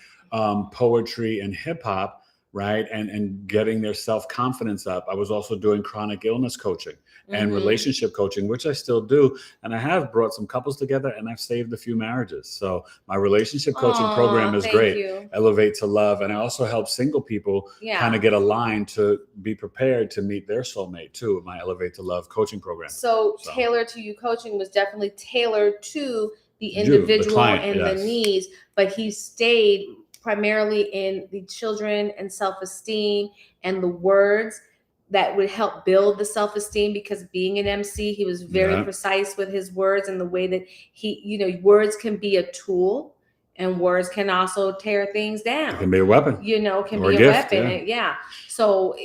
poetry and hip hop right? And getting their self-confidence up. I was also doing chronic illness coaching and relationship coaching, which I still do. And I have brought some couples together and I've saved a few marriages. So my relationship coaching program is great. Elevate to Love. And I also help single people kind of get aligned to be prepared to meet their soulmate too, with my Elevate to Love coaching program. So Tailored to You coaching was definitely tailored to the individual and the needs, but he stayed primarily in the children and self-esteem and the words that would help build the self-esteem, because being an MC, he was very precise with his words and the way that he, words can be a tool and words can also tear things down. It can be a weapon. Can be a weapon. So,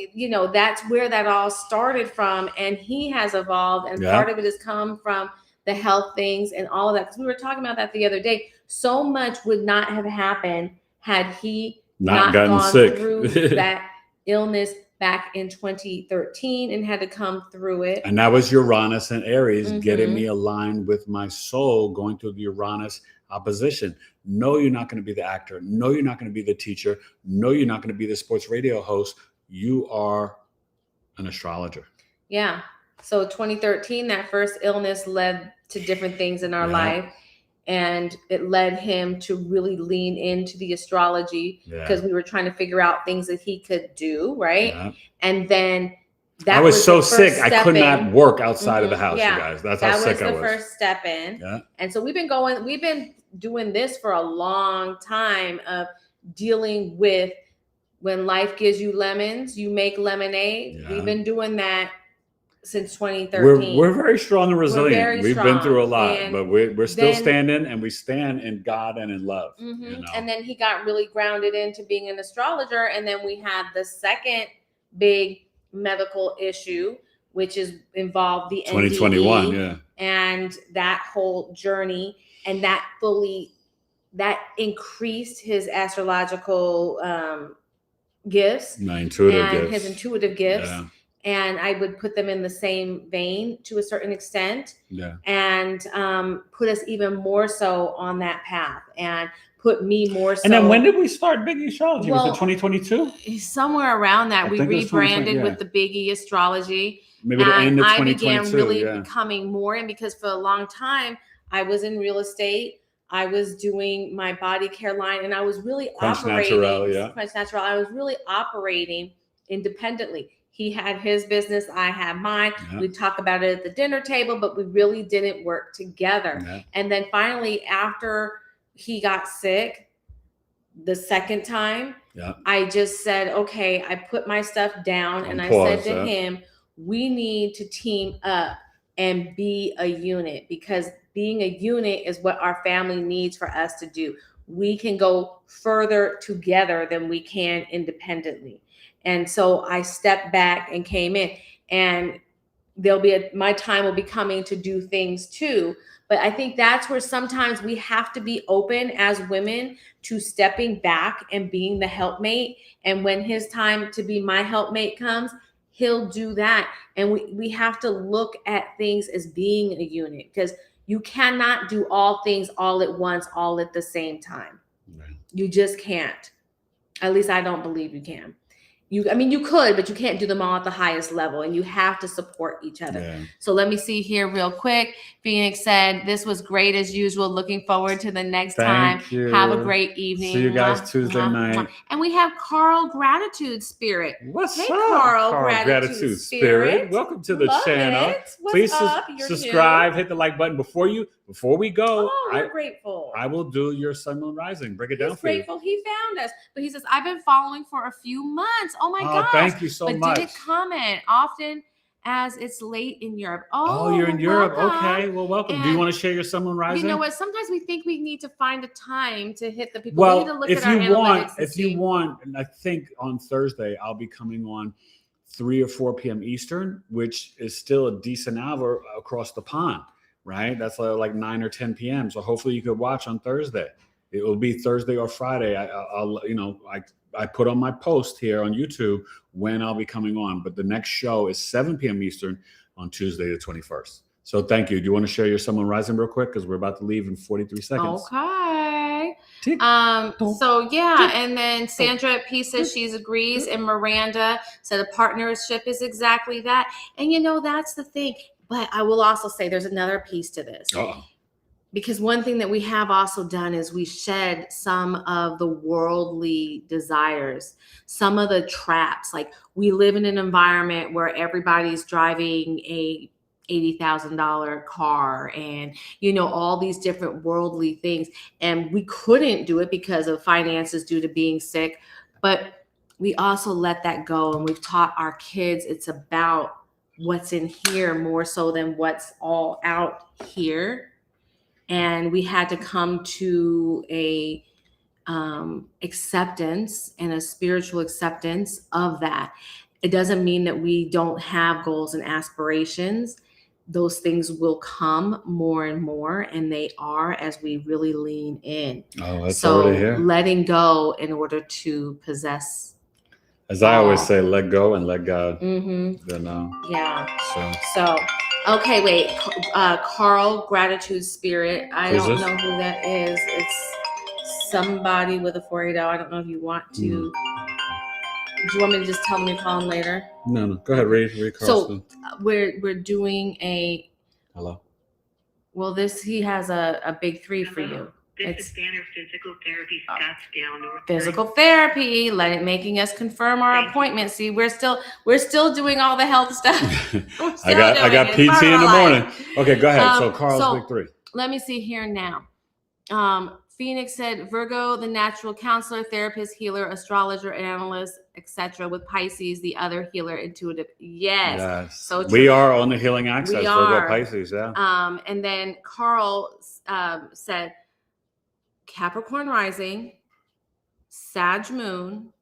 that's where that all started from. And he has evolved, and part of it has come from the health things and all of that. Because we were talking about that the other day. So much would not have happened had he not gotten gone sick through that illness back in 2013 and had to come through it. And that was Uranus and Aries getting me aligned with my soul, going through the Uranus opposition. No, you're not going to be the actor. No, you're not going to be the teacher. No, you're not going to be the sports radio host. You are an astrologer. Yeah. So 2013, that first illness led to different things in our life. And it led him to really lean into the astrology because we were trying to figure out things that he could do, right? Yeah. And then I was so sick, I could not work outside of the house, you guys. That's how sick I was. That was the first step in. Yeah. And so we've been doing this for a long time of dealing with when life gives you lemons, you make lemonade. Yeah. We've been doing that since 2013. We're very strong and resilient. We've been through a lot, but we're still standing, and we stand in God and in love. And then he got really grounded into being an astrologer. And then we had the second big medical issue, which is involved the 2021, NDE, and that whole journey, and that increased his astrological gifts, his intuitive gifts. Yeah. And I would put them in the same vein to a certain extent, and put us even more so on that path, and put me more so. And then when did we start Big E Astrology? Was it 2022? Somewhere around that. We rebranded with the Big E Astrology. Maybe the end of 2022. I began really becoming more in, because for a long time I was in real estate. I was doing my body care line, and I was really operating. Crunch Natural. I was really operating independently. He had his business, I had mine. Yeah. We'd talk about it at the dinner table, but we really didn't work together. Yeah. And then finally, after he got sick the second time, I just said, okay, I put my stuff down and I said to him, we need to team up and be a unit, because being a unit is what our family needs for us to do. We can go further together than we can independently. And so I stepped back and came in, and my time will be coming to do things too. But I think that's where sometimes we have to be open as women to stepping back and being the helpmate. And when his time to be my helpmate comes, he'll do that. And we have to look at things as being a unit, because you cannot do all things all at once, all at the same time. Right. You just can't. At least I don't believe you can. You could, but you can't do them all at the highest level, and you have to support each other. Yeah. So let me see here real quick. Phoenix said, this was great as usual. Looking forward to the next time. You. Have a great evening. See you guys Tuesday night. And we have Carl Gratitude Spirit. What's up, Carl Gratitude Spirit? Welcome to the channel. Please subscribe, hit the like button. Before we go, we're grateful. I will do your Sun, Moon, Rising. Break it down for you. He's grateful he found us. But he says, I've been following for a few months. Oh my gosh. Thank you so much. Didn't comment often as it's late in Europe. Oh, you're in Europe. Okay. Well, welcome. Do you want to share your Sun, Moon, Rising? You know what? Sometimes we think we need to find a time to hit the people. We need to look at our analytics. If you want, and I think on Thursday I'll be coming on 3 or 4 p.m. Eastern, which is still a decent hour across the pond, right? That's like 9 or 10 p.m. So hopefully you could watch on Thursday. It will be Thursday or Friday. I put on my post here on YouTube when I'll be coming on, but the next show is 7 p.m. Eastern on Tuesday the 21st. So thank you. Do you want to share your Sun, Moon, Rising real quick? Because we're about to leave in 43 seconds. Okay. So yeah, and then Sandra at P says she agrees, and Miranda said a partnership is exactly that. And that's the thing. But I will also say there's another piece to this. Because one thing that we have also done is we shed some of the worldly desires, some of the traps. Like we live in an environment where everybody's driving a $80,000 car and, all these different worldly things. And we couldn't do it because of finances due to being sick. But we also let that go. And we've taught our kids it's about what's in here more so than what's all out here. And we had to come to a acceptance and a spiritual acceptance of that. It doesn't mean that we don't have goals and aspirations. Those things will come more and more, and they are as we really lean in. Oh, that's already here. Letting go in order to possess. As I always say, let go and let God. Mm-hmm. Yeah. So. Okay, wait. Carl, Gratitude Spirit. I don't know who that is. It's somebody with a 480. I don't know if you want to. Do you want me to just tell me to call him later? No. Go ahead, read Carlson. So we're doing a. Hello. Well, he has a big 3 for you. This is Banner Physical Therapy, Scottsdale, North. Physical therapy, making us confirm our appointment. See, we're still doing all the health stuff. I got PT in the morning. Okay, go ahead. So Carl's big 3. Let me see here now. Phoenix said Virgo, the natural counselor, therapist, healer, astrologer, analyst, etc. With Pisces, the other healer, intuitive. Yes. So we are on the healing axis. Virgo, Pisces. Yeah. And then Carl said Capricorn rising, Sag moon,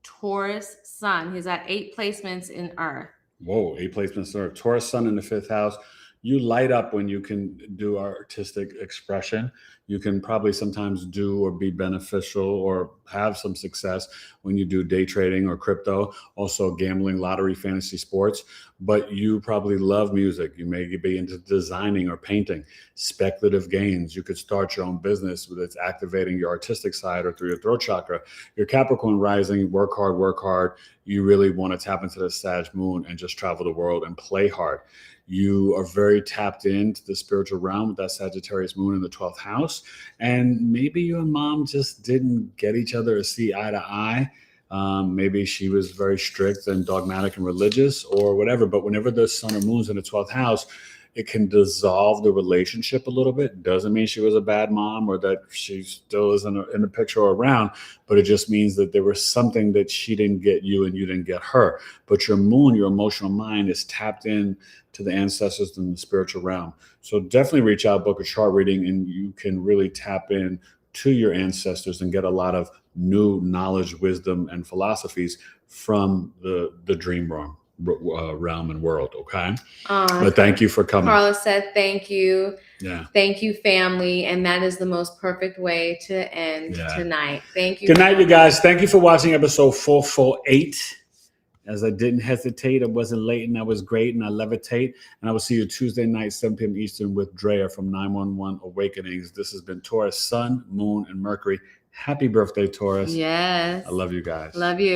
Taurus sun. He's at 8 placements in Earth. Whoa, 8 placements in Earth. Taurus sun in the 5th house. You light up when you can do artistic expression. You can probably sometimes do or be beneficial or have some success when you do day trading or crypto, also gambling, lottery, fantasy sports. But you probably love music. You may be into designing or painting, speculative gains. You could start your own business that's activating your artistic side or through your throat chakra. Your Capricorn rising, work hard. You really want to tap into the Sag moon and just travel the world and play hard. You are very tapped into the spiritual realm with that Sagittarius moon in the 12th house. And maybe you and mom just didn't get each other to see eye to eye. Maybe she was very strict and dogmatic and religious or whatever. But whenever the sun or moon's in the 12th house, it can dissolve the relationship a little bit. Doesn't mean she was a bad mom or that she still isn't in the picture or around, but it just means that there was something that she didn't get you and you didn't get her. But your moon, your emotional mind is tapped in to the ancestors in the spiritual realm. So definitely reach out, book a chart reading, and you can really tap in to your ancestors and get a lot of new knowledge, wisdom, and philosophies from the dream realm and world. Okay. But thank you for coming. Carla said thank you. Yeah. Thank you, family. And that is the most perfect way to end tonight. Thank you. Good night, you guys. Thank you for watching episode 448. As I didn't hesitate, I wasn't late, and I was great, and I levitate. And I will see you Tuesday night, 7 p.m. Eastern with Drea from 911 Awakenings. This has been Taurus, Sun, Moon, and Mercury. Happy birthday, Taurus. Yes. I love you guys. Love you.